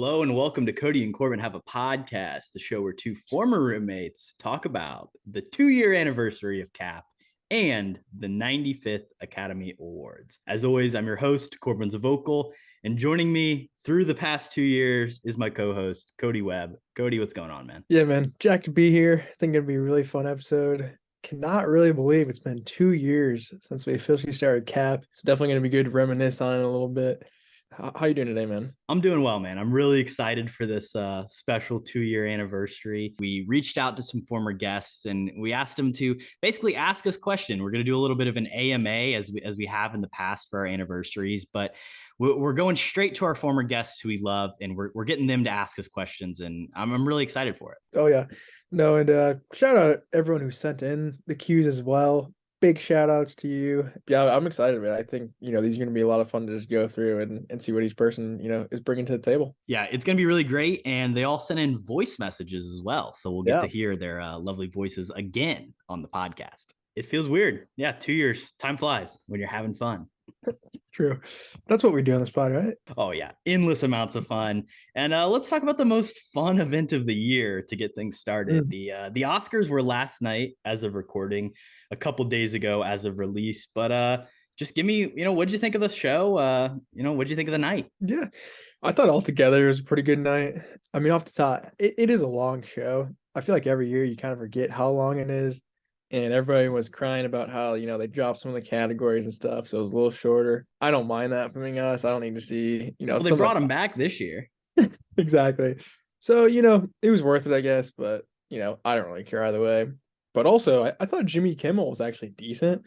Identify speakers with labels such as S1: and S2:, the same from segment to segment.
S1: Hello and welcome to Kody and Korbin Have a Podcast, the show where two former roommates talk about the 2-year anniversary of KHAP and the 95th Academy Awards. As always, I'm your host, Korbin Zvokel, and joining me through the past 2 years is my co-host, Kody Webb. Kody, what's going on, man?
S2: Yeah, man. Jack to be here. I think it'll be a really fun episode. Cannot really believe it's been 2 years since we officially started KHAP. It's definitely going to be good to reminisce on it a little bit. How you doing today, man?
S1: I'm doing well, man. I'm really excited for this special 2-year anniversary. We reached out to some former guests and we asked them to basically ask us questions. We're going to do a little bit of an AMA as we have in the past for our anniversaries, but we're going straight to our former guests who we love, and we're getting them to ask us questions, and I'm really excited for it.
S2: Oh, yeah. No, and shout out everyone who sent in the cues as well. Big shout outs to you. Yeah, I'm excited, man. I think, these are going to be a lot of fun to just go through and see what each person, is bringing to the table.
S1: Yeah, it's going to be really great. And they all sent in voice messages as well. So we'll get to hear their lovely voices again on the podcast. It feels weird. Yeah, 2 years. Time flies when you're having fun.
S2: True. That's what we do on this pod, right?
S1: Oh, yeah. Endless amounts of fun. And let's talk about the most fun event of the year to get things started. The Oscars were last night as of recording, a couple days ago as of release. But just give me, what'd you think of the show? What'd you think of the night?
S2: Yeah, I thought altogether it was a pretty good night. I mean, off the top, it is a long show. I feel like every year you kind of forget how long it is. And everybody was crying about how, they dropped some of the categories and stuff. So it was a little shorter. I don't mind that from being honest. I don't need to see,
S1: Well, they brought them back this year.
S2: Exactly. So, it was worth it, I guess. But, I don't really care either way. But also, I thought Jimmy Kimmel was actually decent.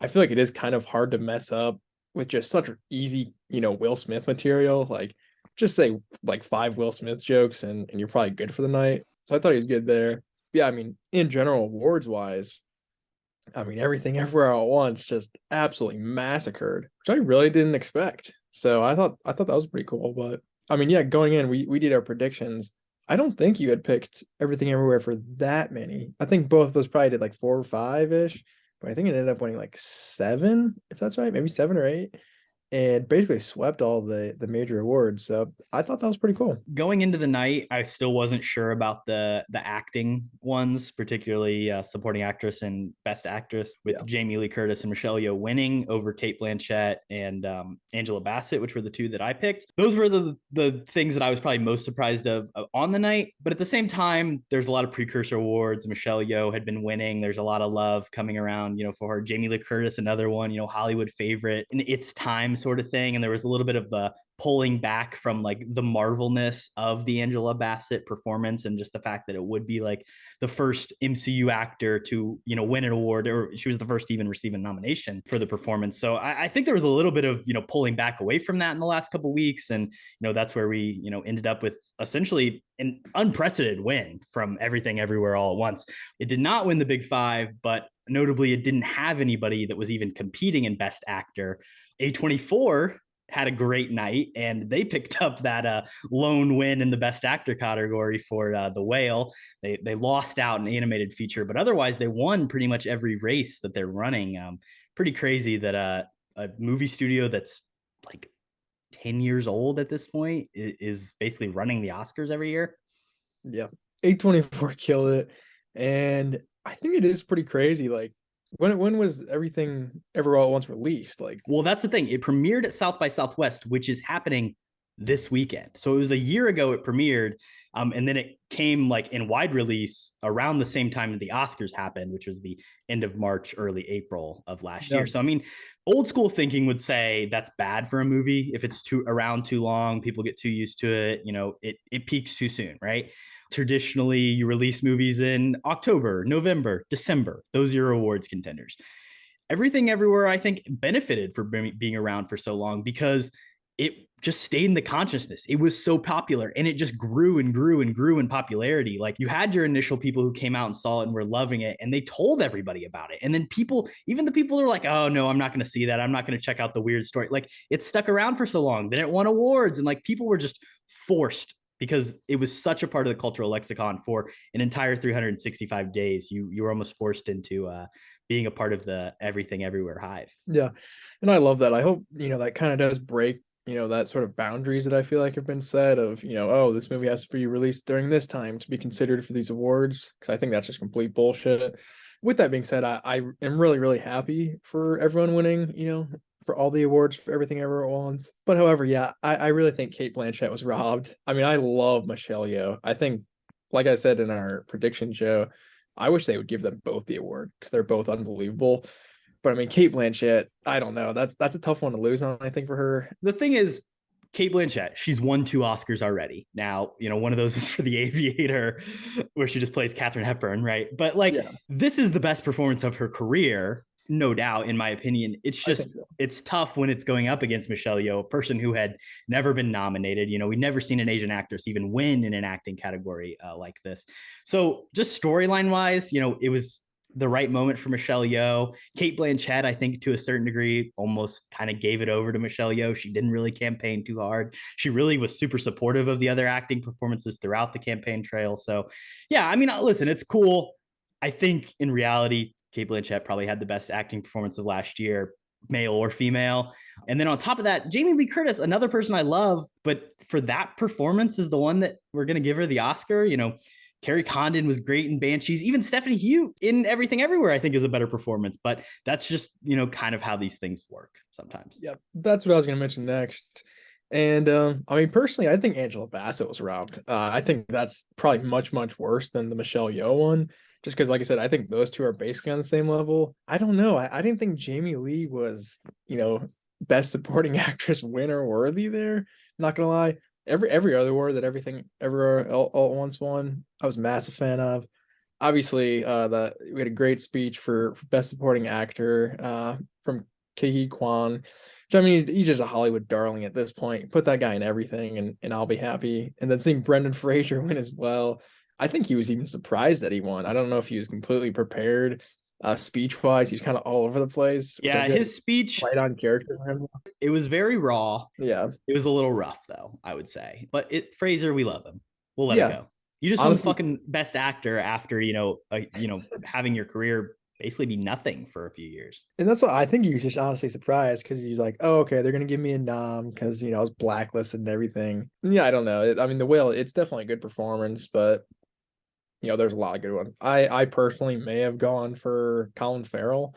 S2: I feel like it is kind of hard to mess up with just such easy, Will Smith material. Like, just say like 5 Will Smith jokes and you're probably good for the night. So I thought he was good there. Yeah, I mean, in general, awards wise, I mean, everything everywhere all at once just absolutely massacred, which I really didn't expect. So I thought that was pretty cool. But I mean, yeah, going in, we did our predictions. I don't think you had picked everything everywhere for that many. I think both of us probably did like 4 or 5-ish, but I think it ended up winning like 7, if that's right, maybe 7 or 8. And basically swept all the major awards. So I thought that was pretty cool.
S1: Going into the night, I still wasn't sure about the acting ones, particularly supporting actress and best actress, with Jamie Lee Curtis and Michelle Yeoh winning over Cate Blanchett and Angela Bassett, which were the 2 that I picked. Those were the things that I was probably most surprised of on the night. But at the same time, there's a lot of precursor awards. Michelle Yeoh had been winning. There's a lot of love coming around, for her. Jamie Lee Curtis, another one, Hollywood favorite in its time sort of thing. And there was a little bit of the pulling back from like the marvelness of the Angela Bassett performance, and just the fact that it would be like the first MCU actor to, win an award, or she was the first to even receive a nomination for the performance. So I think there was a little bit of, pulling back away from that in the last couple of weeks. And, that's where we, ended up with essentially an unprecedented win from Everything Everywhere All at Once. It did not win the Big Five, but notably it didn't have anybody that was even competing in Best Actor. A24 had a great night, and they picked up that lone win in the Best Actor category for The Whale. They lost out in animated feature, but otherwise they won pretty much every race that they're running. Pretty crazy that a movie studio that's like 10 years old at this point is basically running the Oscars every year.
S2: Yeah, A24 killed it, and I think it is pretty crazy. Like, when was Everything Everywhere All at Once released? Like,
S1: well, that's the thing. It premiered at South by Southwest, which is happening this weekend. So it was a year ago it premiered, and then it came like in wide release around the same time that the Oscars happened, which was the end of March, early April of last year. So I mean, old school thinking would say that's bad for a movie if it's around too long, people get too used to it, it peaks too soon, right? Traditionally, you release movies in October, November, December. Those are your awards contenders. Everything Everywhere, I think, benefited for being around for so long because it just stayed in the consciousness. It was so popular, and it just grew and grew and grew in popularity. Like, you had your initial people who came out and saw it and were loving it, and they told everybody about it. And then even the people who are like, oh no, I'm not going to see that. I'm not going to check out the weird story. Like, it stuck around for so long. Then it won awards, and like people were just forced, because it was such a part of the cultural lexicon for an entire 365 days. You were almost forced into being a part of the Everything Everywhere hive.
S2: Yeah. And I love that. I hope, that kind of does break that sort of boundaries that I feel like have been set of, oh, this movie has to be released during this time to be considered for these awards. Because I think that's just complete bullshit. With that being said, I am really, really happy for everyone winning, for all the awards for everything ever at once. But however, yeah, I really think Cate Blanchett was robbed. I mean, I love Michelle Yeoh. I think, like I said in our prediction show, I wish they would give them both the award because they're both unbelievable. But I mean, Cate Blanchett, I don't know. That's a tough one to lose on, I think, for her.
S1: The thing is, Cate Blanchett, she's won 2 Oscars already. Now, one of those is for The Aviator, where she just plays Katharine Hepburn, right? But this is the best performance of her career, no doubt, in my opinion. It's just, it's tough when it's going up against Michelle Yeoh, a person who had never been nominated. We'd never seen an Asian actress even win in an acting category like this. So just storyline wise, it was the right moment for Michelle Yeoh. Cate Blanchett, I think, to a certain degree, almost kind of gave it over to Michelle Yeoh. She didn't really campaign too hard. She really was super supportive of the other acting performances throughout the campaign trail. So, yeah, I mean, listen, it's cool. I think in reality, Cate Blanchett probably had the best acting performance of last year, male or female. And then on top of that, Jamie Lee Curtis, another person I love, but for that performance is the one that we're going to give her the Oscar. Carrie Condon was great in Banshees. Even Stephanie Hugh in Everything Everywhere, I think, is a better performance. But that's just, kind of how these things work sometimes.
S2: Yep. That's what I was going to mention next. And I mean, personally, I think Angela Bassett was robbed. I think that's probably much, much worse than the Michelle Yeoh one. Just because, like I said, I think those two are basically on the same level. I don't know. I didn't think Jamie Lee was, best supporting actress winner worthy there. Not gonna lie. Every other award that Everything Everywhere all at Once won, I was a massive fan of. Obviously, we had a great speech for best supporting actor from Ke Kwan. Which, I mean, he's just a Hollywood darling at this point. Put that guy in everything, and I'll be happy. And then seeing Brendan Fraser win as well, I think he was even surprised that he won. I don't know if he was completely prepared. Speech wise, he's kind of all over the place.
S1: Yeah, his speech
S2: right on character.
S1: It was very raw.
S2: Yeah,
S1: it was a little rough though, I would say. But Fraser, we love him. We'll let it go. You just won fucking best actor after having your career basically be nothing for a few years.
S2: And that's what I think he was just honestly surprised because he's like, oh, okay, they're gonna give me a nom because I was blacklisted and everything. And yeah, I don't know. I mean, The Whale, it's definitely a good performance, but there's a lot of good ones. I personally may have gone for Colin Farrell,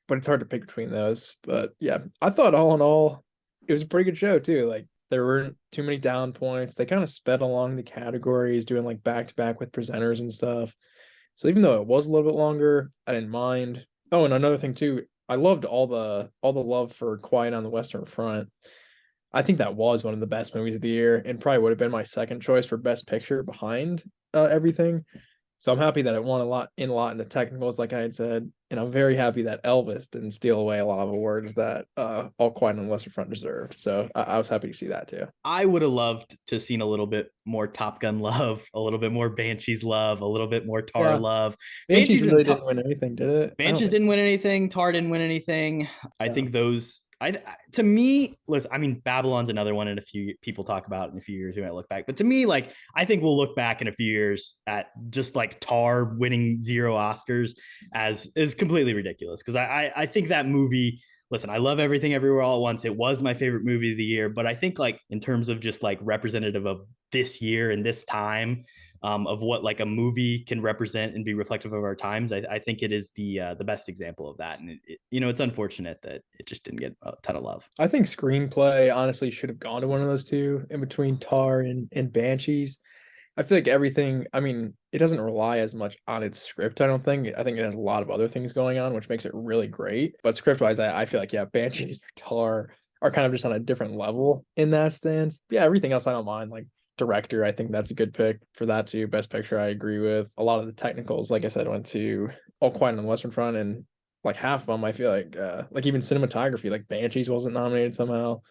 S2: but it's hard to pick between those. But yeah, I thought all in all, it was a pretty good show too. Like there weren't too many down points. They kind of sped along the categories, doing like back to back with presenters and stuff. So even though it was a little bit longer, I didn't mind. Oh, and another thing too, I loved all the love for Quiet on the Western Front. I think that was one of the best movies of the year and probably would have been my second choice for best picture behind everything. So I'm happy that it won a lot in the technicals, like I had said, and I'm very happy that Elvis didn't steal away a lot of awards that All Quiet on the Western Front deserved. So I was happy to see that too.
S1: I would have loved to have seen a little bit more Top Gun love, a little bit more Banshees love, a little bit more Tar love.
S2: Banshees really didn't win anything, did it?
S1: Banshees didn't win anything. Tar didn't win anything. I think those. To me, listen, I mean, Babylon's another one, and a few people talk about in a few years we might look back. But to me, like, I think we'll look back in a few years at just like Tar winning 0 Oscars as is completely ridiculous. Because I think that movie. Listen, I love Everything Everywhere All at Once. It was my favorite movie of the year, but I think like in terms of just like representative of this year and this time, of what like a movie can represent and be reflective of our times, I think it is the best example of that. And it's unfortunate that it just didn't get a ton of love.
S2: I think screenplay honestly should have gone to one of those two in between Tar and Banshees. I feel like Everything, I mean, it doesn't rely as much on its script, I don't think. I think it has a lot of other things going on, which makes it really great. But script-wise, I feel like, yeah, Banshees and Tar are kind of just on a different level in that stance. Yeah, everything else I don't mind. Like director, I think that's a good pick for that too. Best picture, I agree with. A lot of the technicals, like I said, went to All Quiet on the Western Front, and like half of them, I feel like even cinematography, like Banshees wasn't nominated somehow.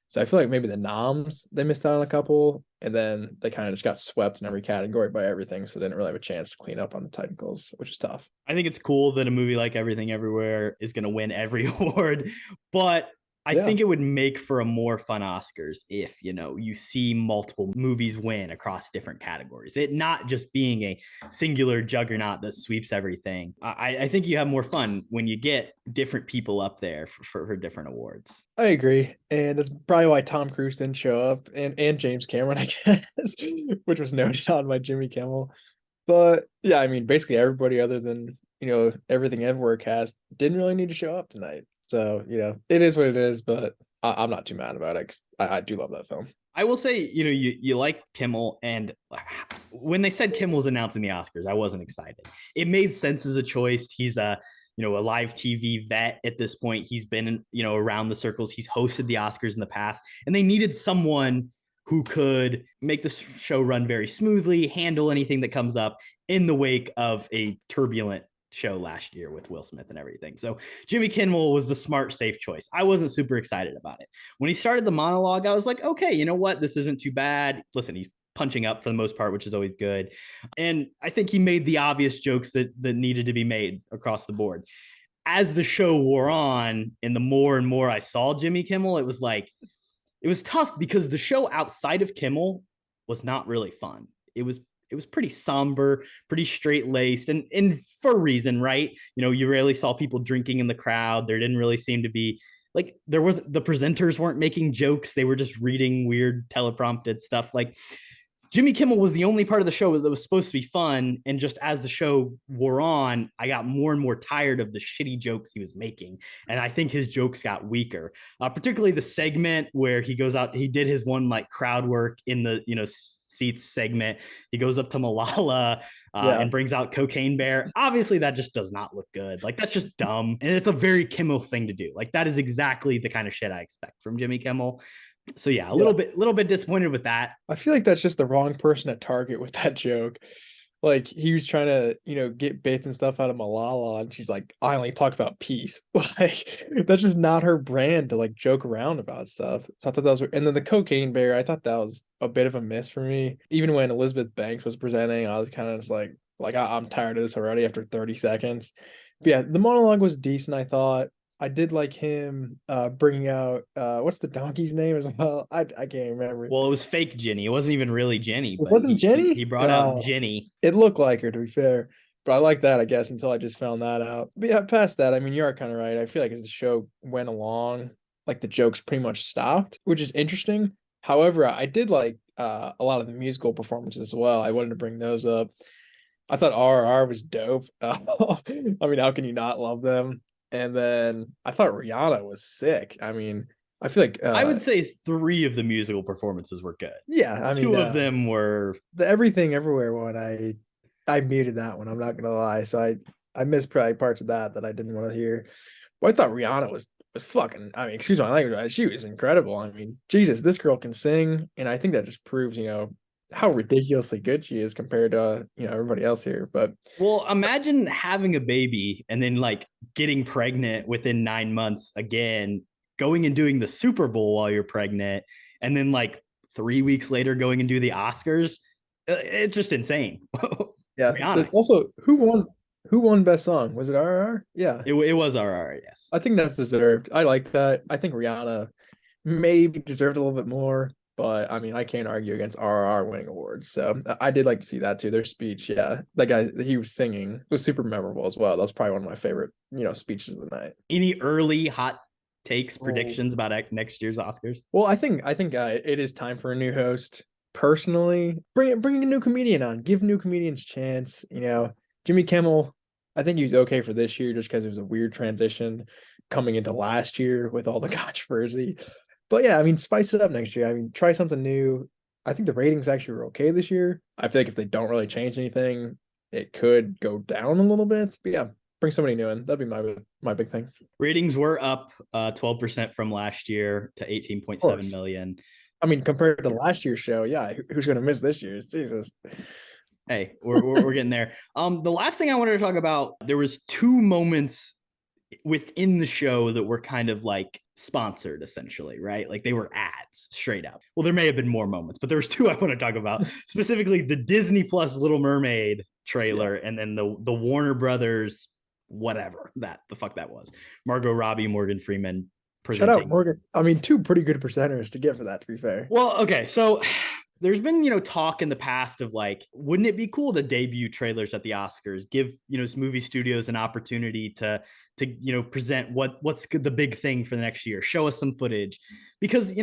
S2: So I feel like maybe the noms, they missed out on a couple, and then they kind of just got swept in every category by everything, so they didn't really have a chance to clean up on the technicals, which is tough.
S1: I think it's cool that a movie like Everything Everywhere is going to win every award, but I think it would make for a more fun Oscars if, you see multiple movies win across different categories. It not just being a singular juggernaut that sweeps everything. I think you have more fun when you get different people up there for different awards.
S2: I agree. And that's probably why Tom Cruise didn't show up and James Cameron, I guess, which was noted on by Jimmy Kimmel. But yeah, I mean, basically everybody other than, Everything Everywhere cast didn't really need to show up tonight. So, it is what it is, but I'm not too mad about it 'cause I do love that film.
S1: I will say, you like Kimmel, and when they said Kimmel was announcing the Oscars, I wasn't excited. It made sense as a choice. He's a live TV vet at this point. He's been, around the circles. He's hosted the Oscars in the past, and they needed someone who could make the show run very smoothly, handle anything that comes up in the wake of a turbulent show last year with Will Smith and everything. So Jimmy Kimmel was the smart, safe choice. I wasn't super excited about it. When he started the monologue, I was like, okay, you know what? This isn't too bad. Listen, he's punching up for the most part, which is always good. And I think he made the obvious jokes that needed to be made across the board. As the show wore on and the more and more I saw Jimmy Kimmel, it was tough because the show outside of Kimmel was not really fun. It was pretty somber, pretty straight-laced, and for a reason, right? You rarely saw people drinking in the crowd. There didn't really seem to be the presenters weren't making jokes. They were just reading weird teleprompted stuff. Like Jimmy Kimmel was the only part of the show that was supposed to be fun. And just as the show wore on, I got more and more tired of the shitty jokes he was making. And I think his jokes got weaker, particularly the segment where he goes out, he did his one crowd work in the, seats segment. He goes up to Malala and brings out Cocaine Bear. Obviously, that just does not look good. That's just dumb. And it's a very Kimmel thing to do. That is exactly the kind of shit I expect from Jimmy Kimmel. So yeah, a little bit disappointed with that.
S2: I feel like that's just the wrong person at Target with that joke. He was trying to, get bits and stuff out of Malala, and she's like, I only talk about peace. That's just not her brand to joke around about stuff. So I thought that was, and then the Cocaine Bear, I thought that was a bit of a miss for me. Even when Elizabeth Banks was presenting, I was kind of just I'm tired of this already after 30 seconds. But yeah, the monologue was decent, I thought. I did like him bringing out what's the donkey's name as well? I can't remember.
S1: Well, it was fake Jenny. It wasn't even really Jenny.
S2: It wasn't Jenny?
S1: He brought out Jenny.
S2: It looked like her, to be fair. But I like that, I guess, until I just found that out. But yeah, past that, I mean, you are kind of right. I feel like as the show went along, the jokes pretty much stopped, which is interesting. However, I did like a lot of the musical performances as well. I wanted to bring those up. I thought RRR was dope. I mean, how can you not love them? And then I thought Rihanna was sick. I mean, I feel like
S1: I would say 3 of the musical performances were good.
S2: Yeah, I mean,
S1: 2 of them were
S2: the Everything Everywhere one. I muted that one. I'm not gonna lie. So I missed probably parts of that I didn't want to hear. But I thought Rihanna was fucking. I mean, excuse my language. She was incredible. I mean, Jesus, this girl can sing, and I think that just proves, how ridiculously good she is compared to everybody else here. But
S1: well, imagine having a baby and then getting pregnant within 9 months again, going and doing the Super Bowl while you're pregnant, and then 3 weeks later going and do the Oscars. It's just insane.
S2: Yeah. Also, who won best song? Was it RRR? Yeah,
S1: it was RRR. Yes,
S2: I think that's deserved. I like that. I think Rihanna maybe deserved a little bit more. But I mean, I can't argue against RRR winning awards. So I did like to see that too. Their speech, yeah, that guy, he was singing, was super memorable as well. That's probably one of my favorite, speeches of the night.
S1: Any early hot takes, predictions about next year's Oscars?
S2: Well, I think it is time for a new host. Personally, bring a new comedian on. Give new comedians chance. Jimmy Kimmel, I think he was okay for this year just because it was a weird transition coming into last year with all the controversy. But yeah, I mean, spice it up next year. I mean, try something new. I think the ratings actually were okay this year. I feel like if they don't really change anything, it could go down a little bit. But yeah, bring somebody new in. That'd be my big thing.
S1: Ratings were up 12% from last year to 18.7 million.
S2: I mean, compared to last year's show, yeah, who's going to miss this year's? Jesus.
S1: Hey, we're getting there. The last thing I wanted to talk about, there was 2 moments within the show that were kind of sponsored, essentially, right? They were ads straight up. Well, there may have been more moments, but there was 2 I want to talk about. Specifically the Disney Plus Little Mermaid trailer, and then the Warner Brothers, whatever the fuck that was. Margot Robbie, Morgan Freeman
S2: Shout out
S1: presenting.
S2: Morgan. I mean, two pretty good presenters to get for that, to be fair.
S1: Well, okay, so there's been, talk in the past of like, wouldn't it be cool to debut trailers at the Oscars, give, movie studios an opportunity to present what's the big thing for the next year, show us some footage, because,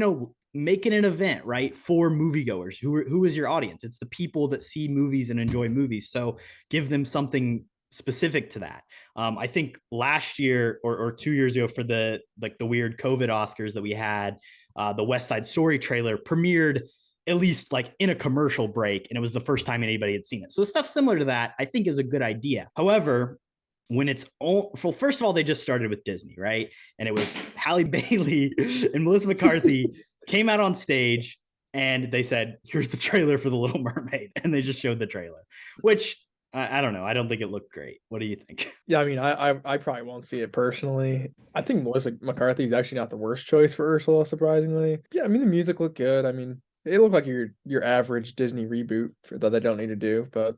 S1: making an event, right, for moviegoers. Who is your audience? It's the people that see movies and enjoy movies. So give them something specific to that. I think last year or 2 years ago for the weird COVID Oscars that we had, the West Side Story trailer premiered at least like in a commercial break, and it was the first time anybody had seen it. So stuff similar to that, I think, is a good idea. However, when it's all, well, first of all, they just started with Disney, right? And it was Halle Bailey and Melissa McCarthy came out on stage and they said, here's the trailer for The Little Mermaid. And they just showed the trailer, which I don't know. I don't think it looked great. What do you think?
S2: Yeah, I mean, I probably won't see it personally. I think Melissa McCarthy is actually not the worst choice for Ursula, surprisingly. Yeah, I mean, the music looked good. I mean, it looked like your average Disney reboot that they don't need to do, but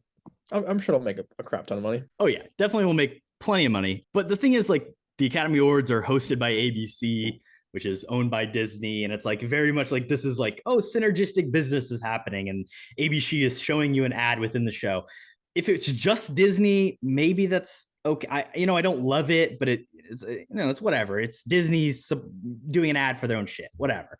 S2: I'm sure it'll make a crap ton of money.
S1: Oh yeah, definitely will make plenty of money. But the thing is, like, the Academy Awards are hosted by ABC, which is owned by Disney, and it's like very much like this is like, oh, synergistic business is happening, and ABC is showing you an ad within the show. If it's just Disney, maybe that's okay. I don't love it, but it's it's whatever. It's Disney's doing an ad for their own shit, whatever.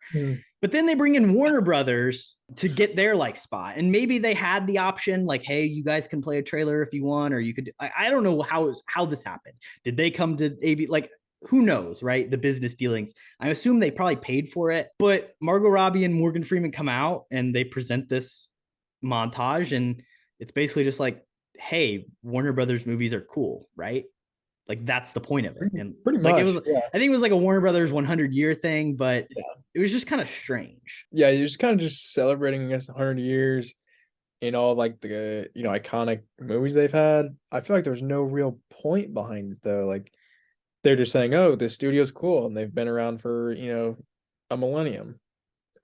S1: But then they bring in Warner Brothers to get their like spot, and maybe they had the option like, hey, you guys can play a trailer if you want, or you could. I don't know how this happened. Did they come to AB? Like, who knows, right? The business dealings. I assume they probably paid for it. But Margot Robbie and Morgan Freeman come out and they present this montage, and it's basically just like, hey, Warner Brothers movies are cool, right? Like, that's the point of it. And
S2: pretty
S1: like
S2: much,
S1: it was,
S2: yeah.
S1: I think it was like a Warner Brothers 100-year thing, but
S2: Yeah.
S1: It was just kind of strange.
S2: Yeah, you're just kind of just celebrating, I guess, 100 years in all like the iconic movies they've had. I feel like there's no real point behind it though. Like, they're just saying, oh, this studio's cool and they've been around for a millennium.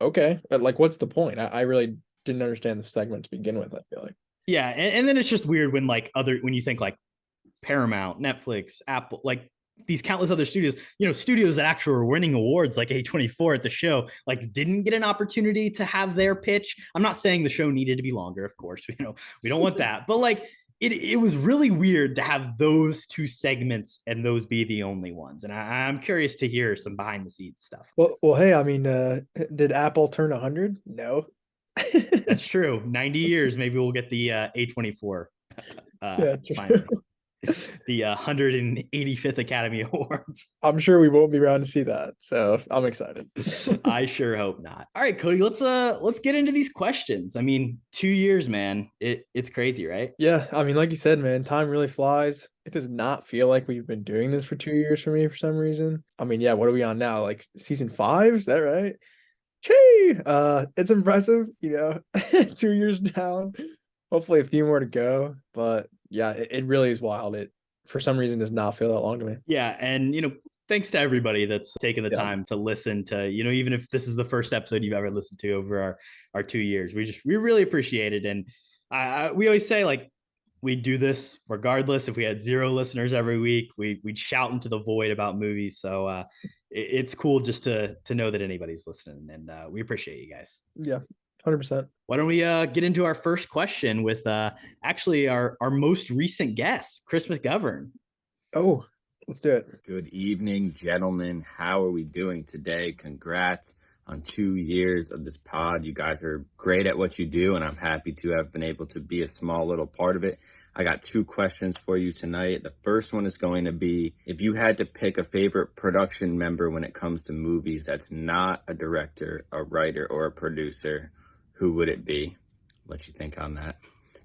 S2: Okay, but like, what's the point? I really didn't understand the segment to begin with, I feel like.
S1: Yeah, and then it's just weird when when you think like Paramount, Netflix, Apple, like these countless other studios, studios that actually were winning awards like A24 at the show, like didn't get an opportunity to have their pitch. I'm not saying the show needed to be longer, of course, we don't want that, but like it was really weird to have those two segments and those be the only ones. And I'm curious to hear some behind the scenes stuff.
S2: Well, hey, I mean, did Apple turn 100? No.
S1: That's true. 90 years, maybe we'll get the A24
S2: Yeah,
S1: finally. The 185th Academy Awards.
S2: I'm sure we won't be around to see that, so I'm excited.
S1: I sure hope not. All right, Kody, let's get into these questions. I mean, 2 years, man. It's crazy, right?
S2: Yeah, I mean, like you said, man, time really flies. It does not feel like we've been doing this for 2 years for me for some reason. I mean, yeah, what are we on now? Like season 5? Is that right? Chee! It's impressive, 2 years down. Hopefully a few more to go. But yeah, it really is wild. It for some reason does not feel that long to me.
S1: Yeah, and thanks to everybody that's taken the time to listen to, even if this is the first episode you've ever listened to over our 2 years. We really appreciate it. And we always say, like, we do this regardless. If we had 0 listeners every week, we'd shout into the void about movies. So it's cool just to know that anybody's listening, and we appreciate you guys.
S2: Yeah, 100%.
S1: Why don't we get into our first question with actually our most recent guest, Chris McGovern.
S2: Oh, let's do it.
S3: Good evening, gentlemen. How are we doing today? Congrats on 2 years of this pod. You guys are great at what you do, and I'm happy to have been able to be a small little part of it. I got 2 questions for you tonight. The first one is going to be, if you had to pick a favorite production member when it comes to movies that's not a director, a writer, or a producer, who would it be? Let you think on that.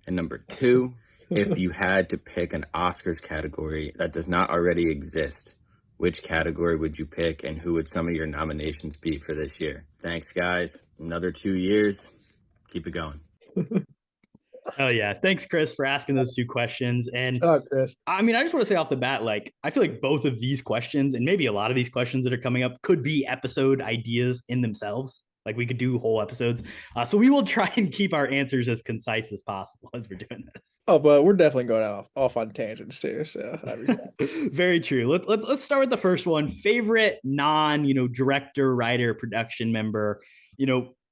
S3: And number 2, if you had to pick an Oscars category that does not already exist, which category would you pick, and who would some of your nominations be for this year? Thanks, guys. Another 2 years. Keep it going.
S1: Oh yeah. Thanks, Chris, for asking those 2 questions. And
S2: Chris.
S1: I mean, I just want to say off the bat, like, I feel like both of these questions, and maybe a lot of these questions that are coming up, could be episode ideas in themselves. Like we could do whole episodes. So we will try and keep our answers as concise as possible as we're doing this.
S2: Oh, but we're definitely going off on tangents too. So I mean,
S1: very true. Let's start with the first one. Favorite non, director, writer, production member.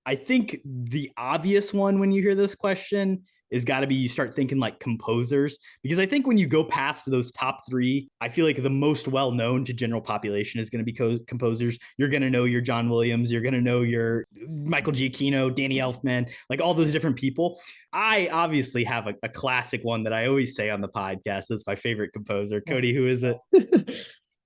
S1: I think the obvious one when you hear this question is got to be you start thinking like composers, because I think when you go past those top three, I feel like the most well known to general population is going to be composers. You're going to know your John Williams, you're going to know your Michael Giacchino, Danny Elfman, like all those different people. I obviously have a classic one that I always say on the podcast. That's my favorite composer. Kody, who is it?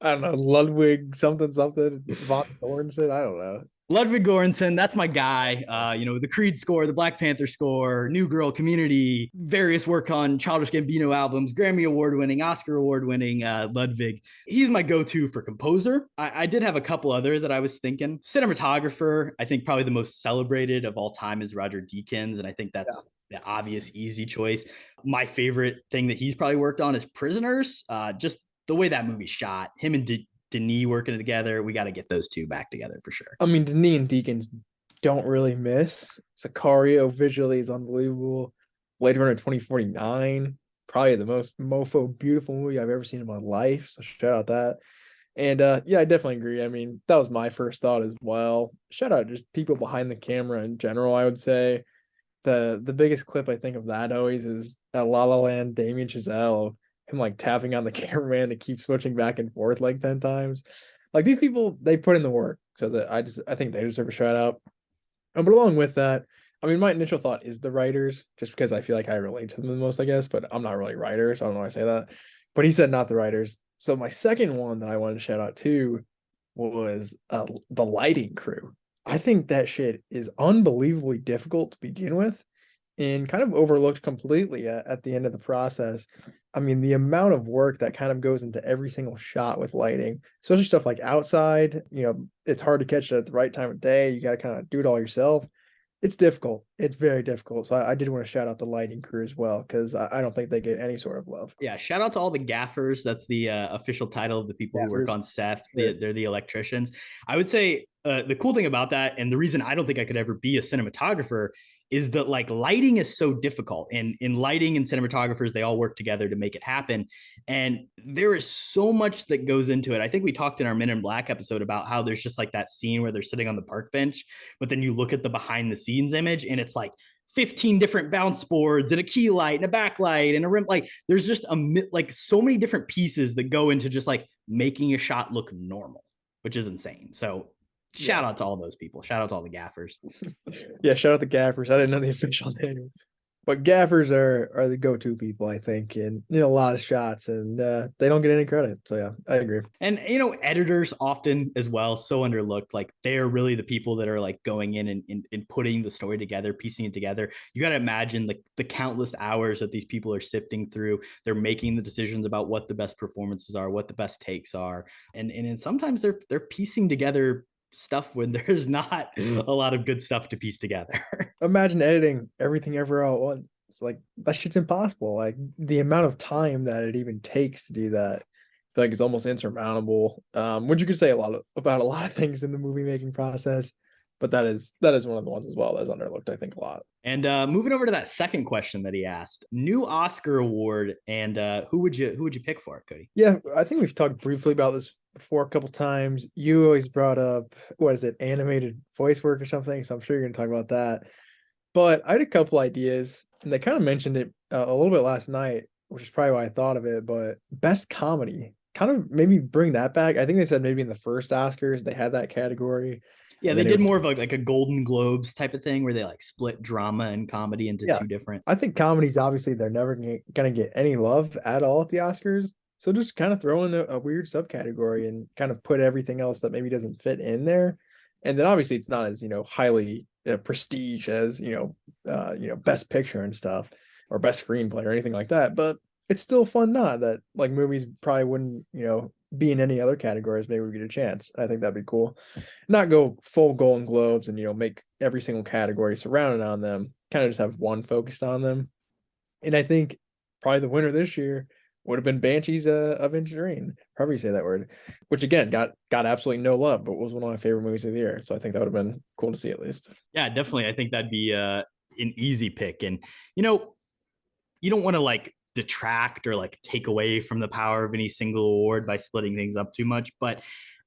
S2: I don't know, Ludwig something von Sorensen. I don't know.
S1: Ludwig Göransson, that's my guy. The Creed score, the Black Panther score, New Girl, Community, various work on Childish Gambino albums, Grammy Award-winning, Oscar Award-winning Ludwig. He's my go-to for composer. I did have a couple other that I was thinking. Cinematographer, I think probably the most celebrated of all time is Roger Deakins, and I think that's the obvious, easy choice. My favorite thing that he's probably worked on is Prisoners. Just the way that movie shot, him and Denis working together. We got to get those two back together for sure.
S2: I mean, Denis and Deakins don't really miss. Sicario visually is unbelievable. Blade Runner 2049, probably the most mofo beautiful movie I've ever seen in my life. So shout out that. And I definitely agree. I mean, that was my first thought as well. Shout out just people behind the camera in general, I would say. The biggest clip I think of that always is at La La Land, Damien Chazelle, him like tapping on the cameraman to keep switching back and forth like 10 times. Like these people, they put in the work, so that I think they deserve a shout out. But along with that, I mean, my initial thought is the writers, just because I feel like I relate to them the most, I guess, but I'm not really a writer, so I don't know why I say that. But he said not the writers. So my second one that I wanted to shout out to was the lighting crew. I think that shit is unbelievably difficult to begin with and kind of overlooked completely at the end of the process. I mean, the amount of work that kind of goes into every single shot with lighting, especially stuff like outside, it's hard to catch it at the right time of day. You got to kind of do it all yourself. It's difficult. It's very difficult. So I did want to shout out the lighting crew as well, because I don't think they get any sort of love.
S1: Yeah, shout out to all the gaffers. That's the official title of the people who work on set. They're the electricians. I would say the cool thing about that, and the reason I don't think I could ever be a cinematographer, is that like lighting is so difficult, and in lighting and cinematographers, they all work together to make it happen. And there is so much that goes into it. I think we talked in our Men in Black episode about how there's just like that scene where they're sitting on the park bench, but then you look at the behind the scenes image and it's like 15 different bounce boards and a key light and a backlight and a rim. Like there's just like so many different pieces that go into just like making a shot look normal, which is insane. So shout out to all those people. Shout out to all the gaffers.
S2: Yeah, shout out the gaffers. I didn't know the official name. But gaffers are the go-to people, I think, in a lot of shots, and they don't get any credit. So yeah, I agree.
S1: And editors often as well, so underlooked. Like they're really the people that are like going in and putting the story together, piecing it together. You got to imagine like the countless hours that these people are sifting through. They're making the decisions about what the best performances are, what the best takes are, and sometimes they're piecing together stuff when there's not a lot of good stuff to piece together.
S2: Imagine editing everything ever all at once. It's like that shit's impossible. Like the amount of time that it even takes to do that, I feel like it's almost insurmountable. Which you could say about a lot of things in the movie making process, but that is one of the ones as well that's underlooked, I think, a lot.
S1: And moving over to that second question that he asked, new Oscar award, and who would you pick for it, Kody?
S2: Yeah, I think we've talked briefly about this before a couple times. You always brought up, what is it, animated voice work or something, so I'm sure you're going to talk about that. But I had a couple ideas, and they kind of mentioned it a little bit last night, which is probably why I thought of it. But best comedy, kind of maybe bring that back. I think they said maybe in the first Oscars they had that category.
S1: Yeah, they did more of like a Golden Globes type of thing where they like split drama and comedy into two different.
S2: I think comedies, obviously, they're never going to get any love at all at the Oscars. So just kind of throw in a weird subcategory and kind of put everything else that maybe doesn't fit in there. And then obviously it's not as, highly prestige as, best picture and stuff or best screenplay or anything like that. But it's still fun that like movies probably wouldn't, be in any other categories. Maybe we get a chance. I think that'd be cool. Not go full Golden Globes and, make every single category surrounded on them, kind of just have one focused on them. And I think probably the winner this year would have been Banshees of Inisherin, however you say that word, which again got absolutely no love, but was one of my favorite movies of the year. So I think that would have been cool to see at least.
S1: Yeah, definitely. I think that'd be an easy pick. And, you know, you don't want to like detract or like take away from the power of any single award by splitting things up too much. But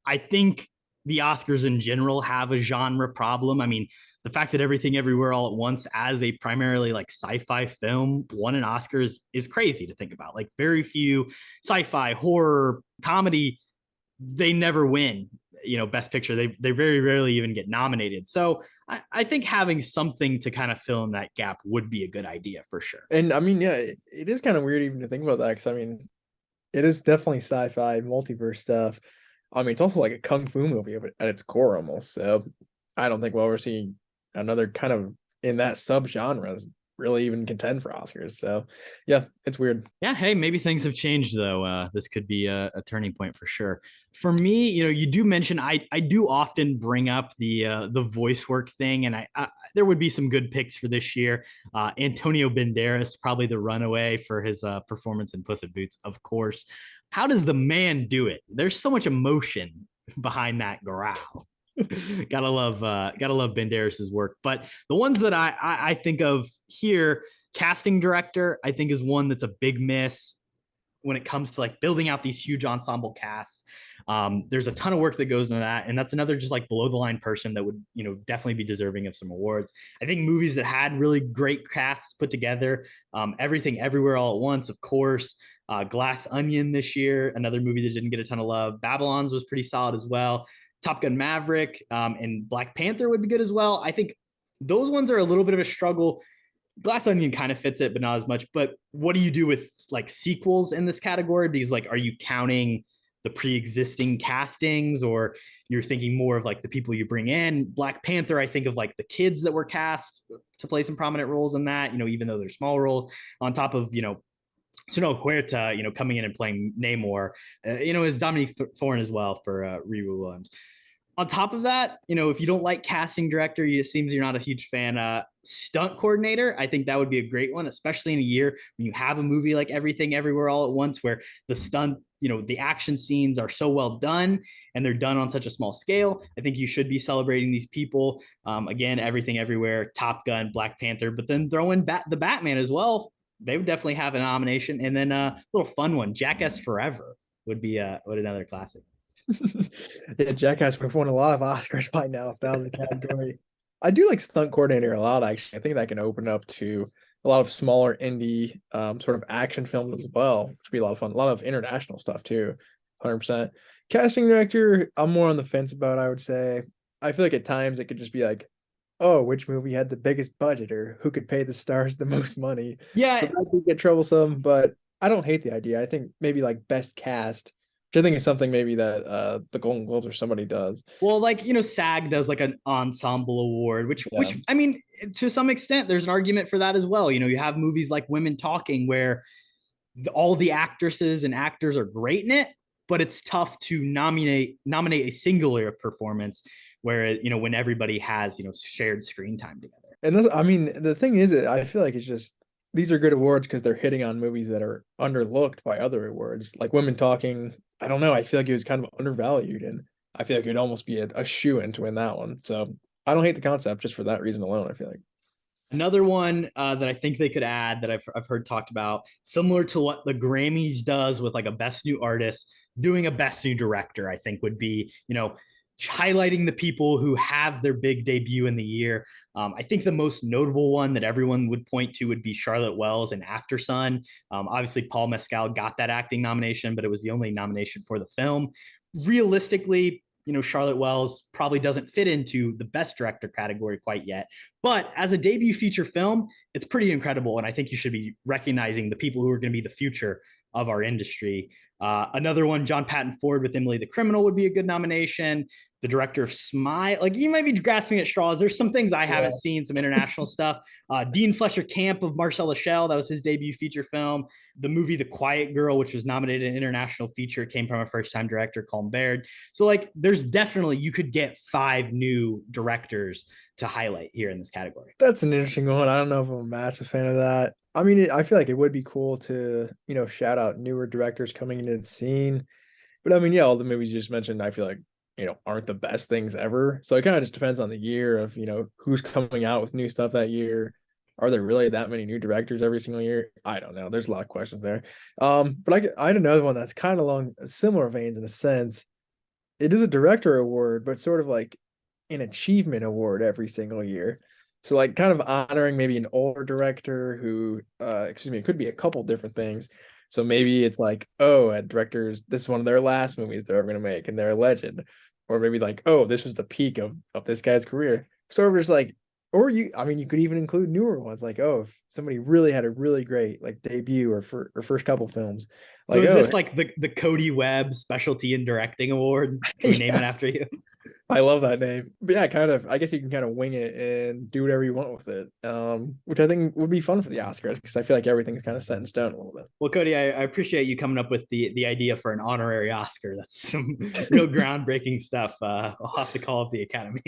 S1: I think the Oscars in general have a genre problem. I mean, the fact that Everything Everywhere All at Once as a primarily like sci-fi film won an Oscar is crazy to think about. Like very few sci-fi, horror, comedy, they never win, you know, best picture. They very rarely even get nominated. So I think having something to kind of fill in that gap would be a good idea for sure.
S2: And I mean, yeah, it is kind of weird even to think about that, because I mean, it is definitely sci-fi multiverse stuff. I mean, it's also like a kung fu movie at its core almost. So I don't think we'll ever see another kind of in that subgenre really even contend for Oscars. So yeah, it's weird.
S1: Yeah, hey, maybe things have changed though. This could be a turning point for sure. For me, you know, you do mention I do often bring up the voice work thing, and I there would be some good picks for this year. Antonio Banderas, probably the runaway for his performance in Puss in Boots, of course. How does the man do it? There's so much emotion behind that growl. gotta love Banderas's work. But the ones that I think of here, casting director, I think is one that's a big miss when it comes to like building out these huge ensemble casts. There's a ton of work that goes into that, and that's another just like below the line person that would, you know, definitely be deserving of some awards. I think movies that had really great casts put together, Everything Everywhere All at Once, of course. Glass Onion this year, another movie that didn't get a ton of love. Babylon's was pretty solid as well. Top Gun Maverick, and Black Panther would be good as well. I think those ones are a little bit of a struggle. Glass Onion kind of fits it, but not as much. But what do you do with like sequels in this category? Because like, are you counting the pre-existing castings, or you're thinking more of like the people you bring in? Black Panther, I think of like the kids that were cast to play some prominent roles in that, you know, even though they're small roles, on top of, you know, Tenoch Huerta, you know, coming in and playing Namor, you know, is Dominique Thorne as well for Riri Williams. On top of that, you know, if you don't like casting director, it seems you're not a huge fan. Stunt coordinator, I think that would be a great one, especially in a year when you have a movie like Everything Everywhere All at Once, where the stunt, you know, the action scenes are so well done and they're done on such a small scale. I think you should be celebrating these people. Again, Everything Everywhere, Top Gun, Black Panther, but then throw in the Batman as well. They would definitely have a nomination. And then a little fun one, Jackass Forever would be another classic.
S2: Yeah, Jackass would have won a lot of Oscars by now if that was a category. I do like stunt coordinator a lot, actually. I think that can open up to a lot of smaller indie sort of action films as well, which would be a lot of fun. A lot of international stuff too, 100%. Casting director, I'm more on the fence about, I would say. I feel like at times it could just be like, oh, which movie had the biggest budget, or who could pay the stars the most money?
S1: Yeah.
S2: So that could get troublesome, but I don't hate the idea. I think maybe like best cast, which I think is something maybe that the Golden Globes or somebody does.
S1: Well, like, you know, SAG does like an ensemble award, which I mean, to some extent, there's an argument for that as well. You know, you have movies like Women Talking, where all the actresses and actors are great in it, but it's tough to nominate a singular performance where, you know, when everybody has, you know, shared screen time together.
S2: And this, I mean, the thing is that I feel like it's just, these are good awards because they're hitting on movies that are underlooked by other awards. Like Women Talking, I don't know, I feel like it was kind of undervalued, and I feel like it'd almost be a shoo-in to win that one. So I don't hate the concept just for that reason alone, I feel like.
S1: Another one that I think they could add that I've heard talked about, similar to what the Grammys does with like a best new artist, doing a best new director, I think would be, you know, highlighting the people who have their big debut in the year. I think the most notable one that everyone would point to would be Charlotte Wells in After Sun. Obviously, Paul Mescal got that acting nomination, but it was the only nomination for the film. Realistically, you know, Charlotte Wells probably doesn't fit into the best director category quite yet. But as a debut feature film, it's pretty incredible. And I think you should be recognizing the people who are going to be the future of our industry. Another one, John Patton Ford with Emily the Criminal would be a good nomination. The director of Smile, like, you might be grasping at straws. There's some things I haven't seen, some international stuff. Dean Fletcher Camp of Marcel Lachelle, that was his debut feature film. The movie The Quiet Girl, which was nominated an international feature, came from a first-time director, Colton Baird. So like, there's definitely, you could get 5 new directors to highlight here in this category.
S2: That's an interesting one. I don't know if I'm a massive fan of that. I mean, I feel like it would be cool to, shout out newer directors coming into the scene. But I mean, yeah, all the movies you just mentioned, I feel like, aren't the best things ever. So it kind of just depends on the year of, who's coming out with new stuff that year. Are there really that many new directors every single year? I don't know. There's a lot of questions there. But I had another one that's kind of along similar veins in a sense. It is a director award, but sort of like an achievement award every single year. So like kind of honoring maybe an older director who it could be a couple different things. So maybe it's like, oh, a director's this is one of their last movies they're ever gonna make and they're a legend. Or maybe like, oh, this was the peak of this guy's career. Sort of just like, or you could even include newer ones, like, oh, if somebody really had a really great like debut or first couple films.
S1: So
S2: Like,
S1: is
S2: oh,
S1: this like the Cody Webb Specialty in Directing Award? Can we name it after you?
S2: I love that name. But yeah, kind of, I guess you can kind of wing it and do whatever you want with it. Which I think would be fun for the Oscars because I feel like everything's kind of set in stone a little bit.
S1: Well, Cody, I appreciate you coming up with the idea for an honorary Oscar. That's some real groundbreaking stuff. I'll have to call up the Academy.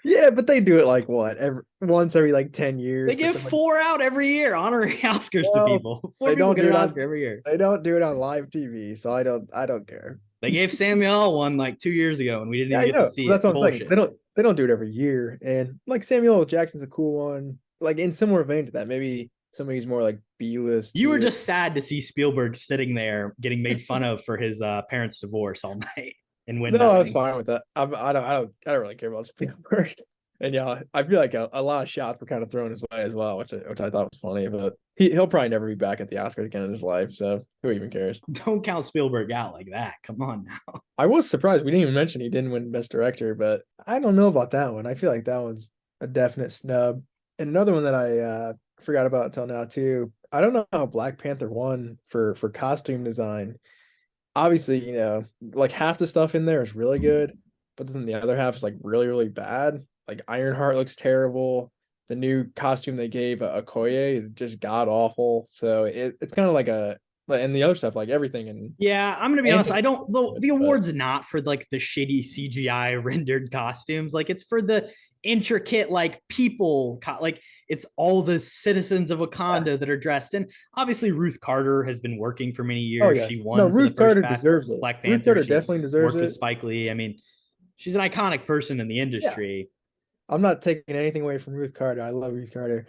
S2: Yeah, but they do it like what? Once every like 10 years.
S1: They give 4 out every year, honorary Oscars to people. 4 people get an Oscar every year.
S2: They don't do it on live TV, so I don't care.
S1: They gave Samuel one like 2 years ago, and we didn't even get to see it.
S2: That's what I'm saying. They don't do it every year. And like Samuel L. Jackson's a cool one. Like in similar vein to that, maybe somebody's more like B-list.
S1: You were just sad to see Spielberg sitting there getting made fun of for his parents' divorce all night and win.
S2: No, I was fine with that. I don't really care about Spielberg. And yeah, I feel like a lot of shots were kind of thrown his way as well, which I thought was funny. But he'll probably never be back at the Oscars again in his life, so who even cares?
S1: Don't count Spielberg out like that. Come on now.
S2: I was surprised we didn't even mention he didn't win Best Director, but I don't know about that one. I feel like that one's a definite snub. And another one that I forgot about until now too. I don't know how Black Panther won for costume design. Obviously, like half the stuff in there is really good, but then the other half is like really, really bad. Like Ironheart looks terrible. The new costume they gave Okoye is just god awful. So it's kind of like and the other stuff, like everything. And
S1: yeah, I'm gonna be honest. I don't. The award's not for like the shitty CGI rendered costumes. Like it's for the intricate like people. Like it's all the citizens of Wakanda that are dressed. And obviously Ruth Carter has been working for many years.
S2: Oh, yeah.
S1: She won.
S2: No, Ruth Carter deserves it.
S1: Black Panther.
S2: Ruth Carter definitely deserves it.
S1: Worked with Spike Lee. I mean, she's an iconic person in the industry.
S2: Yeah. I'm not taking anything away from Ruth Carter. I love Ruth Carter.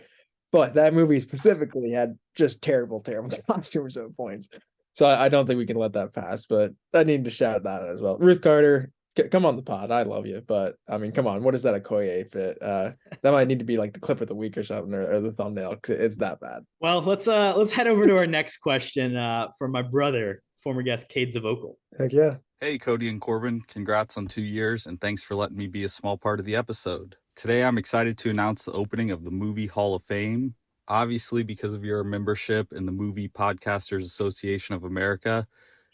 S2: But that movie specifically had just terrible, terrible costumes at points. So I don't think we can let that pass. But I need to shout that out as well. Ruth Carter, come on the pod. I love you. But I mean, come on. What is that Okoye fit? That might need to be like the clip of the week or something, or the thumbnail, because it's that bad.
S1: Well, let's head over to our next question from my brother, former guest Kade Zvokel.
S2: Heck yeah.
S4: Hey, Kody and Korbin, congrats on 2 years, and thanks for letting me be a small part of the episode. Today, I'm excited to announce the opening of the Movie Hall of Fame. Obviously, because of your membership in the Movie Podcasters Association of America,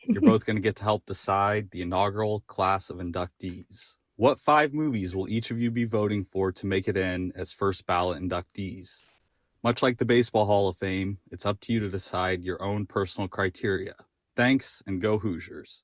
S4: you're both going to get to help decide the inaugural class of inductees. What 5 movies will each of you be voting for to make it in as first ballot inductees? Much like the Baseball Hall of Fame, it's up to you to decide your own personal criteria. Thanks, and go Hoosiers.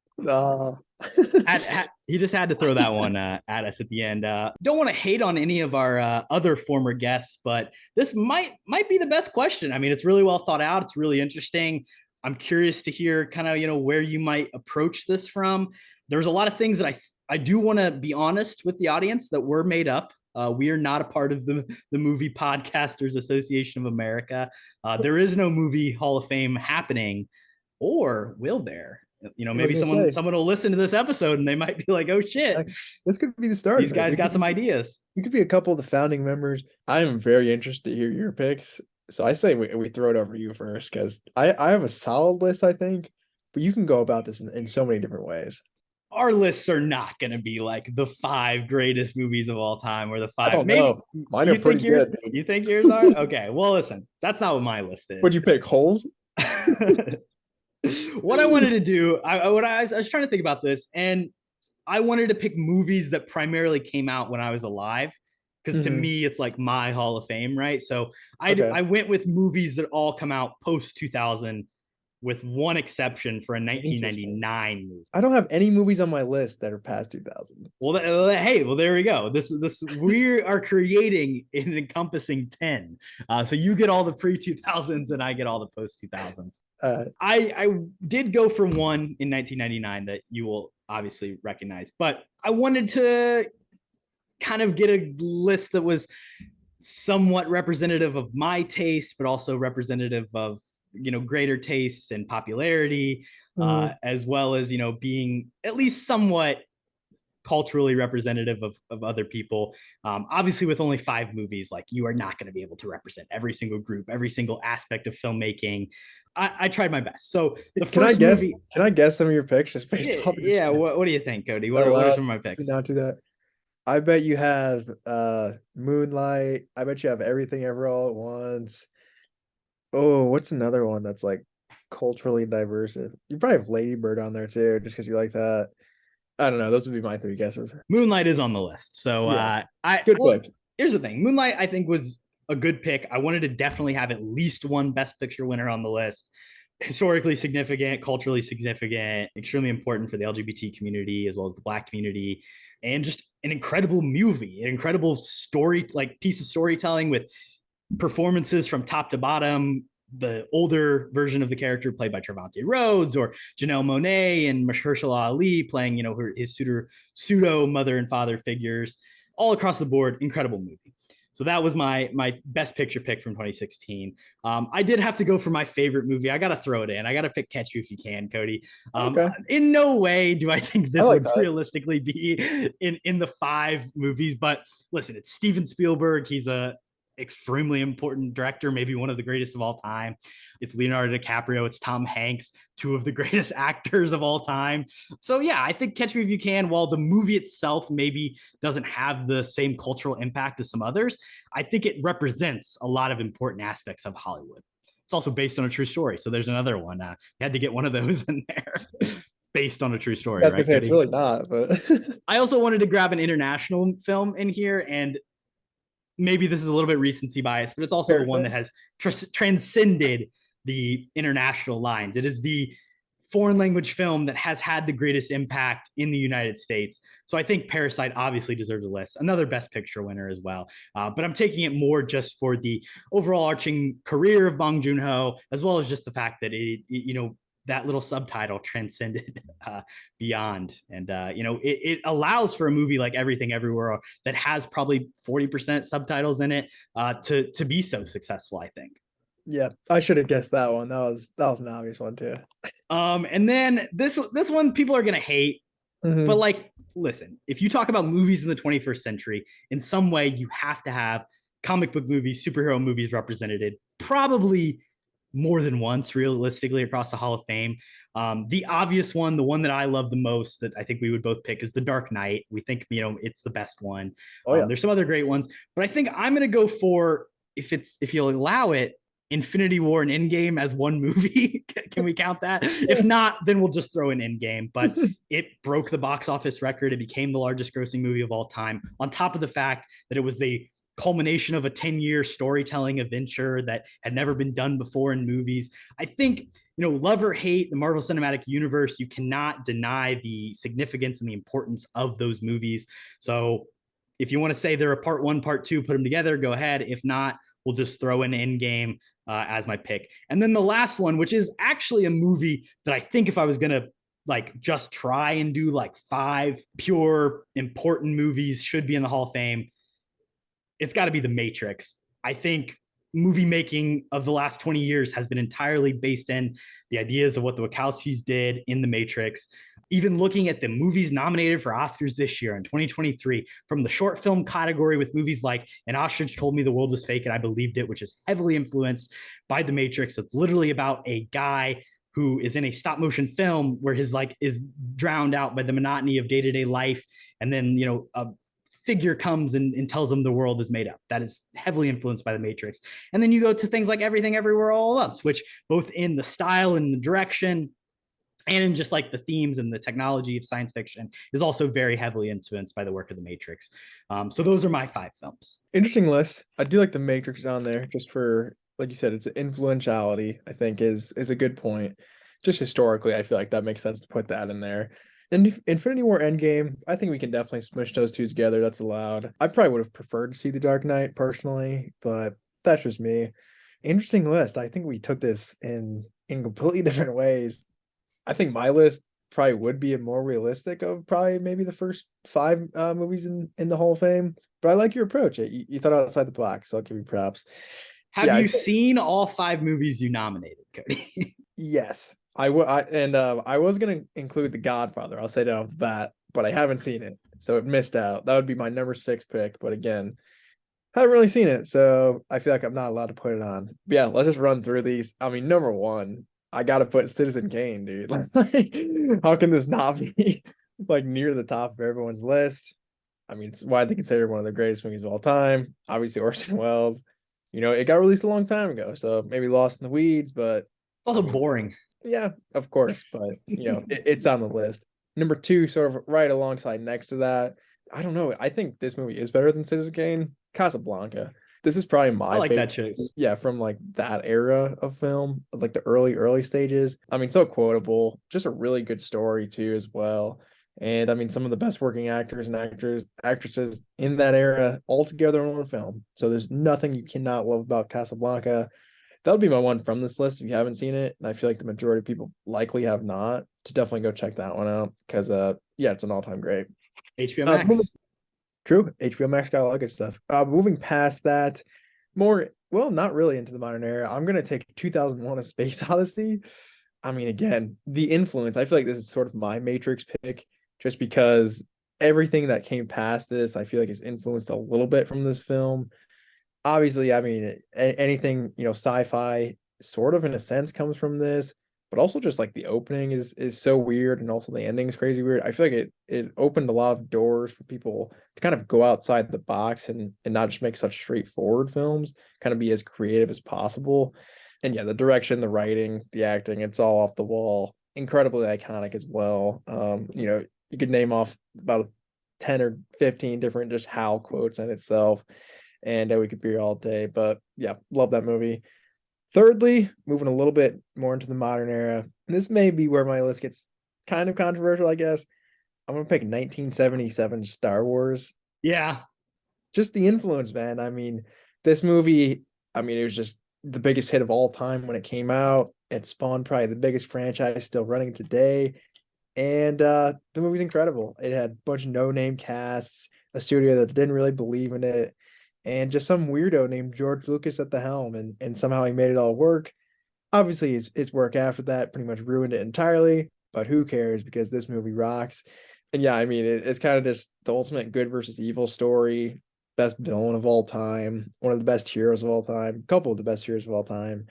S1: He just had to throw that one at us at the end. Don't want to hate on any of our other former guests, but this might be the best question. I mean, it's really well thought out. It's really interesting. I'm curious to hear kind of, where you might approach this from. There's a lot of things that I do want to be honest with the audience that were made up. We are not a part of the Movie Podcasters Association of America. There is no Movie Hall of Fame happening, or will there? Maybe someone will listen to this episode and they might be like, oh shit,
S2: this could be the start.
S1: These guys got some ideas.
S2: You could be a couple of the founding members. I am very interested to hear your picks. So I say we throw it over to you first, because I have a solid list, I think, but you can go about this in so many different ways.
S1: Our lists are not going to be like the 5 greatest movies of all time or the 5.
S2: I don't know. Mine are pretty good.
S1: You think yours are? Okay. Well, listen, that's not what my list is.
S2: Would you pick holes?
S1: What I wanted to do, I was trying to think about this, and I wanted to pick movies that primarily came out when I was alive, because to me, it's like my Hall of Fame, right? So I went with movies that all come out post 2000, with one exception for a 1999 movie.
S2: I don't have any movies on my list that are past 2000.
S1: Well, hey, well, there we go. This we are creating an encompassing 10. So you get all the pre-2000s and I get all the post-2000s. I did go for one in 1999 that you will obviously recognize, but I wanted to kind of get a list that was somewhat representative of my taste, but also representative of, greater tastes and popularity, as well as, being at least somewhat culturally representative of other people. Obviously, with only 5 movies, like, you are not going to be able to represent every single group, every single aspect of filmmaking. I tried my best. So
S2: Can I guess some of your picks just based off?
S1: Yeah. What do you think, Kody? What are some of my picks?
S2: Not do that. I bet you have Moonlight. I bet you have Everything Ever All at Once. Oh, what's another one that's like culturally diverse? You probably have Lady Bird on there too, just because you like that. I don't know. Those would be my 3 guesses.
S1: Moonlight is on the list. So
S2: good pick.
S1: Here's the thing. Moonlight, I think, was a good pick. I wanted to definitely have at least one Best Picture winner on the list. Historically significant, culturally significant, extremely important for the LGBT community as well as the Black community, and just an incredible movie, an incredible story, like piece of storytelling with performances from top to bottom. The older version of the character played by Trevante Rhodes, or Janelle Monáe and Mahershala Ali playing, his pseudo mother and father figures, all across the board. Incredible movie. So that was my Best Picture pick from 2016. I did have to go for my favorite movie. I got to throw it in. I got to pick Catch You If You Can, Kody. Okay. In no way do I think this would realistically be in the 5 movies. But listen, it's Steven Spielberg. He's a extremely important director, maybe one of the greatest of all time. It's Leonardo DiCaprio, it's Tom Hanks, 2 of the greatest actors of all time. So yeah, I think Catch Me If You Can, while the movie itself maybe doesn't have the same cultural impact as some others, I think it represents a lot of important aspects of Hollywood. It's also based on a true story, so there's another one. You had to get one of those in there. Based on a true story, right?
S2: It's really not, but
S1: I also wanted to grab an international film in here, and maybe this is a little bit recency bias, but it's also the one that has transcended the international lines. It is the foreign language film that has had the greatest impact in the United States. So I think Parasite obviously deserves a list. Another Best Picture winner as well. But I'm taking it more just for the overall arching career of Bong Joon-ho, as well as just the fact that that little subtitle transcended beyond. And, it allows for a movie like Everything Everywhere that has probably 40% subtitles in it to be so successful, I think.
S2: Yeah, I should have guessed that one. That was an obvious one too.
S1: And then this one people are going to hate, but like, listen, if you talk about movies in the 21st century, in some way you have to have comic book movies, superhero movies represented, probably more than once, realistically, across the Hall of Fame. The obvious one, the one that I love the most, that I think we would both pick, is The Dark Knight. We think, it's the best one. There's some other great ones, but I think I'm going to go for, if you'll allow it, Infinity War and Endgame as one movie. Can we count that? If not, then we'll just throw in Endgame. But it broke the box office record. It became the largest grossing movie of all time, on top of the fact that it was the culmination of a 10-year storytelling adventure that had never been done before in movies. I think, love or hate the Marvel Cinematic Universe, you cannot deny the significance and the importance of those movies. So if you want to say they're a part 1, part 2, put them together, go ahead. If not, we'll just throw in Endgame as my pick. And then the last one, which is actually a movie that I think if I was going to just try and do 5 pure important movies should be in the Hall of Fame, it's got to be The Matrix. I think movie making of the last 20 years has been entirely based in the ideas of what the Wachowskis did in The Matrix. Even looking at the movies nominated for Oscars this year in 2023, from the short film category with movies like An Ostrich Told Me the World Was Fake and I Believed It, which is heavily influenced by The Matrix. It's literally about a guy who is in a stop motion film where his is drowned out by the monotony of day-to-day life. And then, a figure comes and tells him the world is made up. That is heavily influenced by The Matrix. And then you go to things like Everything Everywhere All at Once, which both in the style and the direction and in just the themes and the technology of science fiction is also very heavily influenced by the work of The Matrix. So those are my 5 films.
S2: Interesting list. I do like The Matrix on there just for like you said, it's influentiality, I think is a good point. Just historically, I feel like that makes sense to put that in there. And Infinity War Endgame, I think we can definitely smush those two together. That's allowed. I probably would have preferred to see The Dark Knight personally, but that's just me. Interesting list. I think we took this in completely different ways. I think my list probably would be a more realistic of probably maybe the first five movies in the Hall of Fame. But I like your approach. You thought outside the box, so I'll give you props.
S1: Have you seen all 5 movies you nominated, Kody?
S2: Yes, I would. I was gonna include The Godfather. I'll say that off the bat, but I haven't seen it, so it missed out. That would be my number 6 pick. But again, haven't really seen it, so I feel like I'm not allowed to put it on. But yeah, let's just run through these. I mean, number 1, I gotta put Citizen Kane, dude. Like, how can this not be like near the top of everyone's list? I mean, it's widely considered one of the greatest movies of all time. Obviously, Orson Welles. It got released a long time ago, so maybe lost in the weeds, but
S1: It's also boring.
S2: Yeah, of course, but it's on the list. Number 2, sort of right alongside next to that. I don't know. I think this movie is better than Citizen Kane. Casablanca. This is probably my
S1: I like
S2: favorite.
S1: that choice.
S2: Yeah, from like that era of film, like the early stages. I mean, so quotable. Just a really good story too, as well. And I mean, some of the best working actors and actresses in that era all together in one film. So there's nothing you cannot love about Casablanca. That would be my one from this list if you haven't seen it. And I feel like the majority of people likely have not, to definitely go check that one out because yeah, it's an all-time great.
S1: HBO Max.
S2: True. HBO Max got a lot of good stuff. Moving past that, not really into the modern era. I'm gonna take 2001: A Space Odyssey. I mean, again, the influence. I feel like this is sort of my Matrix pick, just because everything that came past this, I feel like is influenced a little bit from this film. Obviously, I mean, anything sci-fi, sort of in a sense, comes from this, but also just like the opening is so weird, and also the ending is crazy weird. I feel like it opened a lot of doors for people to kind of go outside the box and not just make such straightforward films, kind of be as creative as possible. And yeah, the direction, the writing, the acting, it's all off the wall, incredibly iconic as well. You could name off about 10 or 15 different just Hal quotes in itself, and we could be here all day. But yeah, love that movie. Thirdly, moving a little bit more into the modern era, and this may be where my list gets kind of controversial, I guess. I'm gonna pick 1977 Star Wars.
S1: Yeah.
S2: Just the influence, man. I mean, this movie, it was just the biggest hit of all time when it came out. It spawned probably the biggest franchise still running today. And the movie's incredible. It had a bunch of no-name casts, a studio that didn't really believe in it, and just some weirdo named George Lucas at the helm, and somehow he made it all work. Obviously, his work after that pretty much ruined it entirely, but who cares, because this movie rocks. And yeah, I mean, it's kind of just the ultimate good versus evil story. Best villain of all time, one of the best heroes of all time, a couple of the best heroes of all time,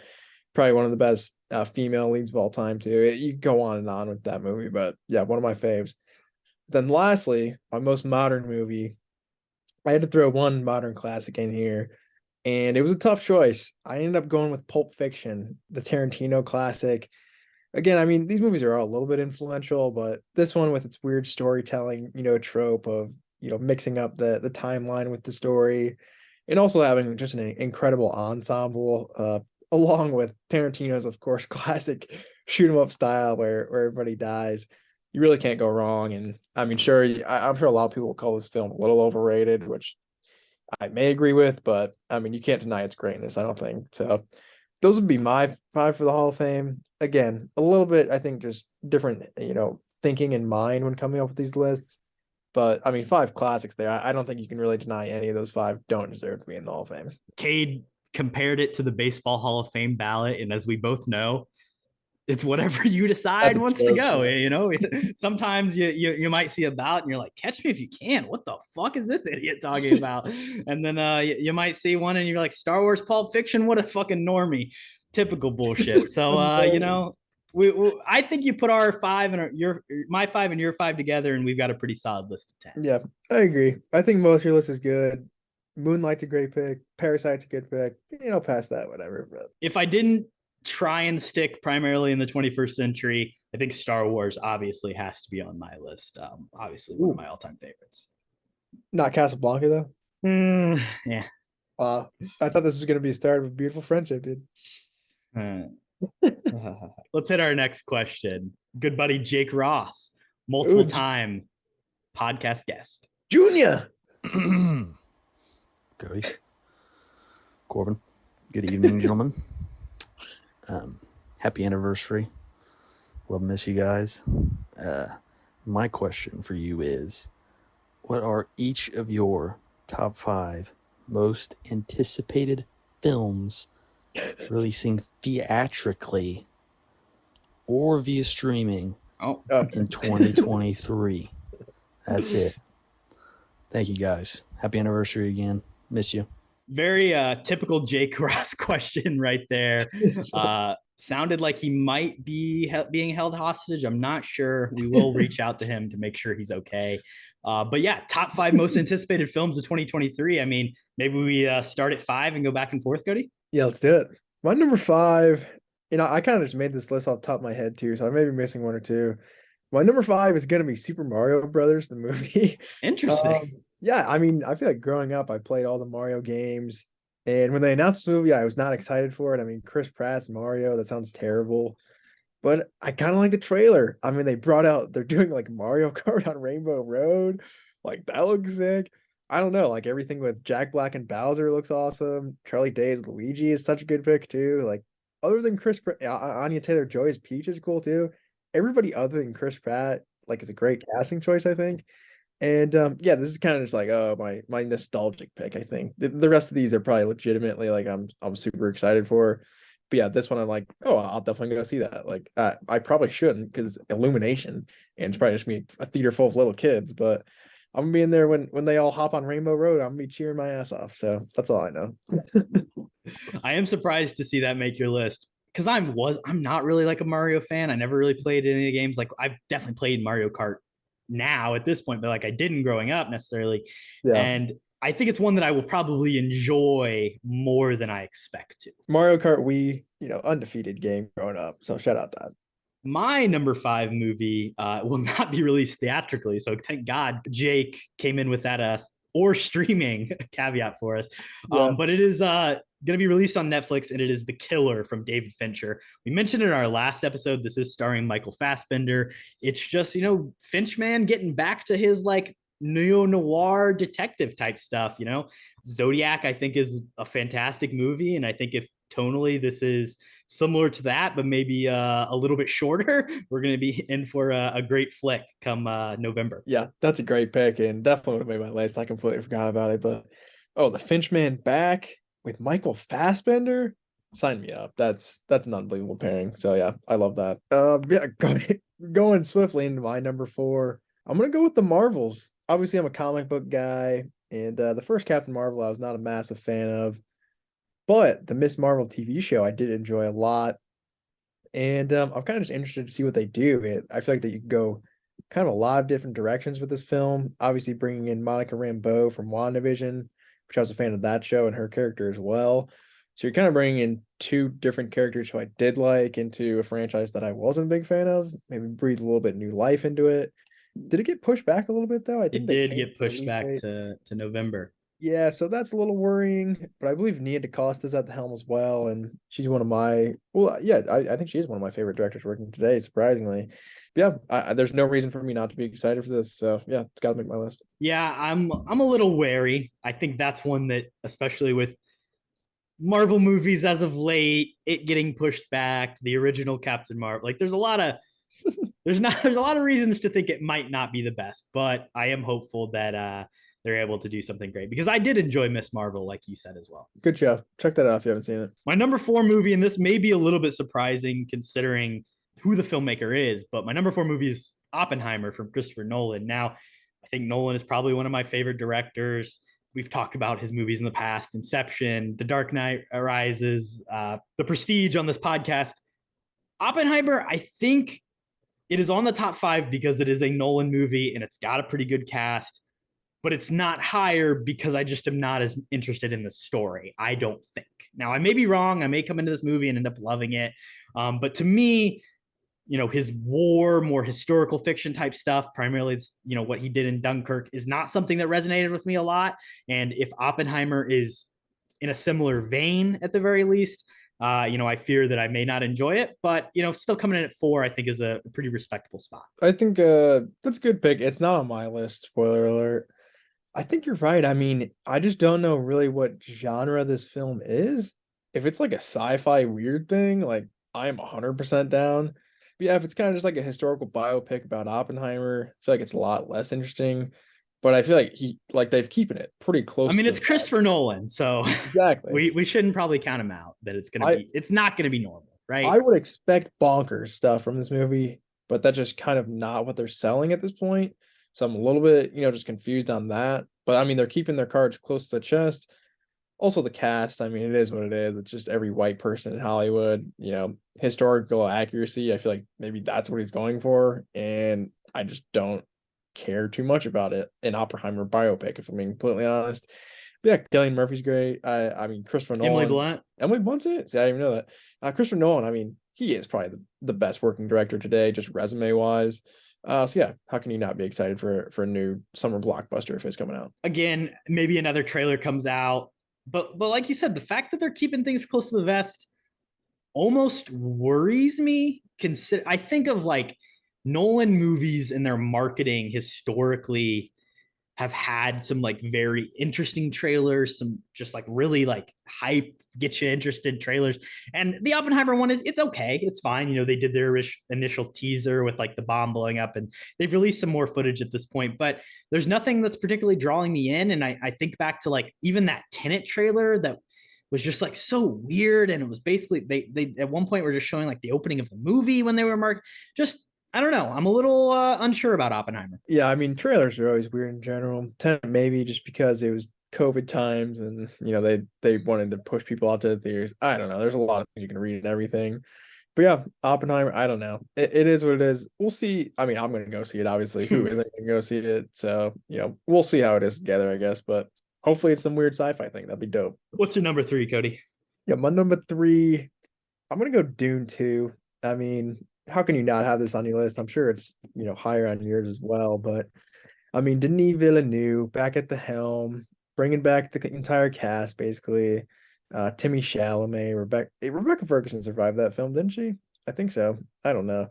S2: probably one of the best female leads of all time too. You can go on and on with that movie, but yeah, one of my faves. Then lastly, my most modern movie, I had to throw one modern classic in here, and it was a tough choice. I ended up going with Pulp Fiction, the Tarantino classic. Again, I mean, these movies are all a little bit influential, but this one with its weird storytelling, trope of, mixing up the timeline with the story, and also having just an incredible ensemble, along with Tarantino's, of course, classic shoot 'em up style where everybody dies. You really can't go wrong. And I mean, sure, I'm sure a lot of people will call this film a little overrated, which I may agree with, but I mean, you can't deny its greatness, I don't think. So those would be my 5 for the Hall of Fame. Again, a little bit, I think, just different, thinking in mind when coming up with these lists. But I mean, 5 classics there. I don't think you can really deny any of those 5 don't deserve to be in the Hall of Fame.
S1: Kade compared it to the Baseball Hall of Fame ballot, and as we both know, it's whatever you decide wants to go. Sometimes you might see a ballot and you're like, catch me if you can. What the fuck is this idiot talking about? And then you might see one and you're like, Star Wars, Pulp Fiction, what a fucking normie. Typical bullshit. So I think you put our 5 and my 5 and your 5 together, and we've got a pretty solid list of 10.
S2: Yeah, I agree. I think most of your list is good. Moonlight's a great pick. Parasite's a good pick. Past that, whatever. But
S1: if I didn't try and stick primarily in the 21st century, I think Star Wars obviously has to be on my list. Obviously one of my all-time favorites.
S2: Not Casablanca though.
S1: Yeah.
S2: Wow. I thought this was going to be a start of a beautiful friendship, dude.
S1: Let's hit our next question. Good buddy Jake Ross, multiple
S2: Ooh,
S1: time podcast guest.
S2: Junior.
S5: Kody, Korbin, good evening, gentlemen. Happy anniversary. Love and miss you guys. My question for you is, what are each of your top 5 most anticipated films releasing theatrically or via streaming in 2023? That's it. Thank you, guys. Happy anniversary again. Miss you.
S1: Very typical Jake Ross question right there. Sounded like he might be being held hostage. I'm not sure. We will reach out to him to make sure he's okay. But yeah, top 5 most anticipated films of 2023. I mean, maybe we start at 5 and go back and forth, Kody?
S2: Yeah, let's do it. My number 5, I kind of just made this list off the top of my head too, so I may be missing one or two. My number 5 is going to be Super Mario Brothers, the movie.
S1: Interesting.
S2: Yeah, I mean, I feel like growing up, I played all the Mario games. And when they announced the movie, I was not excited for it. I mean, Chris Pratt's Mario, that sounds terrible. But I kind of like the trailer. I mean, they're doing like Mario Kart on Rainbow Road. Like, that looks sick. I don't know, like everything with Jack Black and Bowser looks awesome. Charlie Day's Luigi is such a good pick too. Like, other than Chris Pratt, Anya Taylor-Joy's Peach is cool too. Everybody other than Chris Pratt, like, is a great casting choice, I think. And yeah, this is kind of just like, my nostalgic pick, I think. The rest of these are probably legitimately like I'm super excited for. But yeah, this one I'm like, I'll definitely go see that. Like, I probably shouldn't because Illumination, and it's probably just me a theater full of little kids, but I'm gonna be in there when they all hop on Rainbow Road. I'm gonna be cheering my ass off. So that's all I know.
S1: I am surprised to see that make your list because I'm not really like a Mario fan. I never really played any of the games. Like, I've definitely played Mario Kart now at this point, but like I didn't growing up necessarily. Yeah. And I think it's one that I will probably enjoy more than I expect to.
S2: Mario Kart Wii, undefeated game growing up. So shout out that.
S1: My number 5 movie will not be released theatrically. So thank God Jake came in with that or streaming caveat for us. Yeah. But it is going to be released on Netflix, and it is The Killer from David Fincher. We mentioned in our last episode, this is starring Michael Fassbender. It's just, Finchman getting back to his like neo-noir detective type stuff. Zodiac, I think, is a fantastic movie. And I think if tonally this is similar to that, but maybe a little bit shorter, we're going to be in for a great flick come November.
S2: Yeah, that's a great pick, and definitely would have made my list. I completely forgot about it, but the Finchman back with Michael Fassbender, sign me up. That's an unbelievable pairing. So yeah, I love that. Yeah, going swiftly into my number 4, I'm gonna go with the Marvels. Obviously, I'm a comic book guy, and the first Captain Marvel I was not a massive fan of. But the Miss Marvel TV show I did enjoy a lot. And I'm kind of just interested to see what they do. I feel like that you can go kind of a lot of different directions with this film. Obviously, bringing in Monica Rambeau from WandaVision, which I was a fan of that show and her character as well. So you're kind of bringing in 2 different characters who I did like into a franchise that I wasn't a big fan of. Maybe breathe a little bit new life into it. Did it get pushed back a little bit, though? I think
S1: it did get pushed back to November.
S2: Yeah, so that's a little worrying, but I believe Nia DaCosta's at the helm as well, and she's one of my I think she is one of my favorite directors working today, surprisingly. But yeah, there's no reason for me not to be excited for this, so yeah, it's got to make my list.
S1: Yeah, I'm a little wary. I think that's one that, especially with Marvel movies as of late, it getting pushed back to the original Captain Marvel, like there's a lot of reasons to think it might not be the best, but I am hopeful that they're able to do something great because I did enjoy Miss Marvel, like you said as well.
S2: Good show. Check that out if you haven't seen it.
S1: My number 4 movie, and this may be a little bit surprising considering who the filmmaker is, but my number 4 movie is Oppenheimer from Christopher Nolan. Now, I think Nolan is probably one of my favorite directors. We've talked about his movies in the past, Inception, The Dark Knight Rises, The Prestige on this podcast. Oppenheimer, I think it is on the top 5 because it is a Nolan movie and it's got a pretty good cast. But it's not higher because I just am not as interested in the story, I don't think. Now, I may be wrong. I may come into this movie and end up loving it. But to me, his war, more historical fiction type stuff, primarily, what he did in Dunkirk, is not something that resonated with me a lot. And if Oppenheimer is in a similar vein at the very least. I fear that I may not enjoy it, but still coming in at 4, I think is a pretty respectable spot.
S2: I think that's a good pick. It's not on my list, spoiler alert. I think you're right. I mean, I just don't know really what genre this film is. If it's like a sci-fi weird thing, like I'm 100% down. But yeah, if it's kind of just like a historical biopic about Oppenheimer, I feel like it's a lot less interesting. But I feel like they've keeping it pretty close.
S1: I mean,
S2: to
S1: it's Christopher Nolan, so
S2: exactly.
S1: we shouldn't probably count him out. That it's not gonna be normal, right?
S2: I would expect bonkers stuff from this movie, but that's just kind of not what they're selling at this point. So I'm a little bit, just confused on that. But I mean, they're keeping their cards close to the chest. Also, the cast, I mean, it is what it is. It's just every white person in Hollywood, historical accuracy. I feel like maybe that's what he's going for. And I just don't care too much about it. An Oppenheimer biopic, if I'm being completely honest. But yeah, Cillian Murphy's great. I mean, Christopher Nolan. Emily Blunt's in it? See, I didn't even know that. Christopher Nolan, I mean, he is probably the best working director today, just resume wise. So yeah, how can you not be excited for a new summer blockbuster if it's coming out?
S1: Again, maybe another trailer comes out, but like you said, the fact that they're keeping things close to the vest almost worries me. I think of like Nolan movies and their marketing historically have had some like very interesting trailers, some just like really like hype, get you interested trailers. And the Oppenheimer one it's okay. It's fine. They did their initial teaser with like the bomb blowing up, and they've released some more footage at this point, but there's nothing that's particularly drawing me in. And I think back to like even that Tenet trailer that was just like so weird. And it was basically, they at one point were just showing like the opening of the movie when they were marked. Just, I don't know. I'm a little unsure about Oppenheimer.
S2: Yeah, I mean, trailers are always weird in general. Maybe just because it was COVID times and they wanted to push people out to the theaters. I don't know. There's a lot of things you can read and everything. But yeah, Oppenheimer, I don't know. It is what it is. We'll see. I mean, I'm going to go see it, obviously. Who isn't going to go see it? So, we'll see how it is together, I guess. But hopefully it's some weird sci-fi thing. That'd be dope.
S1: What's your number 3, Kody?
S2: Yeah, my number 3, I'm going to go Dune 2. I mean, how can you not have this on your list? I'm sure it's, higher on yours as well. But I mean, Denis Villeneuve back at the helm, bringing back the entire cast, basically. Timmy Chalamet, Rebecca Ferguson survived that film, didn't she? I think so. I don't know.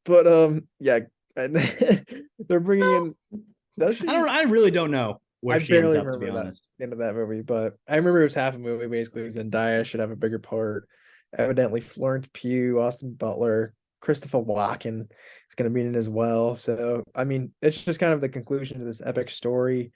S2: But yeah, they're bringing in. Does she?
S1: I really don't know where she ends up, to be honest.
S2: The end of that movie, but I remember it was half a movie. Basically, Zendaya should have a bigger part. Evidently, Florence Pugh, Austin Butler, Christopher Walken is going to be in it as well. So, I mean, it's just kind of the conclusion to this epic story.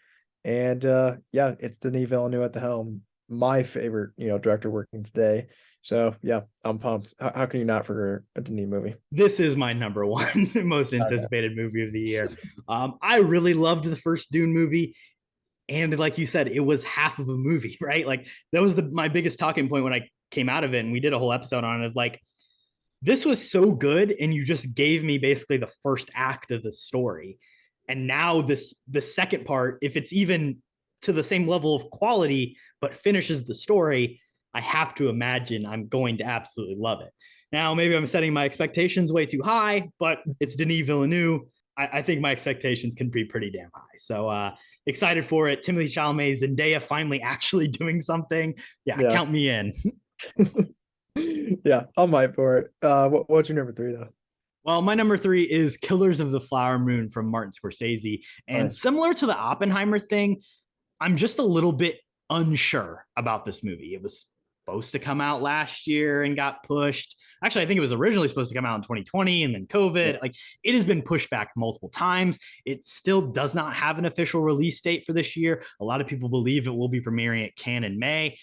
S2: And yeah, it's Denis Villeneuve at the helm. My favorite, director working today. So yeah, I'm pumped. How can you not for a Denis movie?
S1: This is my number 1 most anticipated movie of the year. I really loved the first Dune movie. And like you said, it was half of a movie, right? Like that was my biggest talking point when I came out of it. And we did a whole episode on it. Like, this was so good. And you just gave me basically the first act of the story. And now the second part, if it's even to the same level of quality, but finishes the story, I have to imagine I'm going to absolutely love it. Now, maybe I'm setting my expectations way too high, but it's Denis Villeneuve. I think my expectations can be pretty damn high. So excited for it. Timothée Chalamet, Zendaya finally actually doing something. Yeah. Count me in.
S2: Yeah, I'm hyped for it. What's your number 3 though?
S1: Well, my number 3 is Killers of the Flower Moon from Martin Scorsese. And similar to the Oppenheimer thing, I'm just a little bit unsure about this movie. It was supposed to come out last year and got pushed. Actually, I think it was originally supposed to come out in 2020 and then COVID. Yeah. Like, it has been pushed back multiple times. It still does not have an official release date for this year. A lot of people believe it will be premiering at Cannes in May.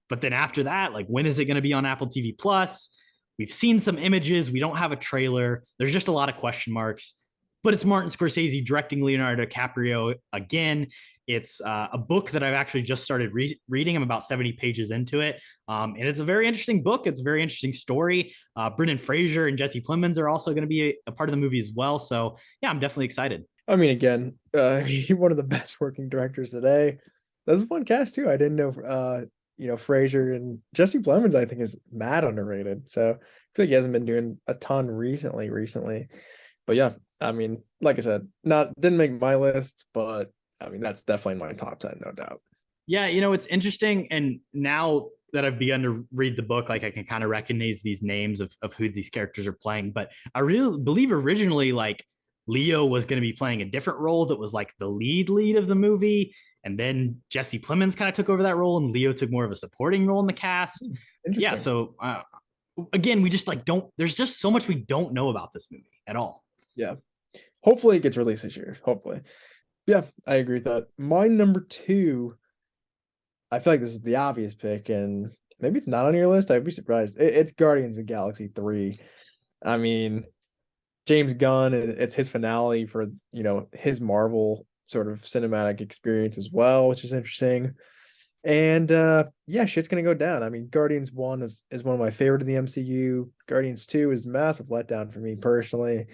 S1: But then after that, like, when is it going to be on Apple TV Plus? We've seen some images. We don't have a trailer. There's just a lot of question marks. But it's Martin Scorsese directing Leonardo DiCaprio again. It's a book that I've actually just started reading. I'm about 70 pages into it. And it's a very interesting book. It's a very interesting story. Brendan Fraser and Jesse Plemons are also going to be a part of the movie as well. So yeah, I'm definitely excited.
S2: I mean, again, one of the best working directors today. That's a fun cast too. I didn't know, Fraser and Jesse Plemons, I think, is mad underrated. So I feel like he hasn't been doing a ton recently. But yeah, I mean, like I said, didn't make my list, but I mean, that's definitely my top 10, no doubt.
S1: Yeah, you know, it's interesting. And now that I've begun to read the book, like I can kind of recognize these names of who these characters are playing. But I really believe originally, like Leo was going to be playing a different role that was like the lead of the movie. And then Jesse Plemons kind of took over that role, and Leo took more of a supporting role in the cast. Yeah. So again, we just like there's just so much we don't know about this movie at all.
S2: Yeah. Hopefully it gets released this year. Hopefully. Yeah, I agree with that. My number 2, I feel like this is the obvious pick, and maybe it's not on your list. I'd be surprised. It's Guardians of the Galaxy 3. I mean, James Gunn, it's his finale for, his Marvel sort of cinematic experience as well, which is interesting. And yeah, shit's gonna go down. I mean, Guardians 1 is one of my favorite of the MCU. Guardians 2 is a massive letdown for me personally.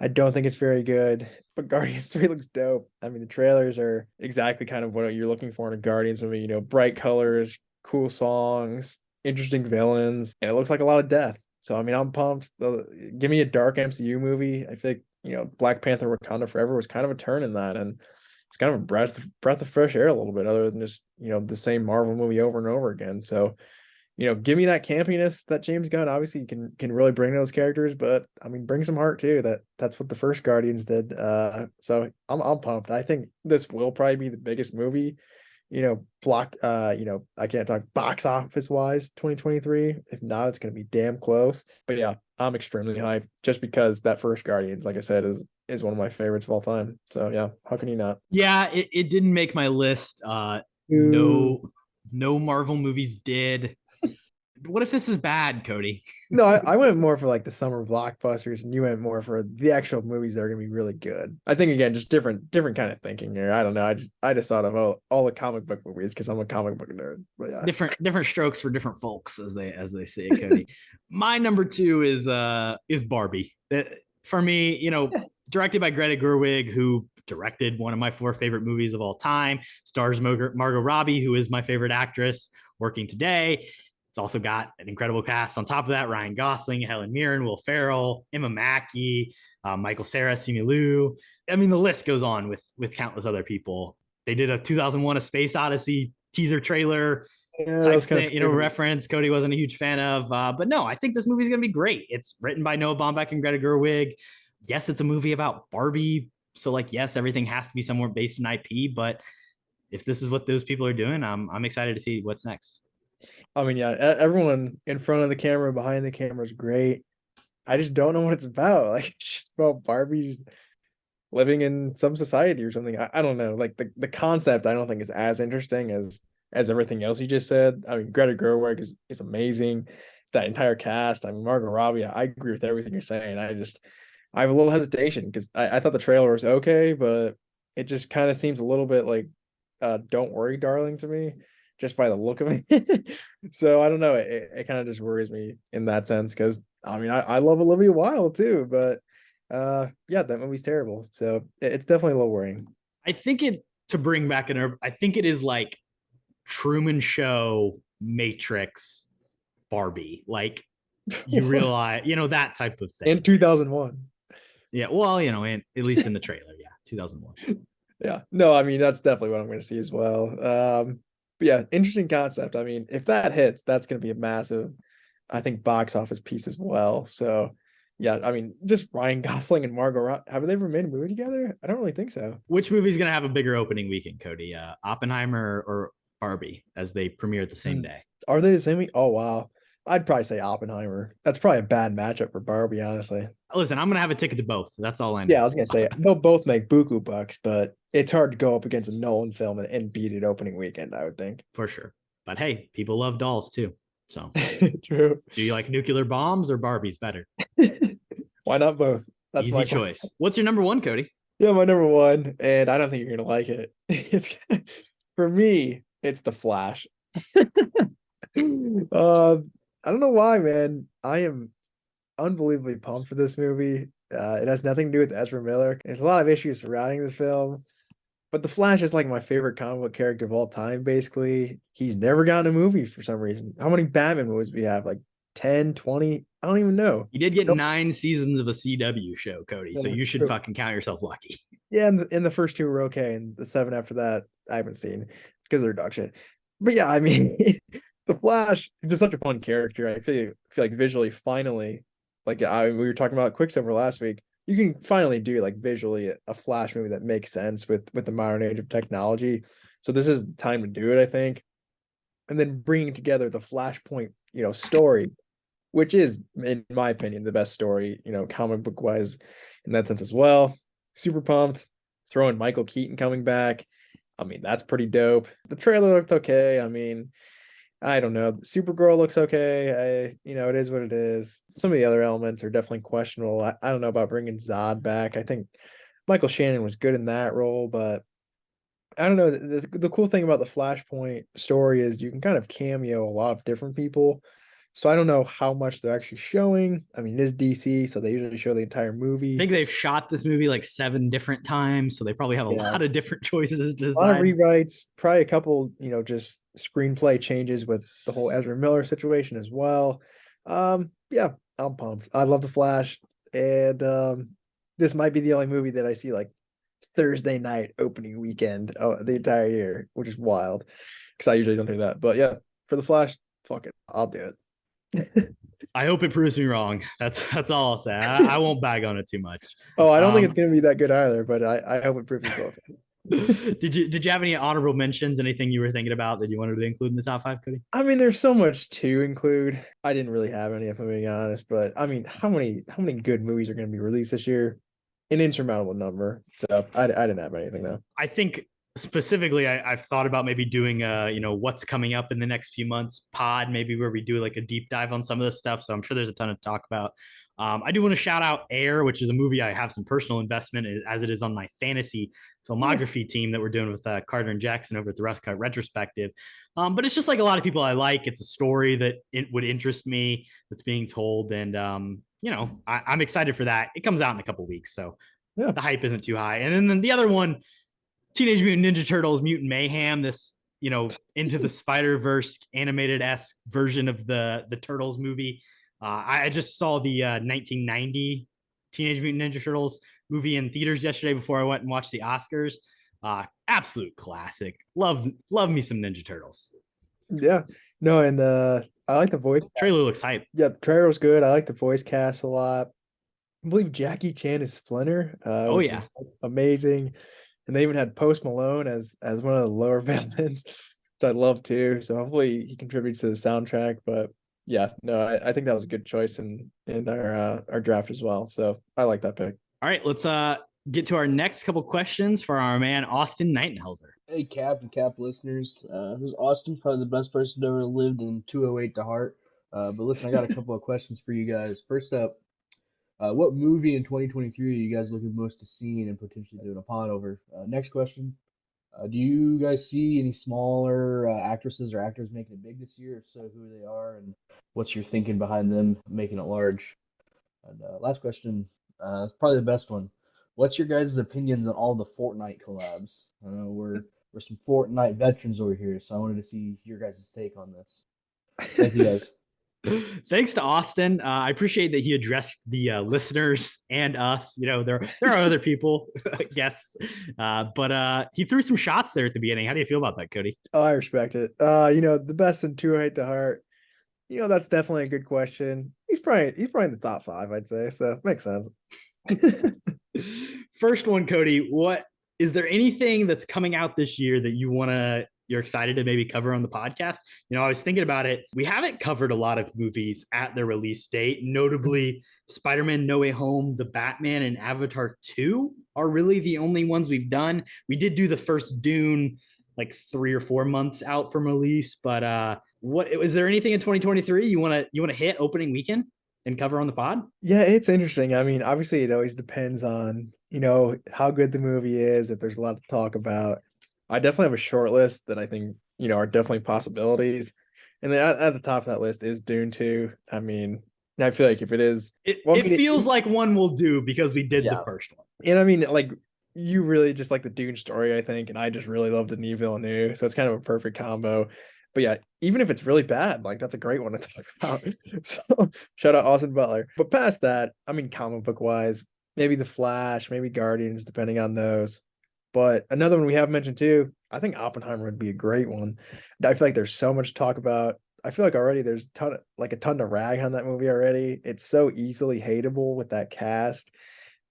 S2: I don't think it's very good, but Guardians 3 looks dope. I mean, the trailers are exactly kind of what you're looking for in a Guardians movie, bright colors, cool songs, interesting villains, and it looks like a lot of death. So, I mean, I'm pumped. Give me a dark MCU movie. I think, Black Panther Wakanda Forever was kind of a turn in that, and it's kind of a breath of fresh air a little bit, other than just, the same Marvel movie over and over again. So, give me that campiness that James Gunn obviously can really bring those characters, but I mean, bring some heart too. That's what the first Guardians did. So I'm pumped. I think this will probably be the biggest movie, I can't talk box office wise 2023. If not, it's gonna be damn close. But yeah, I'm extremely hyped just because that first Guardians, like I said, is one of my favorites of all time. So yeah, how can you not?
S1: Yeah, it didn't make my list. No Marvel movies did. What if this is bad, Kody?
S2: No, I went more for like the summer blockbusters, and you went more for the actual movies that are gonna be really good. I think again, just different kind of thinking here. I don't know. I just thought of all the comic book movies because I'm a comic book nerd. But yeah,
S1: different strokes for different folks, as they say, Kody. My number 2 is Barbie. For me, directed by Greta Gerwig, who directed one of my 4 favorite movies of all time, stars Margot Robbie, who is my favorite actress working today. It's also got an incredible cast on top of that: Ryan Gosling, Helen Mirren, Will Ferrell, Emma Mackey, Michael Cera, Simu Liu. I mean, the list goes on with countless other people. They did a 2001: A Space Odyssey teaser trailer type thing, reference Kody wasn't a huge fan of. But no, I think this movie is going to be great. It's written by Noah Baumbach and Greta Gerwig. Yes, it's a movie about Barbie. So like, yes, everything has to be somewhere based in IP, but if this is what those people are doing, I'm excited to see what's next.
S2: I mean, yeah, everyone in front of the camera, behind the camera is great. I just don't know what it's about. Like, it's just about Barbies living in some society or something. I don't know. Like the concept, I don't think is as interesting as everything else you just said. I mean, Greta Gerwig is amazing. That entire cast. I mean, Margot Robbie. I agree with everything you're saying. I have a little hesitation because I thought the trailer was okay, but it just kind of seems a little bit like "Don't Worry, Darling" to me, just by the look of it. So I don't know. It kind of just worries me in that sense because I mean I love Olivia Wilde too, but yeah, that movie's terrible. So it's definitely a little worrying.
S1: I think I think it is like Truman Show, Matrix, Barbie. Like you realize, that type of thing.
S2: In 2001.
S1: Yeah, well, at least in the trailer, yeah, 2001.
S2: Yeah, no, I mean that's definitely what I'm going to see as well. But yeah, interesting concept. I mean, if that hits, that's going to be a massive, I think, box office piece as well. So yeah, I mean, just Ryan Gosling and Margot Robbie. Have they ever made a movie together? I don't really think so.
S1: Which movie is going to have a bigger opening weekend, Kody? Oppenheimer or Barbie, as they premiere the same day?
S2: Are they the same week? Oh wow. I'd probably say Oppenheimer. That's probably a bad matchup for Barbie, honestly.
S1: Listen, I'm gonna have a ticket to both. That's all I know.
S2: Yeah, I was gonna say they'll both make buku bucks, but it's hard to go up against a Nolan film and beat it opening weekend, I would think.
S1: For sure. But hey, people love dolls too. So
S2: true.
S1: Do you like nuclear bombs or Barbies better?
S2: Why not both?
S1: That's easy choice. What's your number 1, Kody?
S2: Yeah, my number 1, and I don't think you're gonna like it. It's for me, it's The Flash. I don't know why, man. I am unbelievably pumped for this movie. It has nothing to do with Ezra Miller. There's a lot of issues surrounding this film, but the Flash is like my favorite comic book character of all time, basically. He's never gotten a movie for some reason. How many Batman movies do we have? Like 10, 20? I don't even know.
S1: You did get 9 seasons of a CW show, Cody, so you should fucking count yourself lucky.
S2: Yeah, and the first two were okay, and the 7 after that I haven't seen because they're dog shit. But yeah, I mean, the Flash is just such a fun character. I feel like visually, finally, like we were talking about Quicksilver last week. You can finally do like visually a Flash movie that makes sense with the modern age of technology. So this is the time to do it, I think. And then bringing together the Flashpoint, story, which is, in my opinion, the best story, comic book wise in that sense as well. Super pumped. Throwing Michael Keaton coming back. I mean, that's pretty dope. The trailer looked okay. I mean, I don't know. Supergirl looks okay. It is what it is. Some of the other elements are definitely questionable. I don't know about bringing Zod back. I think Michael Shannon was good in that role, but I don't know. The cool thing about the Flashpoint story is you can kind of cameo a lot of different people. So I don't know how much they're actually showing. I mean, it is DC, so they usually show the entire movie.
S1: I think they've shot this movie like 7 different times, so they probably have a lot of different choices to decide.
S2: A lot of rewrites, probably a couple, just screenplay changes with the whole Ezra Miller situation as well. Yeah, I'm pumped. I love the Flash, and this might be the only movie that I see like Thursday night opening weekend the entire year, which is wild because I usually don't do that. But yeah, for the Flash, fuck it, I'll do it.
S1: I hope it proves me wrong. That's all I'll say. I won't bag on it too much.
S2: Oh, I don't think it's going to be that good either, but I hope it proves me both.
S1: Did you have any honorable mentions? Anything you were thinking about that you wanted to include in the top 5, Kody?
S2: I mean, there's so much to include. I didn't really have any, if I'm being honest. But I mean, how many good movies are going to be released this year? An insurmountable number. So I didn't have anything though.
S1: I think specifically, I've thought about maybe doing what's coming up in the next few months pod, maybe where we do like a deep dive on some of this stuff. So I'm sure there's a ton to talk about. I do want to shout out Air, which is a movie I have some personal investment in, as it is on my fantasy filmography team that we're doing with Carter and Jackson over at the Rough Cut Retrospective. But it's just like a lot of people I like. It's a story that it would interest me that's being told. And, I'm excited for that. It comes out in a couple weeks. So the hype isn't too high. And then the other one, Teenage Mutant Ninja Turtles Mutant Mayhem, this, Into the Spider-Verse animated-esque version of the Turtles movie. I just saw the 1990 Teenage Mutant Ninja Turtles movie in theaters yesterday before I went and watched the Oscars. Absolute classic. Love me some Ninja Turtles.
S2: Yeah. No, and I like the voice.
S1: Trailer looks hype.
S2: Yeah, the trailer was good. I like the voice cast a lot. I believe Jackie Chan is Splinter.
S1: Oh yeah,
S2: amazing. And they even had Post Malone as one of the lower villains, which I love too. So hopefully he contributes to the soundtrack. But yeah, no, I think that was a good choice in our draft as well. So I like that pick.
S1: All right, let's get to our next couple questions for our man Austin Nightenhelser.
S6: Hey KHAP and KHAP listeners, this is Austin, probably the best person to ever lived in 208 to Heart. But listen, I got a couple of questions for you guys. First up, what movie in 2023 are you guys looking most to see and potentially doing a pod over? Next question, do you guys see any smaller actresses or actors making it big this year? If so, who they are and what's your thinking behind them making it large? And last question, it's probably the best one. What's your guys' opinions on all the Fortnite collabs? I know we're some Fortnite veterans over here, so I wanted to see your guys' take on this. Thank you guys.
S1: Thanks to Austin. I appreciate that he addressed the listeners and us. There are other people, guests, but he threw some shots there at the beginning. How do you feel about that, Kody?
S2: Oh, I respect it. The best in 208 to Heart. That's definitely a good question. He's probably in the top 5, I'd say. So makes sense.
S1: First one, Kody. What is there anything that's coming out this year that you're excited to maybe cover on the podcast? I was thinking about it. We haven't covered a lot of movies at their release date, notably Spider-Man No Way Home, The Batman, and Avatar 2 are really the only ones we've done. We did do the first Dune like 3 or 4 months out from release, but what is there anything in 2023 you want to hit opening weekend and cover on the pod?
S2: Yeah, it's interesting. I mean, obviously it always depends on, how good the movie is, if there's a lot to talk about. I definitely have a short list that I think, are definitely possibilities. And then at the top of that list is Dune 2. I mean, I feel like if it is...
S1: It feels like one will do because we did the first one.
S2: And I mean, like, you really just like the Dune story, I think, and I just really love Denis Villeneuve. So it's kind of a perfect combo. But yeah, even if it's really bad, like that's a great one to talk about. So shout out Austin Butler. But past that, I mean, comic book wise, maybe The Flash, maybe Guardians, depending on those. But another one we have mentioned too, I think Oppenheimer would be a great one. I feel like there's so much to talk about. I feel like already there's a ton to rag on that movie already. It's so easily hateable with that cast.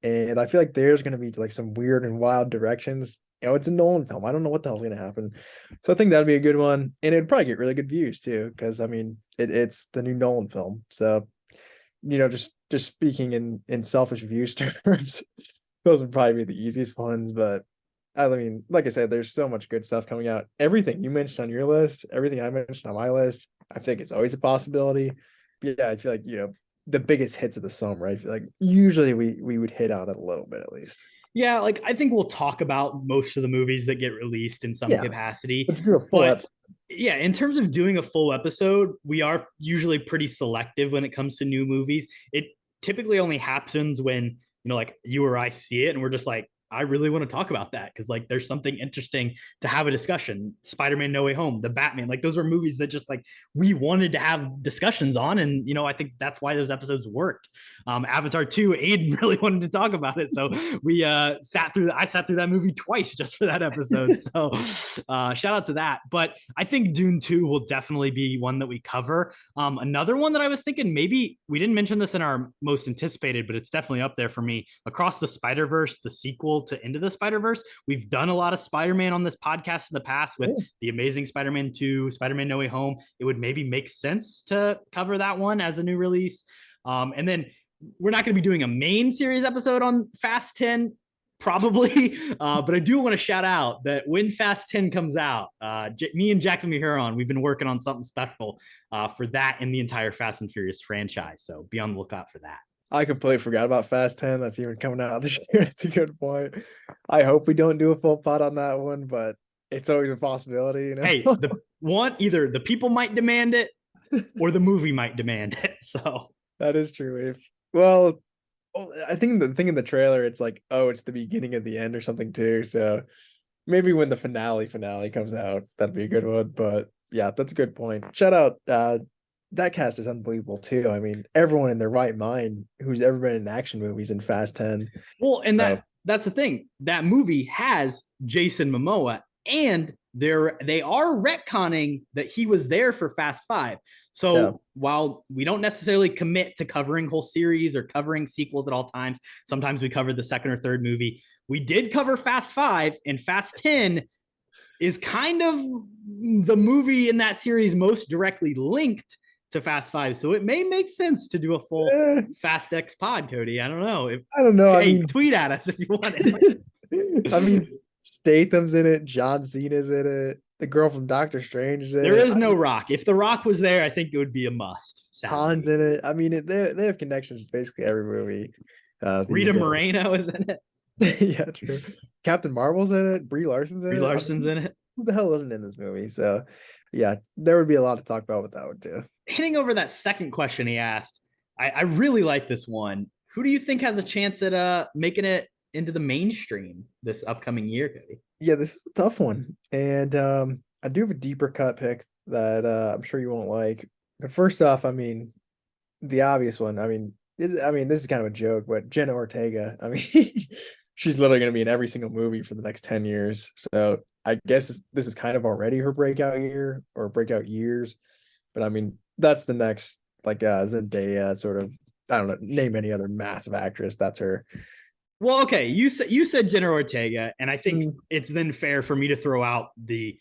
S2: And I feel like there's going to be like some weird and wild directions. It's a Nolan film. I don't know what the hell's going to happen. So I think that'd be a good one. And it'd probably get really good views too, because I mean, it's the new Nolan film. So, just speaking in selfish views terms, those would probably be the easiest ones. But I mean, like I said, there's so much good stuff coming out. Everything you mentioned on your list, everything I mentioned on my list, I think it's always a possibility. But yeah, I feel like, the biggest hits of the summer, I feel like usually we would hit on it a little bit at least.
S1: Yeah, like I think we'll talk about most of the movies that get released in some capacity.
S2: But
S1: yeah, in terms of doing a full episode, we are usually pretty selective when it comes to new movies. It typically only happens when, like you or I see it and we're just like, I really want to talk about that because like there's something interesting to have a discussion. Spider-Man No Way Home, The Batman, like those were movies that just like we wanted to have discussions on. And, I think that's why those episodes worked. Avatar 2, Aiden really wanted to talk about it. So we I sat through that movie twice just for that episode. So shout out to that. But I think Dune 2 will definitely be one that we cover. Another one that I was thinking, maybe we didn't mention this in our most anticipated, but it's definitely up there for me. Across the Spider-Verse, the sequel to Into the Spider-Verse. We've done a lot of Spider-Man on this podcast in the past with The Amazing Spider-Man 2, Spider-Man No Way Home. It would maybe make sense to cover that one as a new release. And then we're not going to be doing a main series episode on Fast 10, probably. But I do want to shout out that when Fast 10 comes out, me and Jackson Mahuron, we've been working on something special for that and the entire Fast and Furious franchise. So be on the lookout for that.
S2: I completely forgot about Fast 10. That's even coming out this year. It's a good point. I hope we don't do a full pot on that one, but it's always a possibility.
S1: Hey, either the people might demand it or the movie might demand it. So
S2: that is true. I think the thing in the trailer, it's like, it's the beginning of the end or something too. So maybe when the finale comes out, that'd be a good one. But yeah, that's a good point. Shout out. That cast is unbelievable too. I mean, everyone in their right mind who's ever been in action movies in Fast 10.
S1: Well, and that's the thing. That movie has Jason Momoa, and they are retconning that he was there for Fast 5. So while we don't necessarily commit to covering whole series or covering sequels at all times, sometimes we cover the second or third movie. We did cover Fast 5, and Fast 10 is kind of the movie in that series most directly linked to Fast 5, so it may make sense to do a full Fast X pod, Cody. I don't know. Hey, tweet at us if you want it.
S2: I mean, Statham's in it. John Cena's in it. The girl from Doctor Strange is in it.
S1: There is no Rock. If The Rock was there, I think it would be a must.
S2: Han's in it. I mean, they have connections to basically every movie.
S1: Rita Moreno is in
S2: it. Yeah, true. Captain Marvel's in it. Brie Larson's in
S1: it.
S2: Who the hell isn't in this movie? So, yeah, there would be a lot to talk about with that one too.
S1: Hitting over that second question he asked, I really like this one. Who do you think has a chance at making it into the mainstream this upcoming year, Cody?
S2: Yeah, this is a tough one. And I do have a deeper cut pick that I'm sure you won't like. But first off, I mean, the obvious one, this is kind of a joke, but Jenna Ortega, she's literally going to be in every single movie for the next 10 years. So I guess this is kind of already her breakout year or breakout years. But that's the next, like Zendaya sort of, I don't know, name any other massive actress. That's her.
S1: Well, okay. You said Jenna Ortega, and I think it's then fair for me to throw out the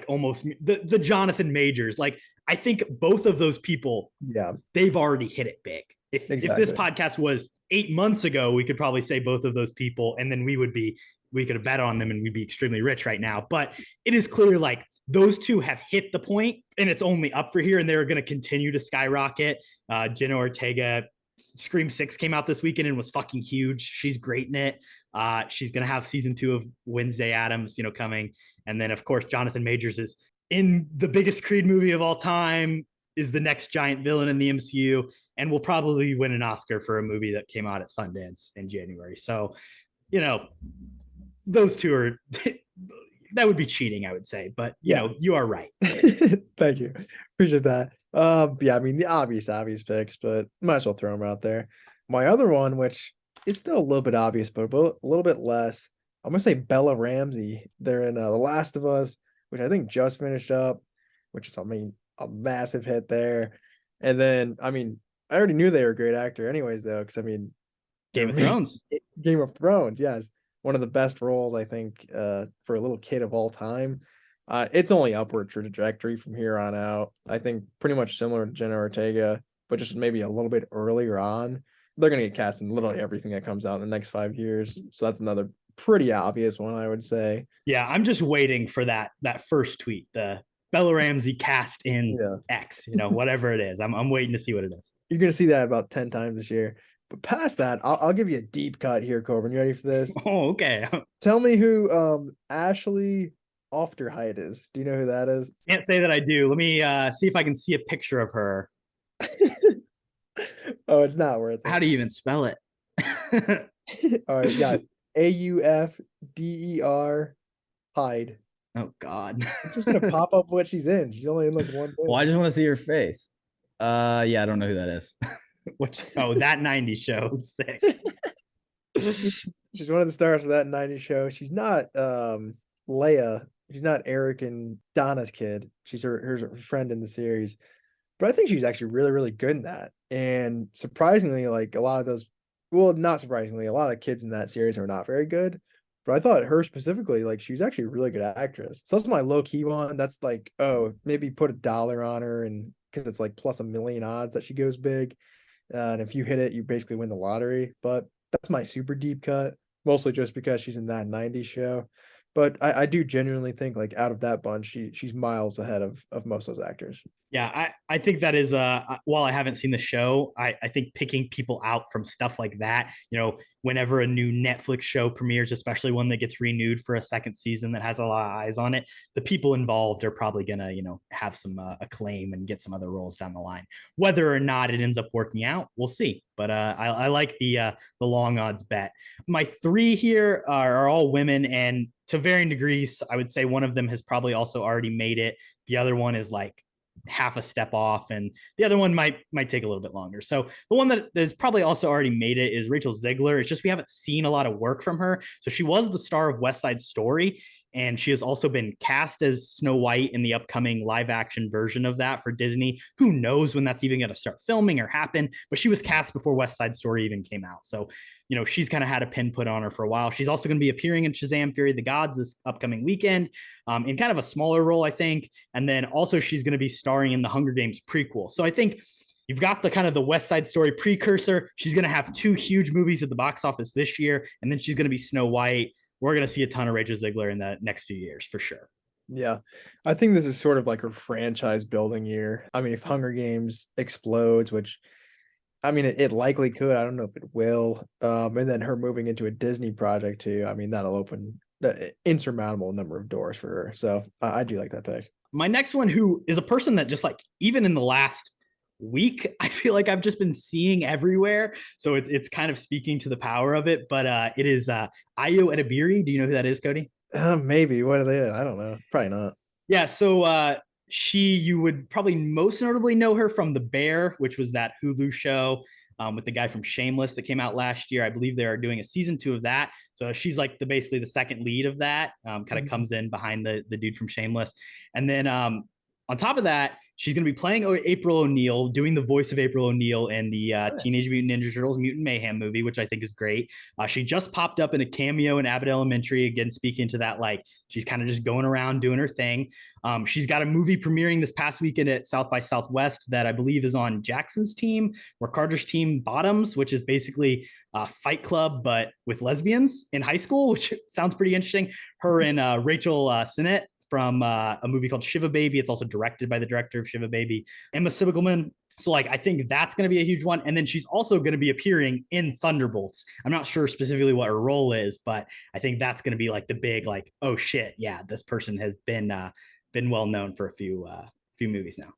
S1: almost the Jonathan Majors. Like, I think both of those people, they've already hit it big. If this podcast was 8 months ago, we could probably say both of those people, and then we could have bet on them and we'd be extremely rich right now. But it is clear those two have hit the point and it's only up for here, and they're going to continue to skyrocket. Jenna Ortega, Scream 6 came out this weekend and was fucking huge. She's great in it. She's going to have season 2 of Wednesday Addams, coming. And then of course, Jonathan Majors is in the biggest Creed movie of all time, is the next giant villain in the MCU, and will probably win an Oscar for a movie that came out at Sundance in January. So, those two are, that would be cheating, I would say, but you are right.
S2: Thank you. Appreciate that. The obvious picks, but might as well throw them out there. My other one, which it's still a little bit obvious, but a little bit less. I'm gonna say Bella Ramsey. They're in The Last of Us, which I think just finished up, which is, I mean, a massive hit there. And then, I mean, I already knew they were a great actor anyways, though, because I mean,
S1: Game of Thrones.
S2: Game of Thrones, yes. One of the best roles, I think, for a little kid of all time. It's only upward trajectory from here on out. I think pretty much similar to Jenna Ortega, but just maybe a little bit earlier on. They're going to get cast in literally everything that comes out in the next 5 years. So that's another pretty obvious one, I would say.
S1: Yeah, I'm just waiting for that first tweet, the Bella Ramsey cast in X, whatever it is. I'm waiting to see what it is.
S2: You're going to see that about 10 times this year. But past that, I'll give you a deep cut here, Korbin. You ready for this?
S1: Oh, okay.
S2: Tell me who Ashley Ofterheit is. Do you know who that is?
S1: Can't say that I do. Let me see if I can see a picture of her.
S2: Oh, it's not worth it.
S1: How do you even spell it?
S2: All right, yeah. AUFDER Hyde.
S1: Oh God.
S2: I'm just gonna pop up what she's in. She's only in like one thing.
S1: Well, I just want to see her face. Yeah, I don't know who that is. That 90s show. Sick.
S2: She's one of the stars of that 90s show. She's not Leia. She's not Eric and Donna's kid. She's her friend in the series. But I think she's actually really, really good in that. And surprisingly, like a lot of those, well, not surprisingly, a lot of kids in that series are not very good. But I thought her specifically, like, she's actually a really good actress. So that's my low key one. That's like, oh, maybe put $1 on her, and because it's like plus 1,000,000 odds that she goes big. And if you hit it, you basically win the lottery. But that's my super deep cut, mostly just because she's in that 90s show. But I do genuinely think, like, out of that bunch, she's miles ahead of most of those actors.
S1: Yeah, I think that is while I haven't seen the show, I think picking people out from stuff like that, whenever a new Netflix show premieres, especially one that gets renewed for a second season that has a lot of eyes on it, the people involved are probably gonna, have some acclaim and get some other roles down the line. Whether or not it ends up working out, we'll see. But I like the long odds bet. My 3 here are all women, and to varying degrees, I would say one of them has probably also already made it. The other one is like half a step off, and the other one might take a little bit longer. So the one that has probably also already made it is Rachel Zegler. It's just we haven't seen a lot of work from her. So she was the star of West Side Story, and she has also been cast as Snow White in the upcoming live action version of that for Disney. Who knows when that's even going to start filming or happen, but she was cast before West Side Story even came out. So, she's kind of had a pin put on her for a while. She's also going to be appearing in Shazam! Fury of the Gods this upcoming weekend in kind of a smaller role, I think. And then also she's going to be starring in the Hunger Games prequel. So I think you've got the kind of the West Side Story precursor. She's going to have 2 huge movies at the box office this year, and then she's going to be Snow White. We're going to see a ton of Rachel Zegler in the next few years for sure.
S2: Yeah, I think this is sort of like her franchise building year. I mean, if Hunger Games explodes, which, I mean, it likely could. I don't know if it will. And then her moving into a Disney project too. I mean, that'll open the insurmountable number of doors for her. So I do like that pick.
S1: My next one, who is a person that just like, even in the last week, I feel like I've just been seeing everywhere. So it's kind of speaking to the power of it. But it is Ayo Edebiri. Do you know who that is, Kody?
S2: Maybe. What are they in? I don't know. Probably not.
S1: Yeah. So you would probably most notably know her from The Bear, which was that Hulu show with the guy from Shameless that came out last year. I believe they are doing a season 2 of that. So she's like basically the second lead of that, kind of comes in behind the dude from Shameless. And then on top of that, she's going to be playing April O'Neil, doing the voice of April O'Neil in the Teenage Mutant Ninja Turtles Mutant Mayhem movie, which I think is great. She just popped up in a cameo in Abbott Elementary, again, speaking to that, like, she's kind of just going around doing her thing. She's got a movie premiering this past weekend at South by Southwest that I believe is on Jackson's team, or Carter's team, Bottoms, which is basically Fight Club, but with lesbians in high school, which sounds pretty interesting. Her and Rachel Sennett from a movie called Shiva Baby. It's also directed by the director of Shiva Baby, Emma Sigelman. So like, I think that's going to be a huge one. And then she's also going to be appearing in Thunderbolts. I'm not sure specifically what her role is, but I think that's going to be like the big, like, oh shit, yeah, this person has been well known for a few movies now.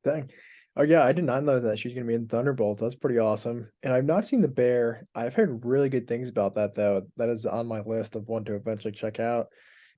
S2: Dang. Oh yeah, I did not know that she's going to be in Thunderbolts. That's pretty awesome. And I've not seen The Bear. I've heard really good things about that though. That is on my list of one to eventually check out.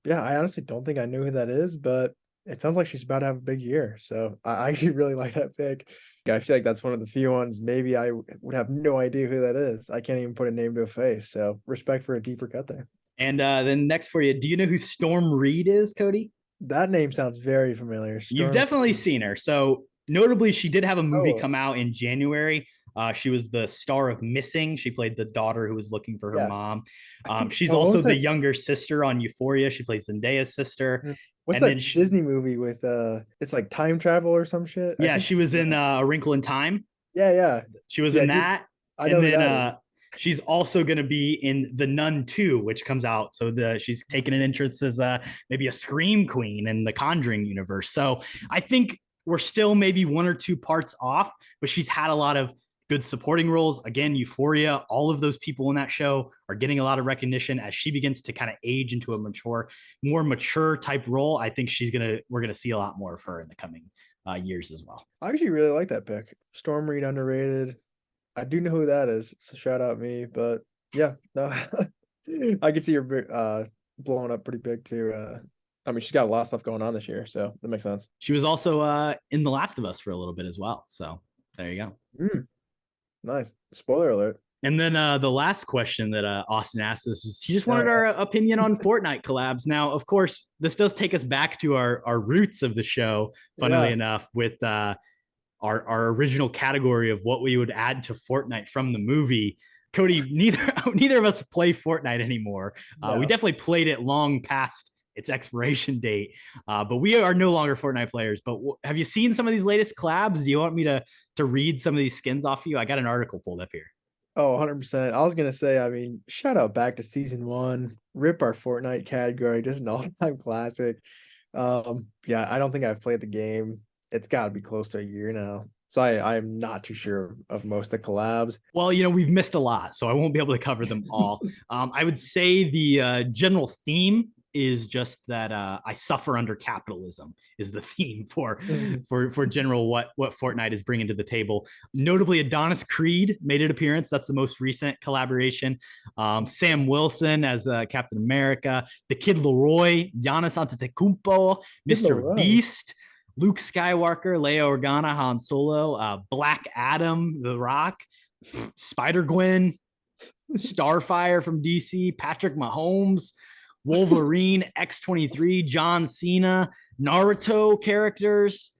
S2: Yeah, I honestly don't think I knew who that is, but it sounds like she's about to have a big year. So I actually really like that pick. Yeah, I feel like that's one of the few ones maybe I would have no idea who that is. I can't even put a name to a face. So respect for a deeper cut there.
S1: And then next for you, do you know who Storm Reed is, Kody?
S2: That name sounds very familiar.
S1: You've definitely seen her. So notably, she did have a movie
S2: Oh.
S1: come out in January. She was the star of Missing. She played the daughter who was looking for her mom. She's also the younger sister on Euphoria. She plays Zendaya's sister.
S2: What's that Disney movie with it's like time travel or some shit?
S1: Yeah, she was in A Wrinkle in Time.
S2: Yeah.
S1: She was in that. And then she's also going to be in The Nun 2, which comes out. So she's taking an entrance as maybe a Scream Queen in the Conjuring universe. So I think we're still maybe 1 or 2 parts off, but she's had a lot of good supporting roles. Again, Euphoria, all of those people in that show are getting a lot of recognition as she begins to kind of age into a more mature type role. I think we're going to see a lot more of her in the coming years as well.
S2: I actually really like that pick. Storm Reed, underrated. I do know who that is, so shout out me. But yeah, no, I can see her blowing up pretty big too. I mean, she's got a lot of stuff going on this year, so that makes sense.
S1: She was also in The Last of Us for a little bit as well. So there you go.
S2: Nice. Spoiler alert.
S1: And then the last question that Austin asked us is he just wanted our opinion on Fortnite collabs. Now, of course, this does take us back to our roots of the show, funnily enough, with our original category of what we would add to Fortnite from the movie. Kody, neither of us play Fortnite anymore. We definitely played it long past its expiration date, but we are no longer Fortnite players. But have you seen some of these latest collabs? Do you want me to read some of these skins off you? I got an article pulled up here.
S2: Oh, 100%. I was going to say, I mean, shout out back to season 1, rip our Fortnite category, just an all-time classic. Yeah, I don't think I've played the game. It's got to be close to a year now. So I'm not too sure of most of the collabs.
S1: Well, we've missed a lot, so I won't be able to cover them all. I would say the general theme is just that I suffer under capitalism is the theme for general what Fortnite is bringing to the table. Notably, Adonis Creed made an appearance. That's the most recent collaboration. Sam Wilson as Captain America, the Kid Leroy, Giannis Antetokounmpo, Mr. Beast, Luke Skywalker, Leia Organa, Han Solo, Black Adam, The Rock, Spider-Gwen, Starfire from DC, Patrick Mahomes, Wolverine, X-23, John Cena, Naruto characters,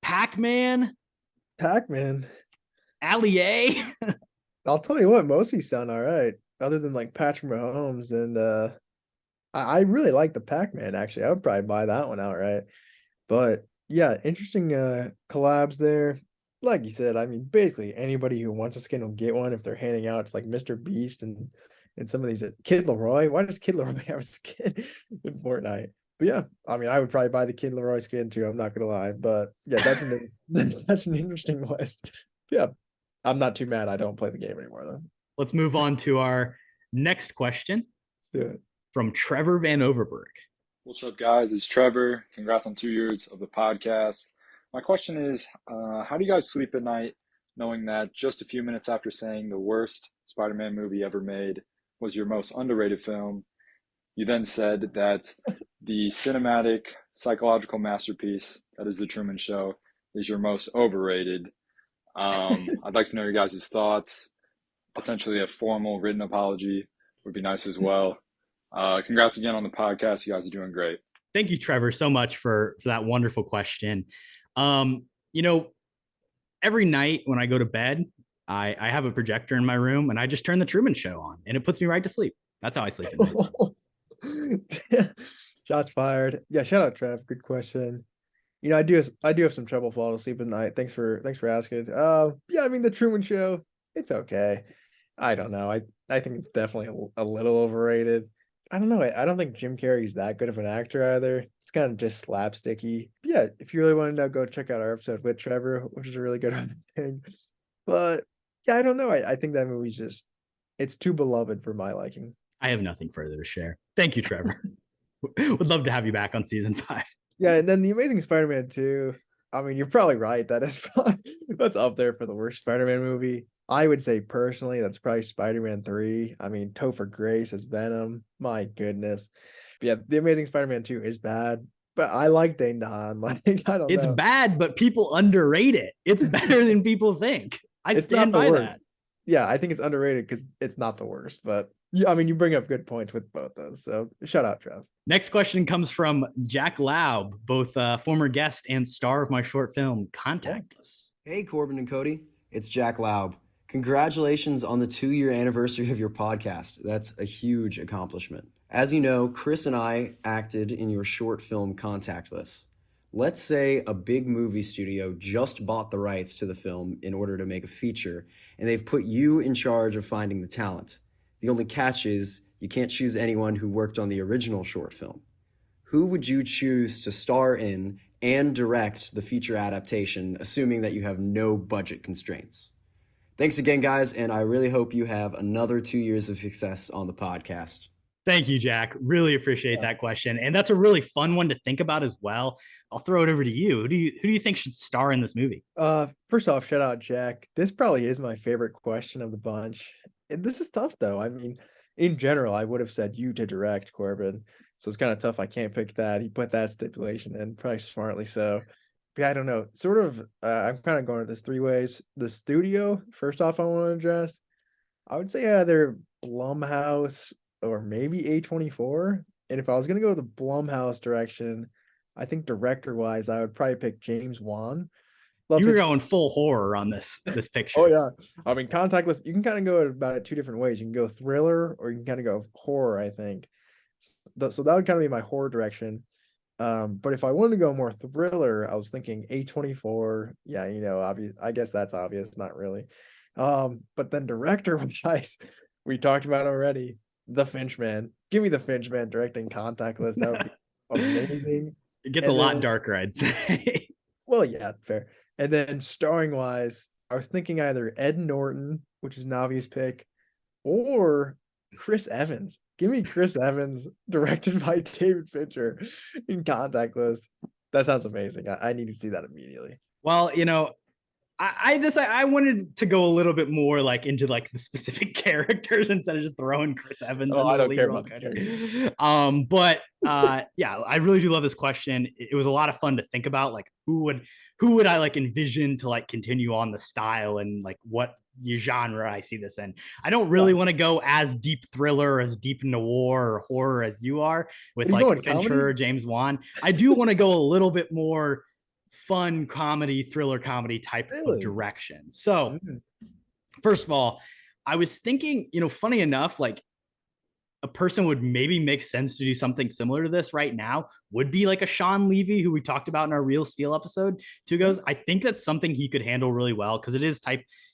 S1: Pac-Man, Ali-A.
S2: I'll tell you what, most of these sound all right, other than like Patrick Mahomes. And I really like the Pac-Man, actually. I would probably buy that one outright. But yeah, interesting collabs there. Like you said, I mean, basically anybody who wants a skin will get one if they're handing out. It's like Mr. Beast and some of these. Kid Leroy. Why does Kid Leroy have a skin in Fortnite? But yeah, I mean, I would probably buy the Kid Leroy skin too. I'm not gonna lie, but yeah, that's that's an interesting list. Yeah, I'm not too mad. I don't play the game anymore though.
S1: Let's move on to our next question.
S2: Let's do it.
S1: From Trevor VanOverberghe.
S7: What's up, guys? It's Trevor. Congrats on 2 years of the podcast. My question is, how do you guys sleep at night knowing that just a few minutes after saying the worst Spider-Man movie ever made was your most underrated film, you then said that the cinematic, psychological masterpiece that is The Truman Show is your most overrated? I'd like to know your guys' thoughts. Potentially a formal written apology would be nice as well. Congrats again on the podcast. You guys are doing great.
S1: Thank you, Trevor, so much for that wonderful question. Every night when I go to bed, I have a projector in my room and I just turn The Truman Show on and it puts me right to sleep. That's how I sleep at night.
S2: Shots fired. Yeah, shout out, Trev. Good question. I do have some trouble falling asleep at night. Thanks for asking. Yeah, I mean, The Truman Show, it's okay. I don't know. I think it's definitely a little overrated. I don't know. I don't think Jim Carrey's that good of an actor either. It's kind of just slapsticky. But yeah, if you really want to know, go check out our episode with Trevor, which is a really good thing. But yeah, I don't know. I think that movie's it's too beloved for my liking.
S1: I have nothing further to share. Thank you, Trevor. Would love to have you back on season 5.
S2: Yeah, and then The Amazing Spider-Man 2. I mean, you're probably right. That's up there for the worst Spider-Man movie. I would say personally, that's probably Spider-Man 3. I mean, Topher Grace as Venom. My goodness. But yeah, The Amazing Spider-Man 2 is bad. but I like Dane DeHaan. Like, I don't
S1: It's
S2: know.
S1: bad, but people underrate it. It's better than people think. I
S2: It's
S1: stand
S2: not the
S1: by
S2: worst.
S1: that.
S2: Yeah, I think it's underrated because it's not the worst. But yeah, I mean, you bring up good points with both those. So shout out, Trev.
S1: Next question comes from Jack Loub, both former guest and star of my short film, Contactless.
S8: Hey, Korbin and Kody. It's Jack Loub. Congratulations on the 2-year anniversary of your podcast. That's a huge accomplishment. As you know, Chris and I acted in your short film, Contactless. Let's say a big movie studio just bought the rights to the film in order to make a feature, and they've put you in charge of finding the talent. The only catch is you can't choose anyone who worked on the original short film. Who would you choose to star in and direct the feature adaptation, assuming that you have no budget constraints? Thanks again, guys, and I really hope you have another 2 years of success on the podcast.
S1: Thank you, Jack. Really appreciate that question. And that's a really fun one to think about as well. I'll throw it over to you. Who do you think should star in this movie?
S2: First off, shout out Jack. This probably is my favorite question of the bunch. This is tough though. I mean, in general, I would have said you to direct, Korbin. So it's kind of tough. I can't pick that. He put that stipulation in, probably smartly so. But yeah, I don't know. Sort of, I'm kind of going at this 3 ways. The studio, first off, I want to address. I would say either Blumhouse or maybe A24. And if I was going to go the Blumhouse direction, I think director-wise, I would probably pick James Wan.
S1: You were going full horror on this picture.
S2: Oh, yeah. I mean, Contactless, you can kind of go about it 2 different ways. You can go thriller or you can kind of go horror, I think. So that would kind of be my horror direction. But if I wanted to go more thriller, I was thinking A24. Yeah, obvious. I guess that's obvious, not really. But then director-wise, we talked about already, the Finchman. Give me the Finchman directing Contactless. That would be amazing.
S1: It gets a lot darker, I'd say.
S2: Well, yeah, fair. And then starring-wise, I was thinking either Ed Norton, which is an obvious pick, or Chris Evans. Give me Chris Evans, directed by David Fincher in Contactless. That sounds amazing. I need to see that immediately.
S1: Well, I wanted to go a little bit more like into like the specific characters instead of just throwing Chris Evans.
S2: I don't care about the characters.
S1: Yeah, I really do love this question. It was a lot of fun to think about, like who would I like envision to like continue on the style and like what genre I see this in. I don't really want to go as deep thriller, as deep noir or horror as you are with like Fincher or James Wan. I do want to go a little bit more fun comedy, thriller comedy type of direction. So first of all, I was thinking, funny enough, like a person would maybe make sense to do something similar to this right now would be like a Sean Levy, who we talked about in our Real Steel episode 2 goes. I think that's something he could handle really well because it is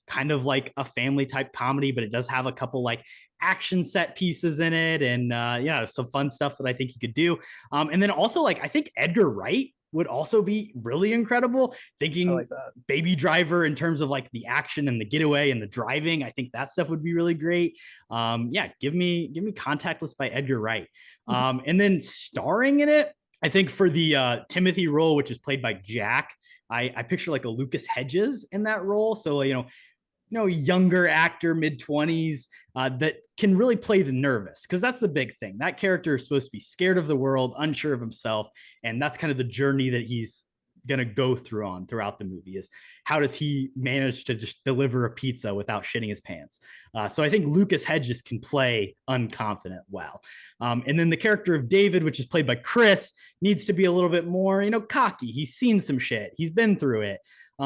S1: kind of like a family type comedy, but it does have a couple like action set pieces in it and some fun stuff that I think he could do. And then also like I think Edgar Wright would also be really incredible. Thinking like Baby Driver in terms of like the action and the getaway and the driving. I think that stuff would be really great. Give me Contactless by Edgar Wright. And then starring in it, I think for the Timothy role, which is played by Jack, I picture like a Lucas Hedges in that role. So, younger actor, mid-20s, that can really play the nervous, because that's the big thing. That character is supposed to be scared of the world, unsure of himself, and that's kind of the journey that he's going to go throughout the movie is how does he manage to just deliver a pizza without shitting his pants. So I think Lucas Hedges can play unconfident well. And then the character of David, which is played by Chris, needs to be a little bit more, cocky. He's seen some shit. He's been through it.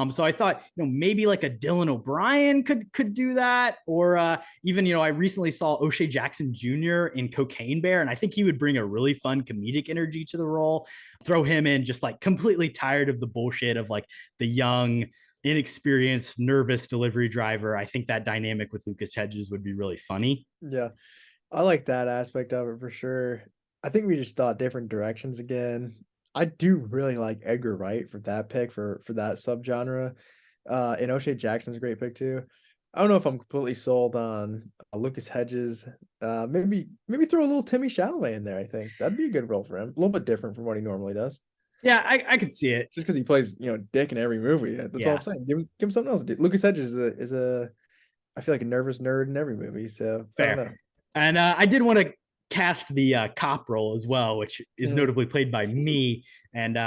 S1: So I thought, maybe like a Dylan O'Brien could do that. Or even, I recently saw O'Shea Jackson Jr. in Cocaine Bear, and I think he would bring a really fun comedic energy to the role. Throw him in just like completely tired of the bullshit of like the young, inexperienced, nervous delivery driver. I think that dynamic with Lucas Hedges would be really funny.
S2: Yeah, I like that aspect of it for sure. I think we just thought different directions again. I do really like Edgar Wright for that pick for that subgenre. And O'Shea Jackson's a great pick too. I don't know if I'm completely sold on Lucas Hedges. Maybe throw a little Timmy Chalamet in there. I think that'd be a good role for him. A little bit different from what he normally does.
S1: Yeah, I could see it.
S2: Just because he plays, dick in every movie. That's all I'm saying. Give him something else to do. Lucas Hedges I feel like a nervous nerd in every movie. So
S1: fair. And I did want to cast the cop role as well, which is notably played by me. And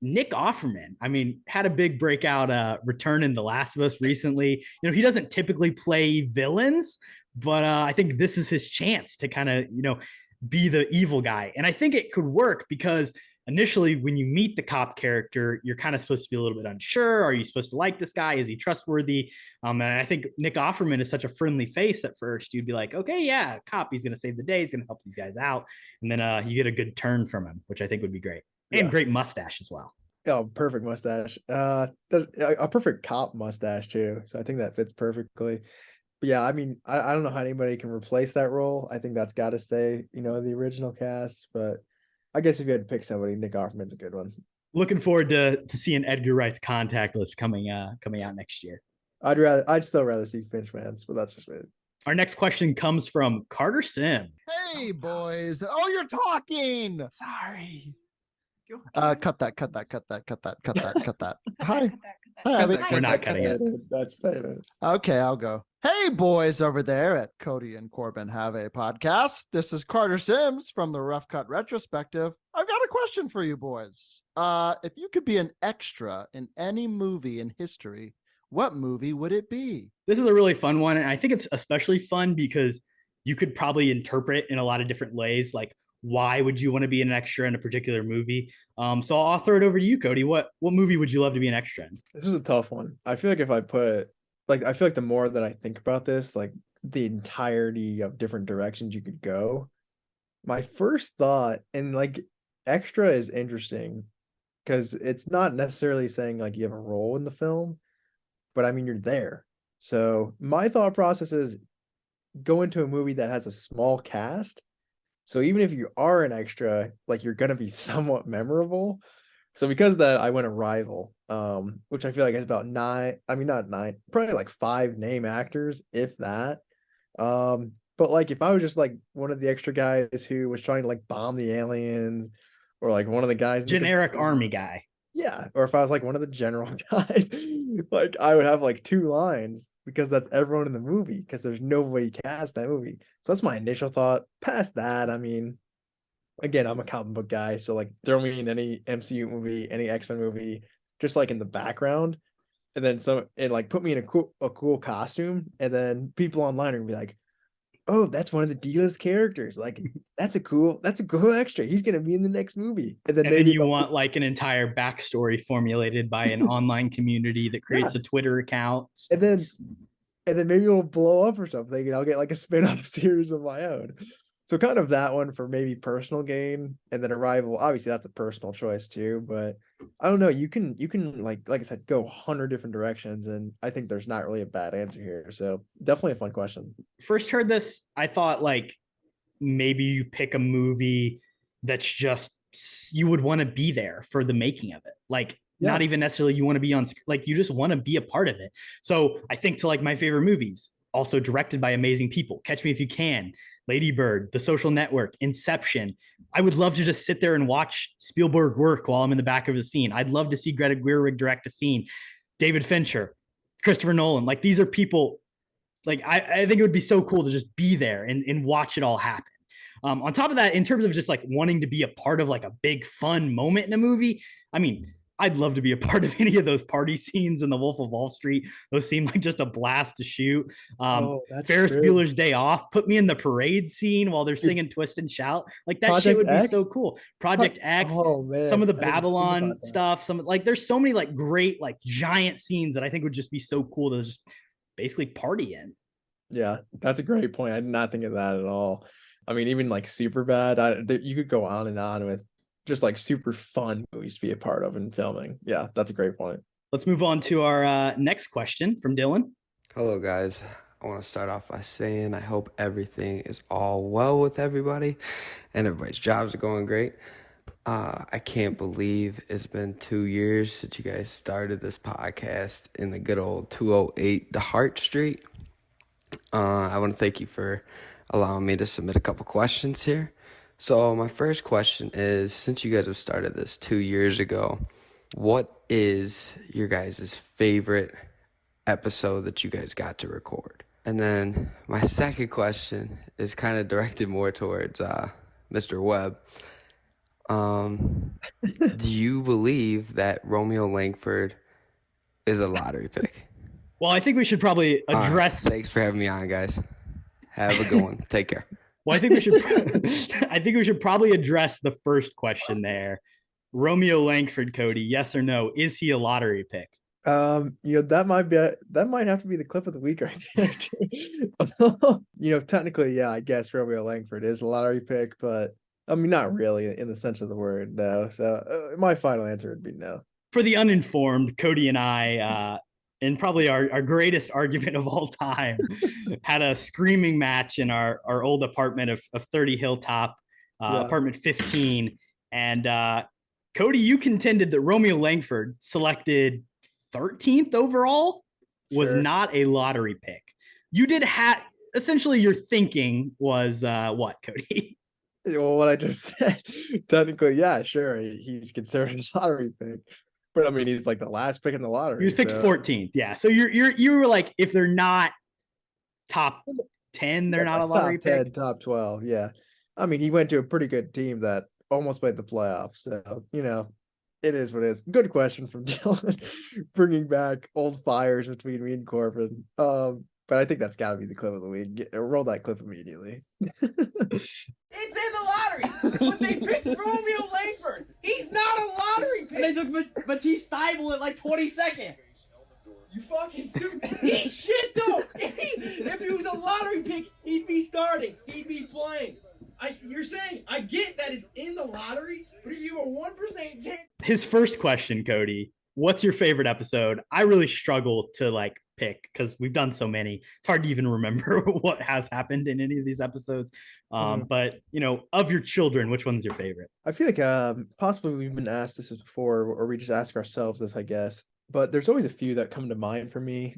S1: Nick Offerman, I mean, had a big breakout return in The Last of Us recently. You know, he doesn't typically play villains, but I think this is his chance to kind of, you know, be the evil guy. And I think it could work because initially when you meet the cop character, you're kind of supposed to be a little bit unsure. Are you supposed to like this guy? Is he trustworthy? And I think Nick Offerman is such a friendly face at first. You'd be like, okay, yeah, cop, he's going to save the day. He's going to help these guys out. And then you get a good turn from him, which I think would be great. And great mustache as well.
S2: Oh, perfect mustache. There's a perfect cop mustache too. So I think that fits perfectly. But yeah, I mean, I don't know how anybody can replace that role. I think that's got to stay, you know, the original cast. But I guess if you had to pick somebody, Nick Offerman's a good one.
S1: Looking forward to seeing Edgar Wright's contact list coming out next year.
S2: I'd still rather see Finch Mans, but that's just it.
S1: Our next question comes from Carter Sim.
S9: Hey boys. Oh, you're talking.
S1: Sorry.
S9: Cut that. Hi. Hi, Abbi.
S1: We're not cutting it.
S2: That's it.
S9: Okay, I'll go. Hey, boys over there at Kody and Korbin Have a Podcast. This is Carter Sims from the Rough Cut Retrospective. I've got a question for you boys. If you could be an extra in any movie in history, what movie would it be?
S1: This is a really fun one. And I think it's especially fun because you could probably interpret it in a lot of different ways. Like, why would you want to be an extra in a particular movie? So I'll throw it over to you, Kody. What movie would you love to be an extra in?
S2: This was a tough one. I feel like if I put, like, I feel like the more that I think about this, like the entirety of different directions you could go, my first thought, and like extra is interesting because it's not necessarily saying like you have a role in the film, but I mean, you're there. So my thought process is go into a movie that has a small cast. So even if you are an extra, like you're going to be somewhat memorable. So because of that, I went Arrival, which I feel like is about probably like 5 name actors, if that. But like if I was just like one of the extra guys who was trying to like bomb the aliens, or like one of the guys,
S1: generic army guy.
S2: Yeah, or if I was like one of the general guys, like I would have like 2 lines because that's everyone in the movie because there's nobody cast that movie. So that's my initial thought. Past that, I mean, again, I'm a comic book guy, so like throw me in any MCU movie, any X-Men movie, just like in the background, and then like put me in a cool costume, and then people online are gonna be like, oh, that's one of the D-list characters. Like, that's a cool extra. He's gonna be in the next movie. And then
S1: you want like an entire backstory formulated by an online community that creates a Twitter account.
S2: And then maybe it'll blow up or something, and I'll get like a spin-off series of my own. So kind of that one for maybe personal gain, and then Arrival. Obviously, that's a personal choice too. But I don't know. You can like I said, go 100 different directions, and I think there's not really a bad answer here. So definitely a fun question.
S1: First heard this, I thought like maybe you pick a movie that's just you would want to be there for the making of it. Like not even necessarily you want to be on, like you just want to be a part of it. So I think to like my favorite movies, also directed by amazing people, Catch Me If You Can, Lady Bird, The Social Network, Inception. I would love to just sit there and watch Spielberg work while I'm in the back of the scene. I'd love to see Greta Gerwig direct a scene. David Fincher, Christopher Nolan. Like these are people, like I think it would be so cool to just be there and watch it all happen. On top of that, in terms of just like wanting to be a part of like a big fun moment in a movie, I mean, I'd love to be a part of any of those party scenes in The Wolf of Wall Street. Those seem like just a blast to shoot. Ferris Bueller's Day Off. Put me in the parade scene while they're singing Twist and Shout. Like that shit would be so cool. Project X. Oh, man. Some of the Babylon stuff. Some like there's so many like great like giant scenes that I think would just be so cool to just basically party in.
S2: Yeah, that's a great point. I did not think of that at all. I mean, even like Superbad, you could go on with just like super fun movies to be a part of in filming. Yeah, that's a great point.
S1: Let's move on to our next question from Dylan.
S10: Hello, guys. I want to start off by saying I hope everything is all well with everybody and everybody's jobs are going great. I can't believe it's been 2 years since you guys started this podcast in the good old 208 DeHart Street. I want to thank you for allowing me to submit a couple questions here. So my first question is, since you guys have started this 2 years ago, what is your guys' favorite episode that you guys got to record? And then my second question is kind of directed more towards Mr. Webb. Do you believe that Romeo Langford is a lottery pick?
S1: Well, I think we should probably address.
S10: Thanks for having me on, guys. Have a good one. Take care.
S1: Well, I think we should. I think we should probably address the first question there. Romeo Langford, Kody, yes or no? Is he a lottery pick?
S2: That might have to be the clip of the week right there. Technically, yeah, I guess Romeo Langford is a lottery pick, but I mean, not really in the sense of the word, no. So my final answer would be no.
S1: For the uninformed, Kody and I, and probably our greatest argument of all time, had a screaming match in our old apartment of 30 Hilltop, apartment 15. And Kody, you contended that Romeo Langford, selected 13th overall, was not a lottery pick. You did have, essentially your thinking was what, Kody?
S2: Well, what I just said, technically, yeah, sure, he's considered a lottery pick. But I mean, he's like the last pick in the lottery.
S1: He was picked 14th. Yeah. So you were like, if they're not top 10, they're not a lottery
S2: top 10,
S1: pick.
S2: Top 12. Yeah. I mean, he went to a pretty good team that almost made the playoffs. So, it is what it is. Good question from Dylan, bringing back old fires between me and Korbin. But I think that's got to be the clip of the week. Roll that clip immediately.
S11: It's in the lottery, but they picked Romeo Langford. He's not a lottery pick.
S1: And they took Matisse Steibel at like 22nd.
S11: You fucking stupid. He's shit though. If he was a lottery pick, he'd be starting. He'd be playing. You're saying, I get that it's in the lottery, but if you have a 1% chance.
S1: His first question, Kody, what's your favorite episode? I really struggle to pick because we've done so many. It's hard to even remember what has happened in any of these episodes. But of your children, which one's your favorite?
S2: I feel like possibly we've been asked this before, or we just ask ourselves this, I guess. But there's always a few that come to mind for me.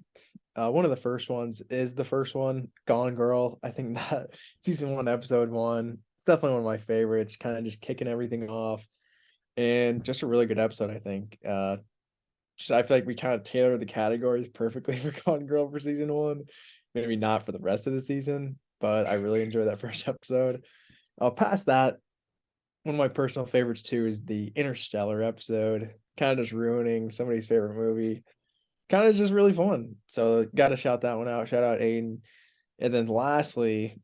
S2: One of the first ones is the first one, Gone Girl. I think that season 1, episode 1, it's definitely one of my favorites, kind of just kicking everything off. And just a really good episode, I think. I feel like we kind of tailor the categories perfectly for Gone Girl for season 1. Maybe not for the rest of the season, but I really enjoyed that first episode. Past that, one of my personal favorites too is the Interstellar episode. Kind of just ruining somebody's favorite movie. Kind of just really fun. So got to shout that one out. Shout out Aiden. And then lastly,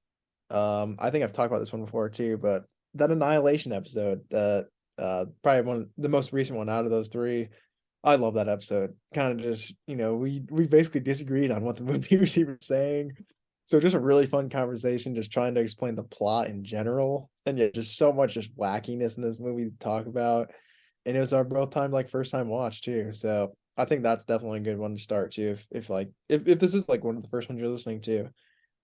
S2: I think I've talked about this one before too, but that Annihilation episode, probably the most recent one out of those 3. I love that episode. Kind of just, we basically disagreed on what the movie was even saying. So just a really fun conversation, just trying to explain the plot in general. And yeah, just so much just wackiness in this movie to talk about. And it was our both time first time watch too. So I think that's definitely a good one to start too. If this is one of the first ones you're listening to,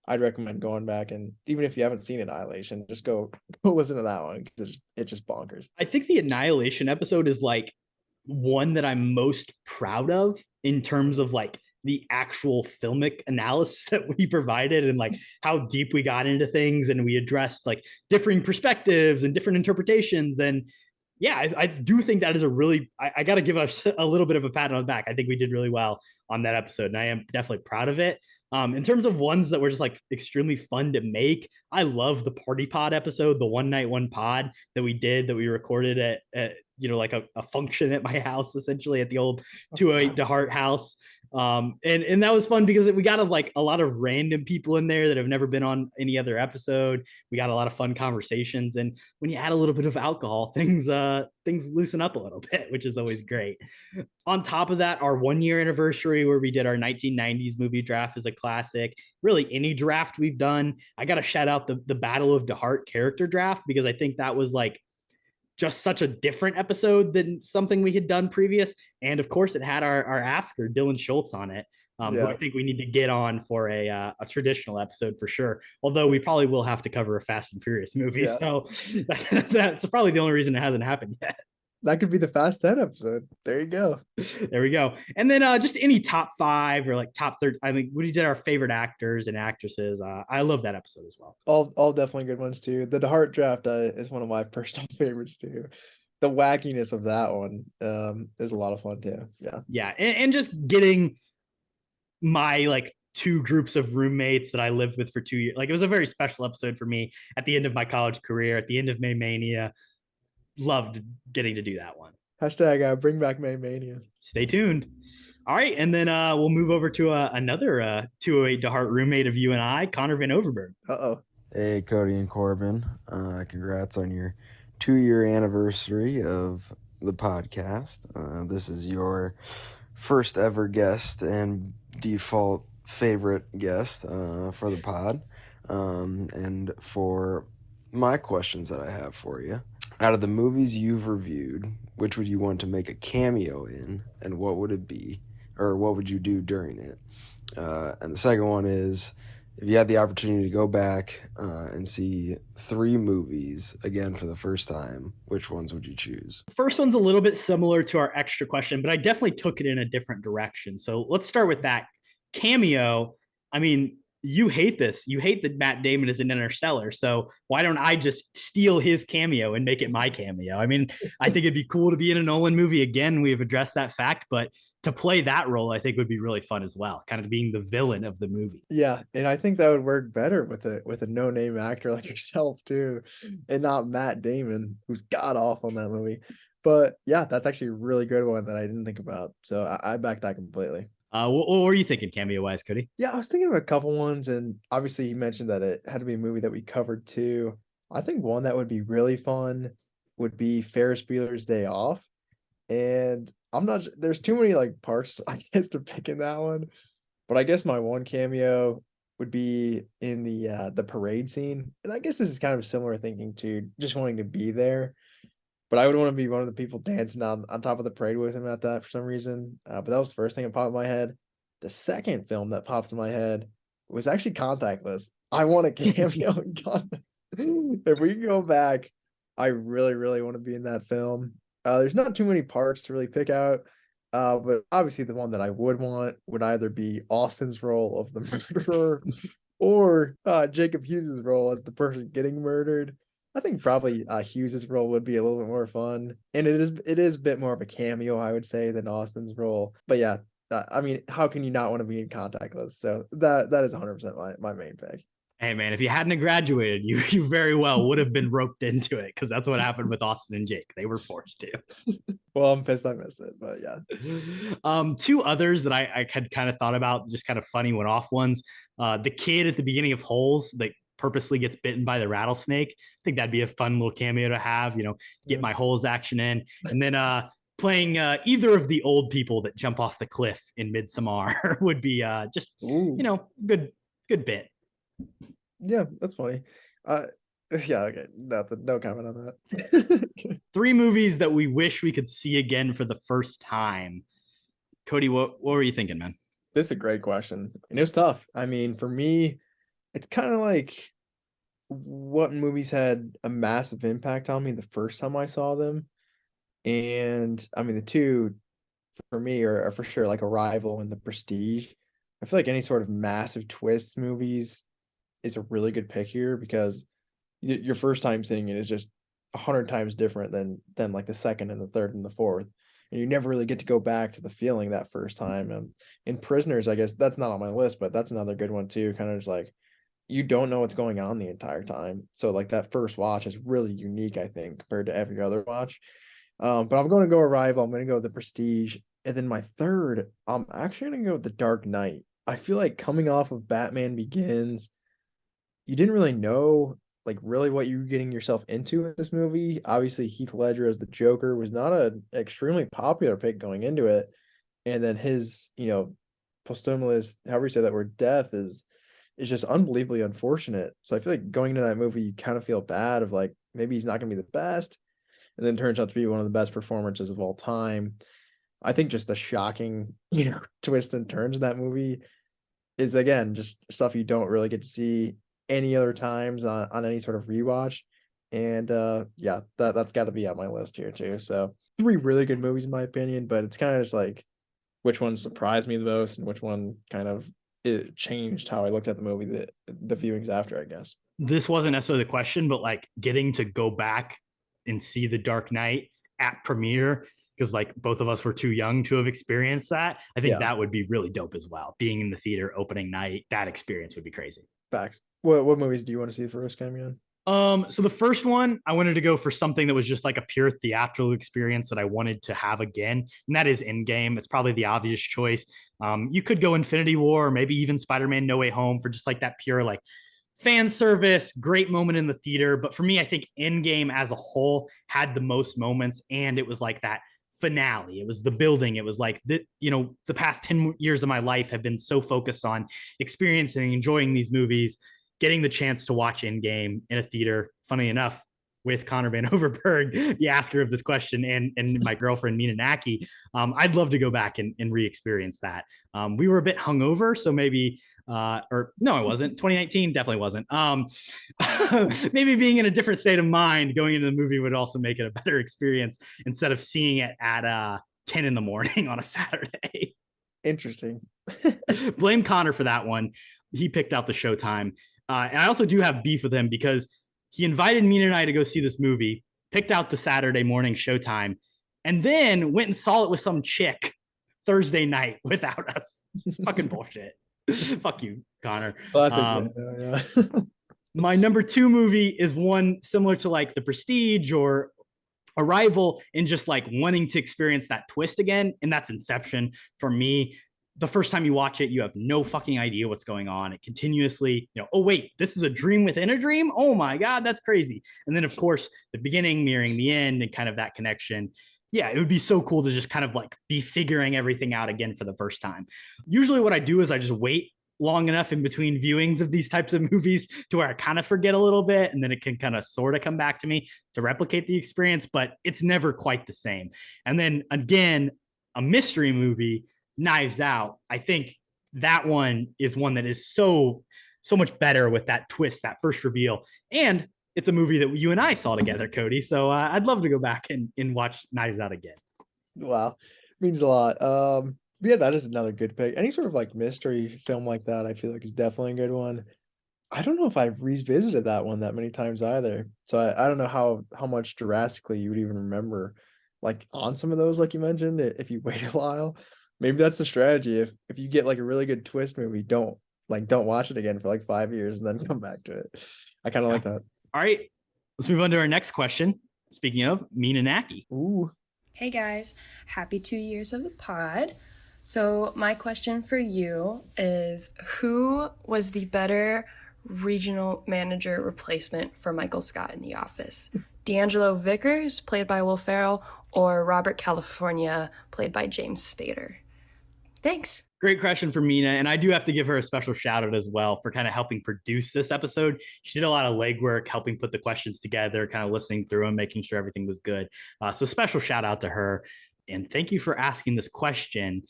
S2: I'd recommend going back, and even if you haven't seen Annihilation, just go listen to that one because it's just bonkers.
S1: I think the Annihilation episode is one that I'm most proud of in terms of the actual filmic analysis that we provided and how deep we got into things, and we addressed differing perspectives and different interpretations. And yeah, I do think that is I got to give us a little bit of a pat on the back. I think we did really well on that episode, and I am definitely proud of it. In terms of ones that were just extremely fun to make, I love the Party Pod episode, the One Night One Pod that we recorded at a function at my house, essentially at the old 208 DeHart house. And that was fun because we got a lot of random people in there that have never been on any other episode. We got a lot of fun conversations, and when you add a little bit of alcohol, things loosen up a little bit, which is always great. On top of that, our 1-year anniversary where we did our 1990s movie draft is a classic. Really, any draft we've done, I got to shout out the Battle of DeHart character draft, because I think that was just such a different episode than something we had done previous. And of course, it had our asker, Dylan Schultz, on it, who I think we need to get on for a traditional episode for sure. Although we probably will have to cover a Fast and Furious movie. Yeah. So that's probably the only reason it hasn't happened yet.
S2: That could be the Fast 10 episode. There you go.
S1: There we go. And then just any top 5 or top 30. I mean, we did our favorite actors and actresses. I love that episode as well.
S2: All definitely good ones too. The DeHart draft is one of my personal favorites too. The wackiness of that one is a lot of fun too. Yeah.
S1: Yeah. And just getting my two groups of roommates that I lived with for 2 years. Like, it was a very special episode for me at the end of my college career, at the end of May Mania. Loved getting to do that one.
S2: Hashtag bring back May Mania.
S1: Stay tuned. All right, and then we'll move over to another 208 to Heart roommate of you and I, Connor VanOverberghe.
S5: Hey, Kody and Korbin. Congrats on your 2-year anniversary of the podcast. This is your first ever guest and default favorite guest for the pod. And for my questions that I have for you, out of the movies you've reviewed, which would you want to make a cameo in, and what would it be, or what would you do during it? And the second one is, if you had the opportunity to go back and see 3 movies again for the first time, which ones would you choose?
S1: First one's a little bit similar to our extra question, but I definitely took it in a different direction. So let's start with that. Cameo, I mean, you hate this. You hate that Matt Damon is in Interstellar. So why don't I just steal his cameo and make it my cameo? I mean, I think it'd be cool to be in a Nolan movie again. We have addressed that fact, but to play that role, I think would be really fun as well, kind of being the villain of the movie.
S2: Yeah, and I think that would work better with a no-name actor like yourself too, and not Matt Damon, who's god awful in that movie. But yeah, that's actually a really good one that I didn't think about. So I back that completely.
S1: What were you thinking cameo-wise, Kody?
S2: Yeah, I was thinking of a couple ones, and obviously you mentioned that it had to be a movie that we covered too. I think one that would be really fun would be Ferris Bueller's Day Off. And I'm not there's too many like parts, I guess, to pick in that one. But I guess my one cameo would be in the parade scene. And I guess this is kind of similar thinking to just wanting to be there. But I would want to be one of the people dancing on top of the parade with him at that for some reason. But that was the first thing that popped in my head. The second film that popped in my head was actually Contactless. I want a cameo in Contactless. If we can go back, I really, really want to be in that film. There's not too many parts to really pick out. But obviously the one that I would want would either be Austin's role of the murderer or Jacob Hughes' role as the person getting murdered. I think probably Hughes' role would be a little bit more fun, and it is a bit more of a cameo, I would say, than Austin's role. But yeah, I mean, how can you not want to be in Contactless? So that is 100% my main pick.
S1: Hey man, if you hadn't graduated, you very well would have been roped into it, because that's what happened with Austin and Jake. They were forced to.
S2: Well, I'm pissed I missed it, but yeah.
S1: 2 others that I had kind of thought about, just kind of funny one-off ones. The kid at the beginning of Holes that purposely gets bitten by the rattlesnake. I think that'd be a fun little cameo to have, get my Holes action in. And then playing either of the old people that jump off the cliff in Midsommar would be just, good bit.
S2: Yeah, that's funny. Yeah, okay. No comment on that.
S1: 3 movies that we wish we could see again for the first time. Kody, what were you thinking, man?
S2: This is a great question. And it was tough. I mean, for me, it's kind of like what movies had a massive impact on me the first time I saw them. And I mean, the 2 for me are for sure like Arrival and The Prestige. I feel like any sort of massive twist movies is a really good pick here, because your first time seeing it is just 100 times different than like the second and the third and the fourth, and you never really get to go back to the feeling that first time. In Prisoners, I guess that's not on my list, but that's another good one too. Kind of just like, you don't know what's going on the entire time, so like that first watch is really unique, I think, compared to every other watch. But I'm going to go Arrival. I'm going to go The Prestige, and then my third, I'm actually going to go with The Dark Knight. I feel like coming off of Batman Begins, you didn't really know like really what you were getting yourself into in this movie. Obviously, Heath Ledger as the Joker was not an extremely popular pick going into it. And then his, posthumous, however you say that word, death is just unbelievably unfortunate. So I feel like going into that movie, you kind of feel bad of like, maybe he's not going to be the best. And then turns out to be one of the best performances of all time. I think just the shocking, twists and turns in that movie is, again, just stuff you don't really get to see any other times on any sort of rewatch. And yeah, that's got to be on my list here too. So 3 really good movies in my opinion, but it's kind of just like which one surprised me the most and which one kind of it changed how I looked at the movie the viewings after, I guess.
S1: This wasn't necessarily the question, but like getting to go back and see The Dark Knight at premiere, because like both of us were too young to have experienced that. I think
S2: Yeah.
S1: that would be really dope as well. Being in the theater opening night, that experience would be crazy.
S2: Facts. What movies do you want to see first, Camion?
S1: So the first one, I wanted to go for something that was just like a pure theatrical experience that I wanted to have again, and that is Endgame. It's probably the obvious choice. You could go Infinity War, or maybe even Spider-Man No Way Home for just like that pure like fan service, great moment in the theater. But for me, I think Endgame as a whole had the most moments, and it was like that finale. It was the building. It was like the past 10 years of my life have been so focused on experiencing, enjoying these movies, getting the chance to watch Endgame in a theater, funny enough, with Connor VanOverberghe, the asker of this question, and my girlfriend, Mina Nacke. I'd love to go back and re-experience that. We were a bit hungover, so maybe, or no, it wasn't. 2019 definitely wasn't. Maybe being in a different state of mind going into the movie would also make it a better experience instead of seeing it at 10 in the morning on a Saturday.
S2: Interesting.
S1: Blame Connor for that one. He picked out the showtime. And I also do have beef with him because he invited me and I to go see this movie, picked out the Saturday morning showtime, and then went and saw it with some chick Thursday night without us. Fucking bullshit. Fuck you, Connor.
S2: Classic.
S1: My number 2 movie is one similar to like The Prestige or Arrival, in just like wanting to experience that twist again, and that's Inception. For me, the first time you watch it, you have no fucking idea what's going on. It continuously, oh wait, this is a dream within a dream. Oh my God, that's crazy. And then of course, the beginning mirroring the end and kind of that connection. Yeah, it would be so cool to just kind of like be figuring everything out again for the first time. Usually what I do is I just wait long enough in between viewings of these types of movies to where I kind of forget a little bit, and then it can kind of sort of come back to me to replicate the experience, but it's never quite the same. And then again, a mystery movie, Knives Out, I think that one is one that is so much better with that twist, that first reveal. And it's a movie that you and I saw together, Kody. So I'd love to go back and watch Knives Out again.
S2: Wow. Means a lot. Yeah, that is another good pick. Any sort of like mystery film like that, I feel like is definitely a good one. I don't know if I've revisited that one that many times either. So I don't know how much drastically you would even remember like on some of those, like you mentioned, if you wait a while. Maybe that's the strategy. If you get like a really good twist movie, don't watch it again for like 5 years and then come back to it. I kind of like that.
S1: All right, let's move on to our next question. Speaking of, Mina Nacke.
S2: Ooh.
S12: Hey guys, happy 2 years of the pod. So my question for you is, who was the better regional manager replacement for Michael Scott in The Office? D'Angelo Vickers, played by Will Ferrell, or Robert California, played by James Spader? Thanks.
S1: Great question for Mina. And I do have to give her a special shout out as well for kind of helping produce this episode. She did a lot of legwork, helping put the questions together, kind of listening through them, making sure everything was good. So special shout out to her. And thank you for asking this question.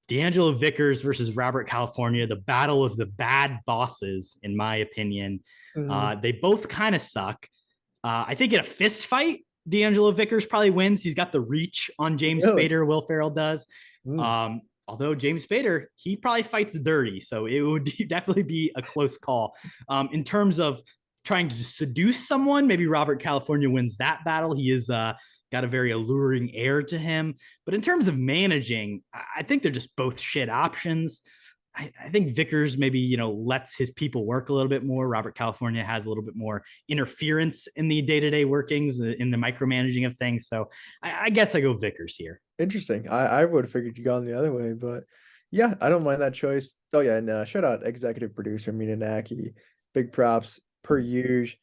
S1: D'Angelo Vickers versus Robert California, the battle of the bad bosses, in my opinion. They both kind of suck. I think in a fist fight, D'Angelo Vickers probably wins. He's got the reach on James Spader. Will Ferrell does. Although James Spader, he probably fights dirty. So it would definitely be a close call. In terms of trying to seduce someone, maybe Robert California wins that battle. He is got a very alluring air to him. But in terms of managing, I think they're just both shit options. I think Vickers maybe, lets his people work a little bit more. Robert California has a little bit more interference in the day-to-day workings, in the micromanaging of things. So I guess I go Vickers here.
S2: Interesting. I would have figured you gone the other way, but yeah, I don't mind that choice. Oh yeah, and shout out executive producer Mina Nacke. Big props per usual.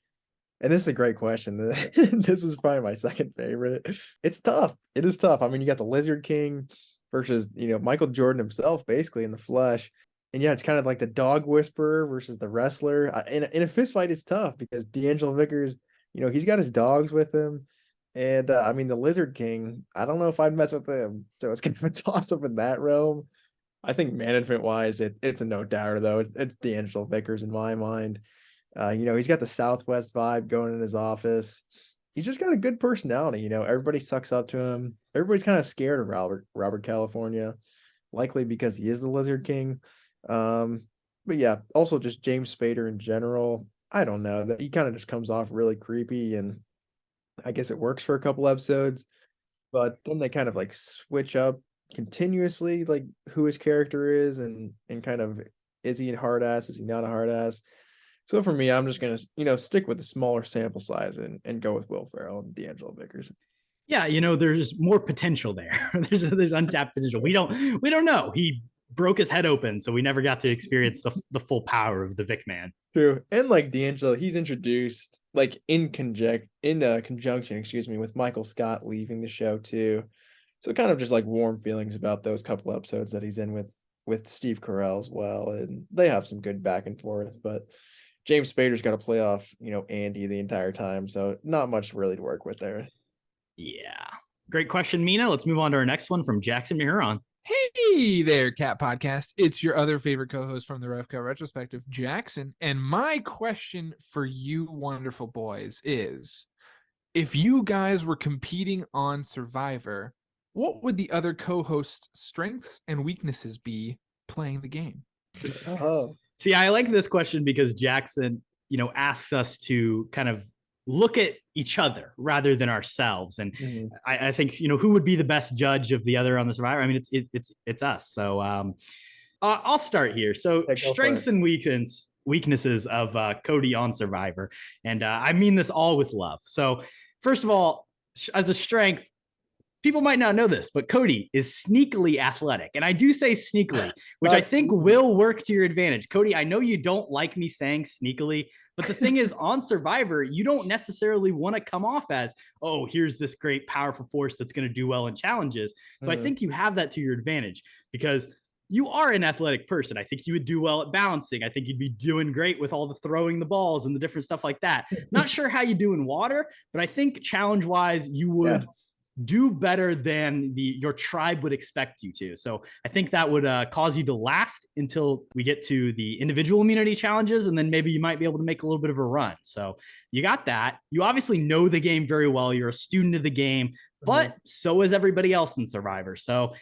S2: And this is a great question. This is probably my second favorite. It's tough. It is tough. I mean, you got the Lizard King versus, Michael Jordan himself, basically in the flesh. And yeah, it's kind of like the dog whisperer versus the wrestler. In a fist fight, it's tough because D'Angelo Vickers, he's got his dogs with him. And I mean, the Lizard King, I don't know if I'd mess with him. So it's kind of a toss up in that realm. I think management wise, it's a no doubter though. It's D'Angelo Vickers in my mind. He's got the Southwest vibe going in his office. He's just got a good personality. Everybody sucks up to him. Everybody's kind of scared of Robert California, likely because he is the Lizard King. But yeah, also just James Spader in general. I don't know, that he kind of just comes off really creepy, and I guess it works for a couple episodes. but then they kind of like switch up continuously, like who his character is, and kind of, is he a hard ass? Is he not a hard ass? So for me, I'm just gonna stick with the smaller sample size and go with Will Ferrell and D'Angelo Vickers.
S1: Yeah, there's more potential there. there's untapped potential. We don't know. He broke his head open, so we never got to experience the full power of the Vic man.
S2: True. And like D'Angelo, he's introduced like in conjunction, excuse me, with Michael Scott leaving the show too. So kind of just like warm feelings about those couple episodes that he's in with Steve Carell as well. And they have some good back and forth, but James Spader's got to play off, Andy the entire time. So not much really to work with there.
S1: Yeah. Great question, Mina. Let's move on to our next one from Jackson Mahuron.
S13: Hey there, Cat Podcast. It's your other favorite co-host from the Rough Cut Retrospective, Jackson. And my question for you wonderful boys is, if you guys were competing on Survivor, what would the other co-host's strengths and weaknesses be playing the game?
S2: Oh.
S1: See, I like this question because Jackson, asks us to kind of look at each other rather than ourselves. And I think, who would be the best judge of the other on the Survivor? I mean, it's us. So I'll start here. So strengths and weaknesses of Kody on Survivor. And I mean this all with love. So first of all, as a strength, people might not know this, but Kody is sneakily athletic. And I do say sneakily, which I think will work to your advantage. Kody, I know you don't like me saying sneakily, but the thing is, on Survivor, you don't necessarily want to come off as, oh, here's this great powerful force that's going to do well in challenges. So I think you have that to your advantage because you are an athletic person. I think you would do well at balancing. I think you'd be doing great with all the throwing the balls and the different stuff like that. Not sure how you do in water, but I think challenge-wise, you would do better than your tribe would expect you to. So I think that would cause you to last until we get to the individual immunity challenges, and then maybe you might be able to make a little bit of a run. So you got that. You obviously know the game very well. You're a student of the game, but so is everybody else in Survivor. So,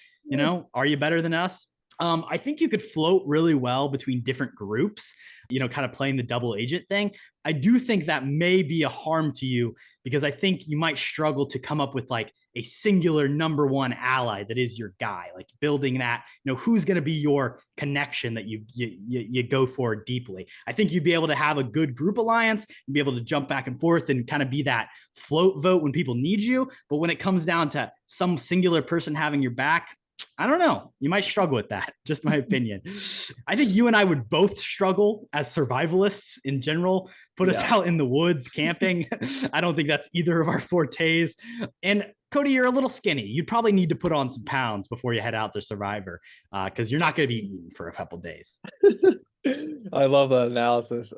S1: are you better than us? I think you could float really well between different groups, kind of playing the double agent thing. I do think that may be a harm to you because I think you might struggle to come up with like a singular number one ally that is your guy, like building that, who's going to be your connection that you go for deeply. I think you'd be able to have a good group alliance and be able to jump back and forth and kind of be that float vote when people need you. But when it comes down to some singular person having your back, I don't know. You might struggle with that. Just my opinion. I think you and I would both struggle as survivalists in general. Put us out in the woods camping. I don't think that's either of our fortes. And Kody, you're a little skinny. You'd probably need to put on some pounds before you head out to Survivor because you're not going to be eating for a couple days.
S2: I love that analysis.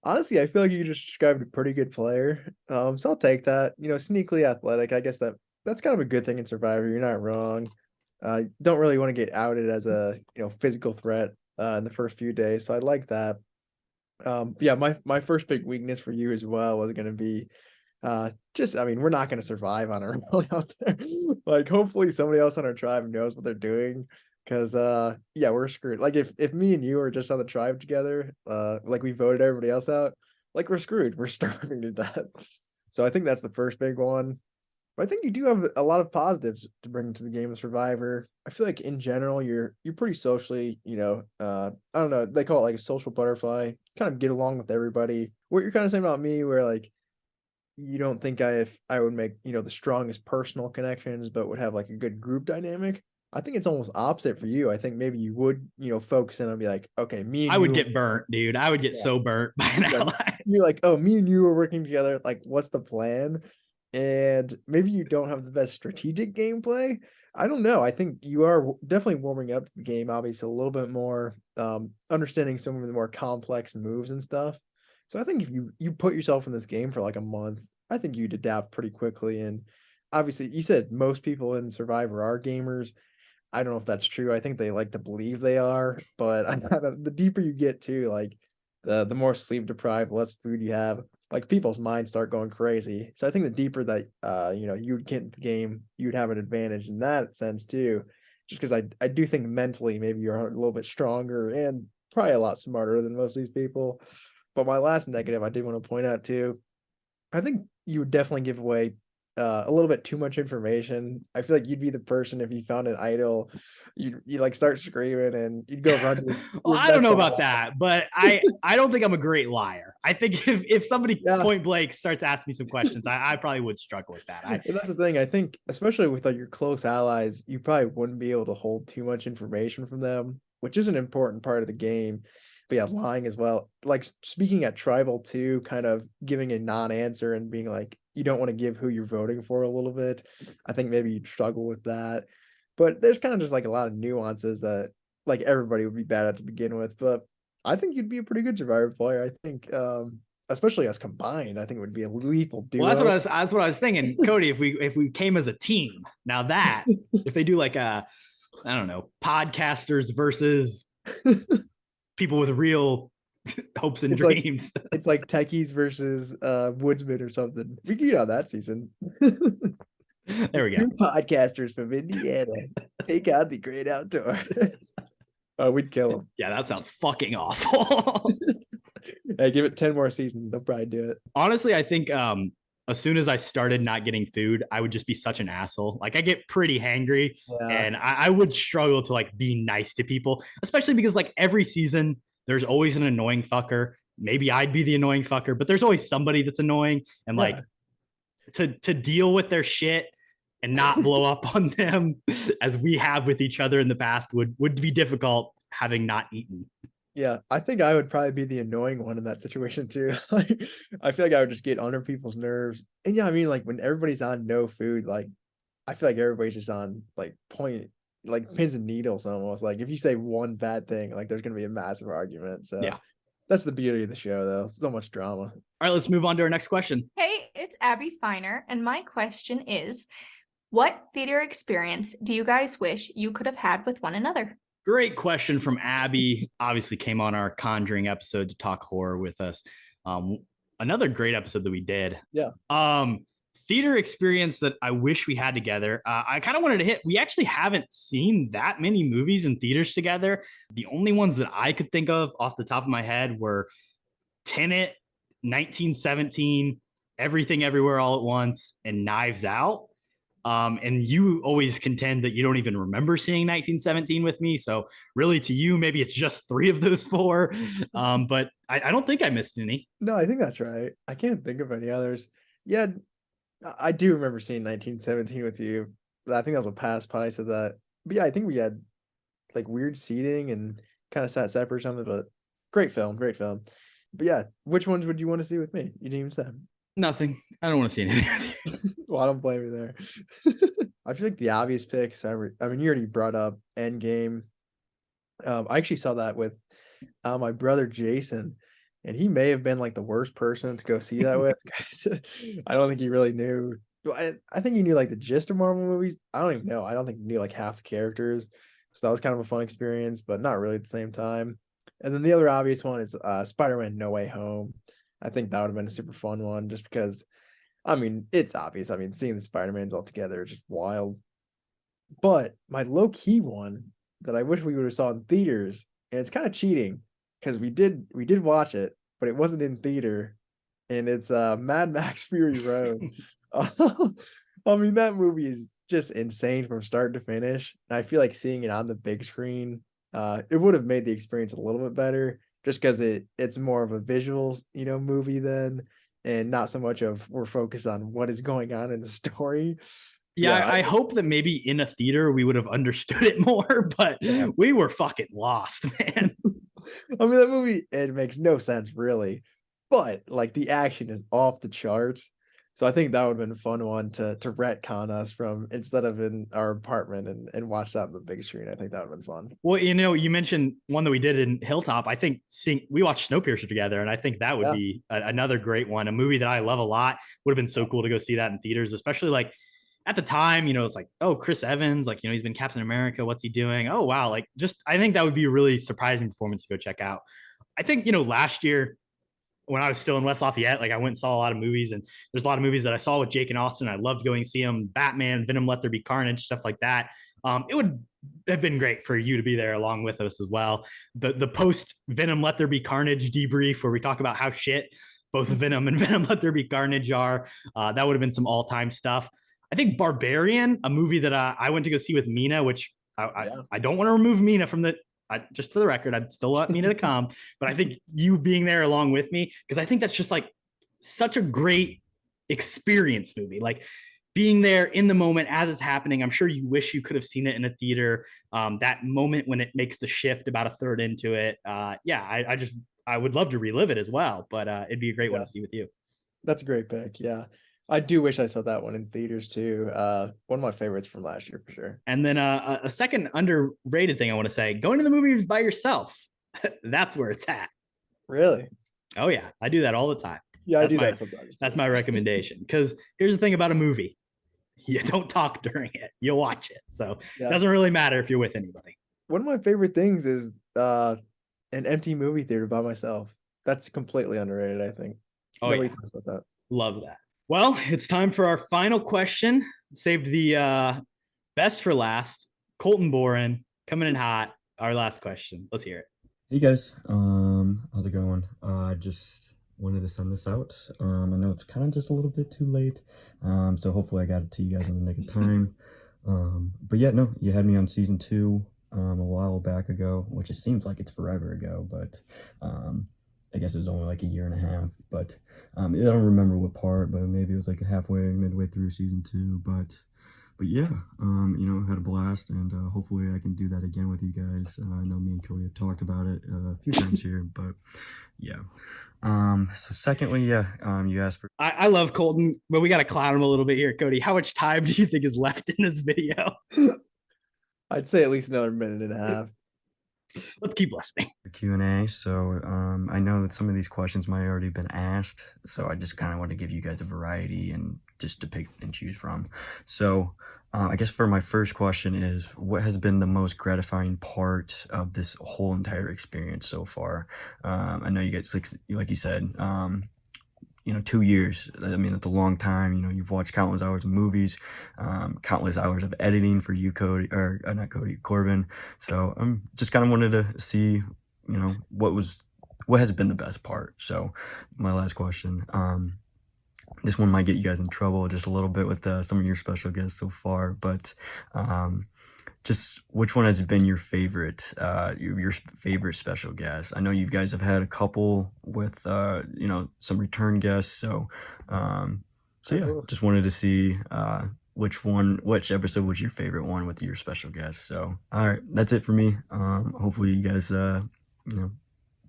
S2: Honestly, I feel like you just described a pretty good player. So I'll take that. Sneakily athletic. I guess that's kind of a good thing in Survivor. You're not wrong. Don't really want to get outed as a physical threat in the first few days. So I like that. My first big weakness for you as well was going to be we're not going to survive on our own out there. Like hopefully somebody else on our tribe knows what they're doing. Cause we're screwed. Like if me and you are just on the tribe together, like we voted everybody else out, like we're screwed. We're starving to death. So I think that's the first big one. But I think you do have a lot of positives to bring to the game of Survivor. I feel like in general, you're pretty socially, I don't know, they call it like a social butterfly, kind of get along with everybody. What you're kind of saying about me, where like, you don't think I would make, the strongest personal connections, but would have like a good group dynamic. I think it's almost opposite for you. I think maybe you would, focus in on be like, okay,
S1: I would get burnt, dude. I would get so burnt by an ally.
S2: You're like, oh, me and you are working together. Like, what's the plan? And maybe you don't have the best strategic gameplay. I don't know. I think you are definitely warming up to the game, obviously, a little bit more, understanding some of the more complex moves and stuff. So I think if you put yourself in this game for like a month, I think you'd adapt pretty quickly. And obviously, you said most people in Survivor are gamers. I don't know if that's true. I think they like to believe they are, but the deeper you get to, like the more sleep deprived, less food you have, like people's minds start going crazy. So I think the deeper that you would get into the game, you'd have an advantage in that sense too. Just because I do think mentally maybe you're a little bit stronger and probably a lot smarter than most of these people. But my last negative I did want to point out too, I think you would definitely give away a little bit too much information. I feel like you'd be the person if you found an idol, you like start screaming and you'd go run.
S1: Well, I don't know about that, but I don't think I'm a great liar. I think if somebody point blank starts asking me some questions, I probably would struggle with that.
S2: That's the thing. I think, especially with like your close allies, you probably wouldn't be able to hold too much information from them, which is an important part of the game. But yeah, lying as well. Like speaking at tribal too, kind of giving a non-answer and being like, you don't want to give who you're voting for a little bit. I think maybe you'd struggle with that. But there's kind of just like a lot of nuances that like everybody would be bad at to begin with. But I think you'd be a pretty good Survivor player. I think especially us combined, I think it would be a lethal duo.
S1: Well, that's what I was thinking. Kody, if we came as a team, now that if they do like I don't know, podcasters versus people with real hopes and dreams.
S2: It's like techies versus woodsmen or something. We could get on that season.
S1: There we go.
S2: Two podcasters from Indiana take on the great outdoors. Oh, we'd kill them.
S1: Yeah, that sounds fucking awful.
S2: Hey, give it 10 more seasons. They'll probably do it.
S1: Honestly, I think as soon as I started not getting food, I would just be such an asshole. Like I get pretty hangry and I would struggle to like be nice to people, especially because like every season there's always an annoying fucker. Maybe I'd be the annoying fucker, but there's always somebody that's annoying and like to deal with their shit and not blow up on them as we have with each other in the past would be difficult having not eaten.
S2: Yeah, I think I would probably be the annoying one in that situation too. Like, I feel like I would just get under people's nerves. And yeah, I mean, like when everybody's on no food, like I feel like everybody's just on like pins and needles almost. Like if you say one bad thing, like there's gonna be a massive argument. So yeah, that's the beauty of the show, though. So much drama.
S1: All right, let's move on to our next question.
S14: Hey, it's Abbi Feiner, and my question is, what theater experience do you guys wish you could have had with one another?
S1: Great question from Abby. Obviously came on our Conjuring episode to talk horror with us. Another great episode that we did.
S2: Yeah.
S1: Theater experience that I wish we had together. I kind of wanted to hit. We actually haven't seen that many movies in theaters together. The only ones that I could think of off the top of my head were Tenet, 1917, Everything Everywhere All at Once, and Knives Out. And you always contend that you don't even remember seeing 1917 with me. So really to you, maybe it's just 3 of those 4. But I don't think I missed any.
S2: No, I think that's right. I can't think of any others. Yeah, I do remember seeing 1917 with you. I think that was a past pod. I said that. But yeah, I think we had like weird seating and kind of sat separate or something, but great film. But yeah, which ones would you want to see with me? You didn't even say.
S1: Nothing. I don't want to see anything with you.
S2: Well, I don't blame you there. I feel like the obvious picks. I mean, you already brought up Endgame. I actually saw that with my brother Jason, and he may have been like the worst person to go see that with. I don't think he really knew. I think he knew like the gist of Marvel movies. I don't even know. I don't think he knew like half the characters. So that was kind of a fun experience, but not really at the same time. And then the other obvious one is Spider-Man No Way Home. I think that would have been a super fun one just because, I mean, it's obvious. I mean, seeing the Spider-Mans all together is just wild. But my low-key one that I wish we would have saw in theaters, and it's kind of cheating because we did watch it, but it wasn't in theater, and it's Mad Max Fury Road. I mean, that movie is just insane from start to finish. And I feel like seeing it on the big screen, it would have made the experience a little bit better. Just because it's more of a visuals, movie then, and not so much of we're focused on what is going on in the story.
S1: Yeah, I hope that maybe in a theater we would have understood it more, but we were fucking lost, man.
S2: I mean, that movie, it makes no sense really, but like the action is off the charts. So I think that would have been a fun one to retcon us from instead of in our apartment and watch that on the big screen. I think that would have been fun.
S1: Well, you mentioned one that we did in Hilltop. I think we watched Snowpiercer together, and I think that would be another great one. A movie that I love a lot. Would have been so cool to go see that in theaters, especially like at the time, it's like, oh, Chris Evans, like, he's been Captain America. What's he doing? Oh, wow. Like I think that would be a really surprising performance to go check out. I think, last year, when I was still in West Lafayette, like I went and saw a lot of movies, and there's a lot of movies that I saw with Jake and Austin. I loved going to see them. Batman, Venom, Let There Be Carnage, stuff like that. It would have been great for you to be there along with us as well. The post Venom, Let There Be Carnage debrief where we talk about how shit both Venom and Venom Let There Be Carnage are. That would have been some all-time stuff. I think Barbarian, a movie that I went to go see with Mina, which I don't want to remove Mina from the, just for the record, I'd still want Mina to come, but I think you being there along with me, because I think that's just like such a great experience movie. Like being there in the moment as it's happening. I'm sure you wish you could have seen it in a theater. That moment when it makes the shift about a third into it. I would love to relive it as well, but it'd be a great one to see with you.
S2: That's a great pick. Yeah. I do wish I saw that one in theaters too. One of my favorites from last year for sure.
S1: And then a second underrated thing I want to say, going to the movies by yourself. That's where it's at.
S2: Really?
S1: Oh yeah. I do that all the time.
S2: Yeah, I do that sometimes.
S1: That's my recommendation. Because here's the thing about a movie. You don't talk during it. You watch it. So it doesn't really matter if you're with anybody.
S2: One of my favorite things is an empty movie theater by myself. That's completely underrated, I think.
S1: Oh,
S2: Nobody talks about that.
S1: Love that. Well, it's time for our final question. Saved the best for last. Colton Boren coming in hot. Our last question. Let's hear it.
S15: Hey guys, how's it going? Just wanted to send this out. I know it's kind of just a little bit too late, so hopefully I got it to you guys in the nick of time. But yeah, no, you had me on season 2 a while back ago, which it seems like it's forever ago, but I guess it was only like a year and a half. But I don't remember what part, but maybe it was like midway through season 2. But yeah, had a blast, and hopefully I can do that again with you guys. I know me and Kody have talked about it a few times here, but yeah. So secondly, you asked for.
S1: I love Colton, but we got to clown him a little bit here, Kody. How much time do you think is left in this video?
S2: I'd say at least another minute and a half.
S1: Let's keep listening.
S15: Q&A. So I know that some of these questions might have already been asked, so I just kind of want to give you guys a variety and just to pick and choose from. So I guess for my first question is, what has been the most gratifying part of this whole entire experience so far? I know you guys, like you said, 2 years. I mean, that's a long time. You've watched countless hours of movies, countless hours of editing for you, Kody, or not Kody, Korbin. So I'm just kind of wanted to see, what has been the best part. So my last question, this one might get you guys in trouble just a little bit with some of your special guests so far, but just which one has been your favorite, your favorite special guest? I know you guys have had a couple with, some return guests. So yeah, just wanted to see which episode was your favorite one with your special guest. So, all right, that's it for me. Hopefully you guys,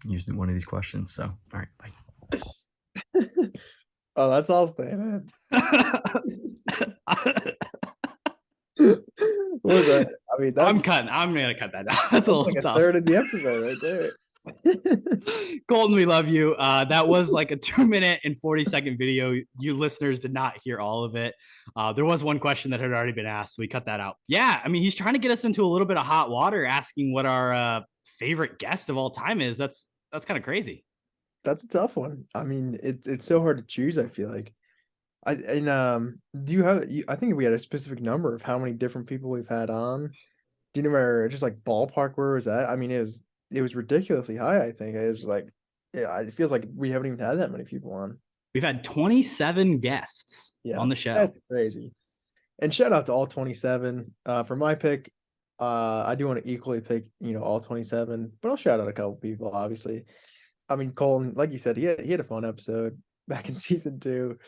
S15: used one of these questions. So, all right, bye.
S2: Oh, that's all staying in. What was that? I mean,
S1: I'm gonna cut that down. That's a little
S2: like
S1: tough.
S2: A third of the episode right there.
S1: Colton, we love you. That was like a 2-minute and 40-second video. You listeners did not hear all of it. There was one question that had already been asked, so we cut that out. Yeah, I mean, he's trying to get us into a little bit of hot water, asking what our favorite guest of all time is. That's kind of crazy.
S2: That's a tough one. I mean, it's so hard to choose, I feel like. Do you have? I think we had a specific number of how many different people we've had on. Do you remember just like ballpark where was that? I mean, it was ridiculously high. I think it was like, yeah, it feels like we haven't even had that many people on.
S1: We've had 27 guests on the show.
S2: That's crazy. And shout out to all 27. For my pick, I do want to equally pick all 27, but I'll shout out a couple people. Obviously, I mean, Colton, like you said, he had a fun episode back in season 2.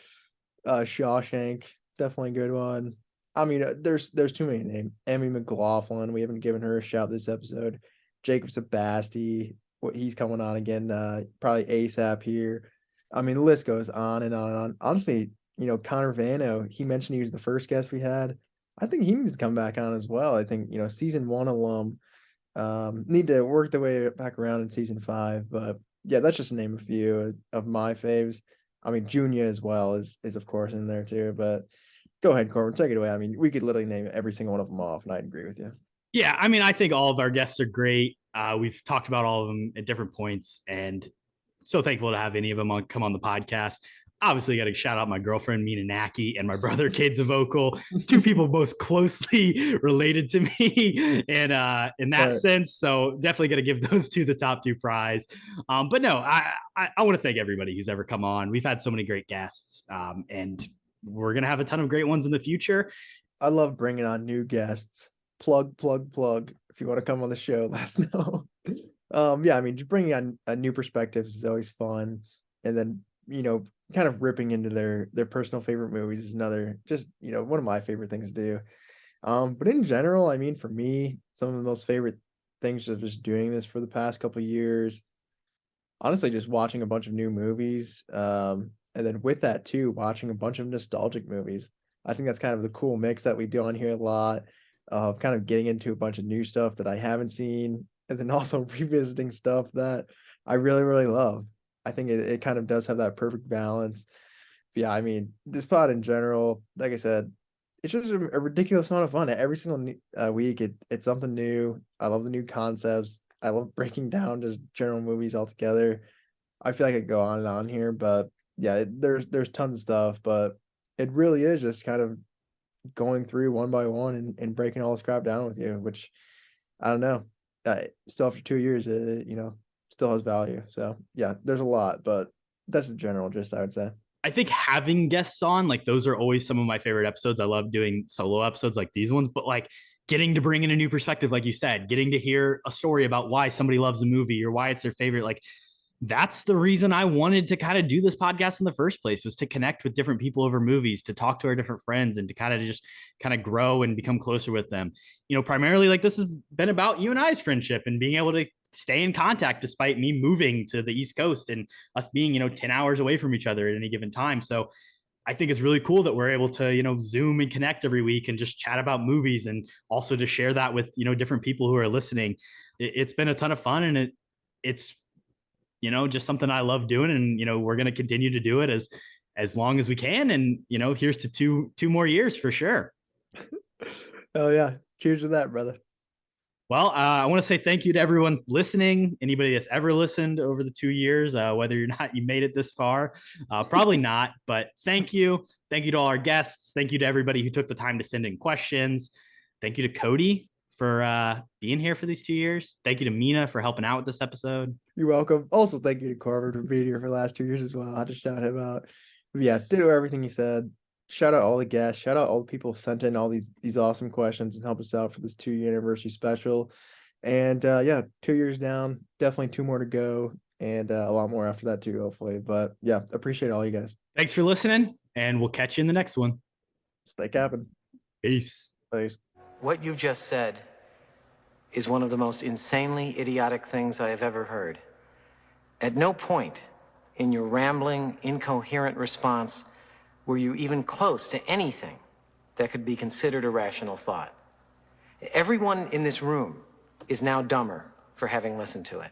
S2: Shawshank, definitely a good one. I mean, there's too many names. Emmy McLaughlin, we haven't given her a shout this episode. Jacob Sebasti, he's coming on again, probably ASAP here. I mean, the list goes on and on and on. Honestly, Connor Vano, he mentioned he was the first guest we had. I think he needs to come back on as well. I think, season 1 alum need to work their way back around in season 5. But yeah, that's just to name a few of my faves. I mean, Junior as well is of course in there too, but go ahead, Corbin, take it away. I mean, we could literally name every single one of them off, and I'd agree with you.
S1: Yeah, I mean, I think all of our guests are great. We've talked about all of them at different points, and so thankful to have any of them come on the podcast. obviously got to shout out my girlfriend, Mina Nacke, and my brother, Kade Zvokel, two people most closely related to me and in that sense. So definitely got to give those two the top two prize. But no, I want to thank everybody who's ever come on. We've had so many great guests, and we're going to have a ton of great ones in the future.
S2: I love bringing on new guests. Plug. If you want to come on the show, let us know. Yeah, I mean, just bringing on new perspectives is always fun. And then, kind of ripping into their personal favorite movies is another, just, one of my favorite things to do. But in general, I mean, for me, some of the most favorite things of just doing this for the past couple of years, honestly, just watching a bunch of new movies. And then with that too, watching a bunch of nostalgic movies. I think that's kind of the cool mix that we do on here a lot, of kind of getting into a bunch of new stuff that I haven't seen, and then also revisiting stuff that I really, really love. I think it kind of does have that perfect balance. But yeah, I mean, this pod in general, like I said, it's just a ridiculous amount of fun. Every single week, it's something new. I love the new concepts. I love breaking down just general movies altogether. I feel like I could go on and on here, but yeah, there's tons of stuff, but it really is just kind of going through one by one and breaking all this crap down with you, which I don't know. Still after 2 years, still has value. So yeah, there's a lot, but that's the general gist, I would say.
S1: I think having guests on, like, those are always some of my favorite episodes. I love doing solo episodes like these ones, but like getting to bring in a new perspective, like you said, getting to hear a story about why somebody loves a movie or why it's their favorite, like that's the reason I wanted to kind of do this podcast in the first place, was to connect with different people over movies, to talk to our different friends, and to kind of grow and become closer with them. Primarily, like, this has been about you and I's friendship and being able to stay in contact despite me moving to the East Coast and us being, 10 hours away from each other at any given time. So I think it's really cool that we're able to, Zoom and connect every week and just chat about movies, and also to share that with, different people who are listening. It's been a ton of fun, and it's just something I love doing, and, we're going to continue to do it as long as we can. And, here's to two more years for sure.
S2: Oh yeah. Cheers to that, brother.
S1: Well, I want to say thank you to everyone listening, anybody that's ever listened over the 2 years, whether or not you made it this far, probably not, but thank you. Thank you to all our guests. Thank you to everybody who took the time to send in questions. Thank you to Kody for being here for these 2 years. Thank you to Mina for helping out with this episode.
S2: You're welcome. Also, thank you to Corbin for being here for the last 2 years as well. I'll just shout him out. But yeah, ditto everything he said. Shout out all the guests. Shout out all the people who sent in all these awesome questions and helped us out for this 2-year anniversary special. And yeah, 2 years down, definitely 2 more to go, and a lot more after that too, hopefully. But yeah, appreciate all you guys.
S1: Thanks for listening, and we'll catch you in the next one.
S2: Stay capping.
S1: Peace.
S2: Peace.
S5: What you've just said is one of the most insanely idiotic things I have ever heard. At no point in your rambling, incoherent response were you even close to anything that could be considered a rational thought. Everyone in this room is now dumber for having listened to it.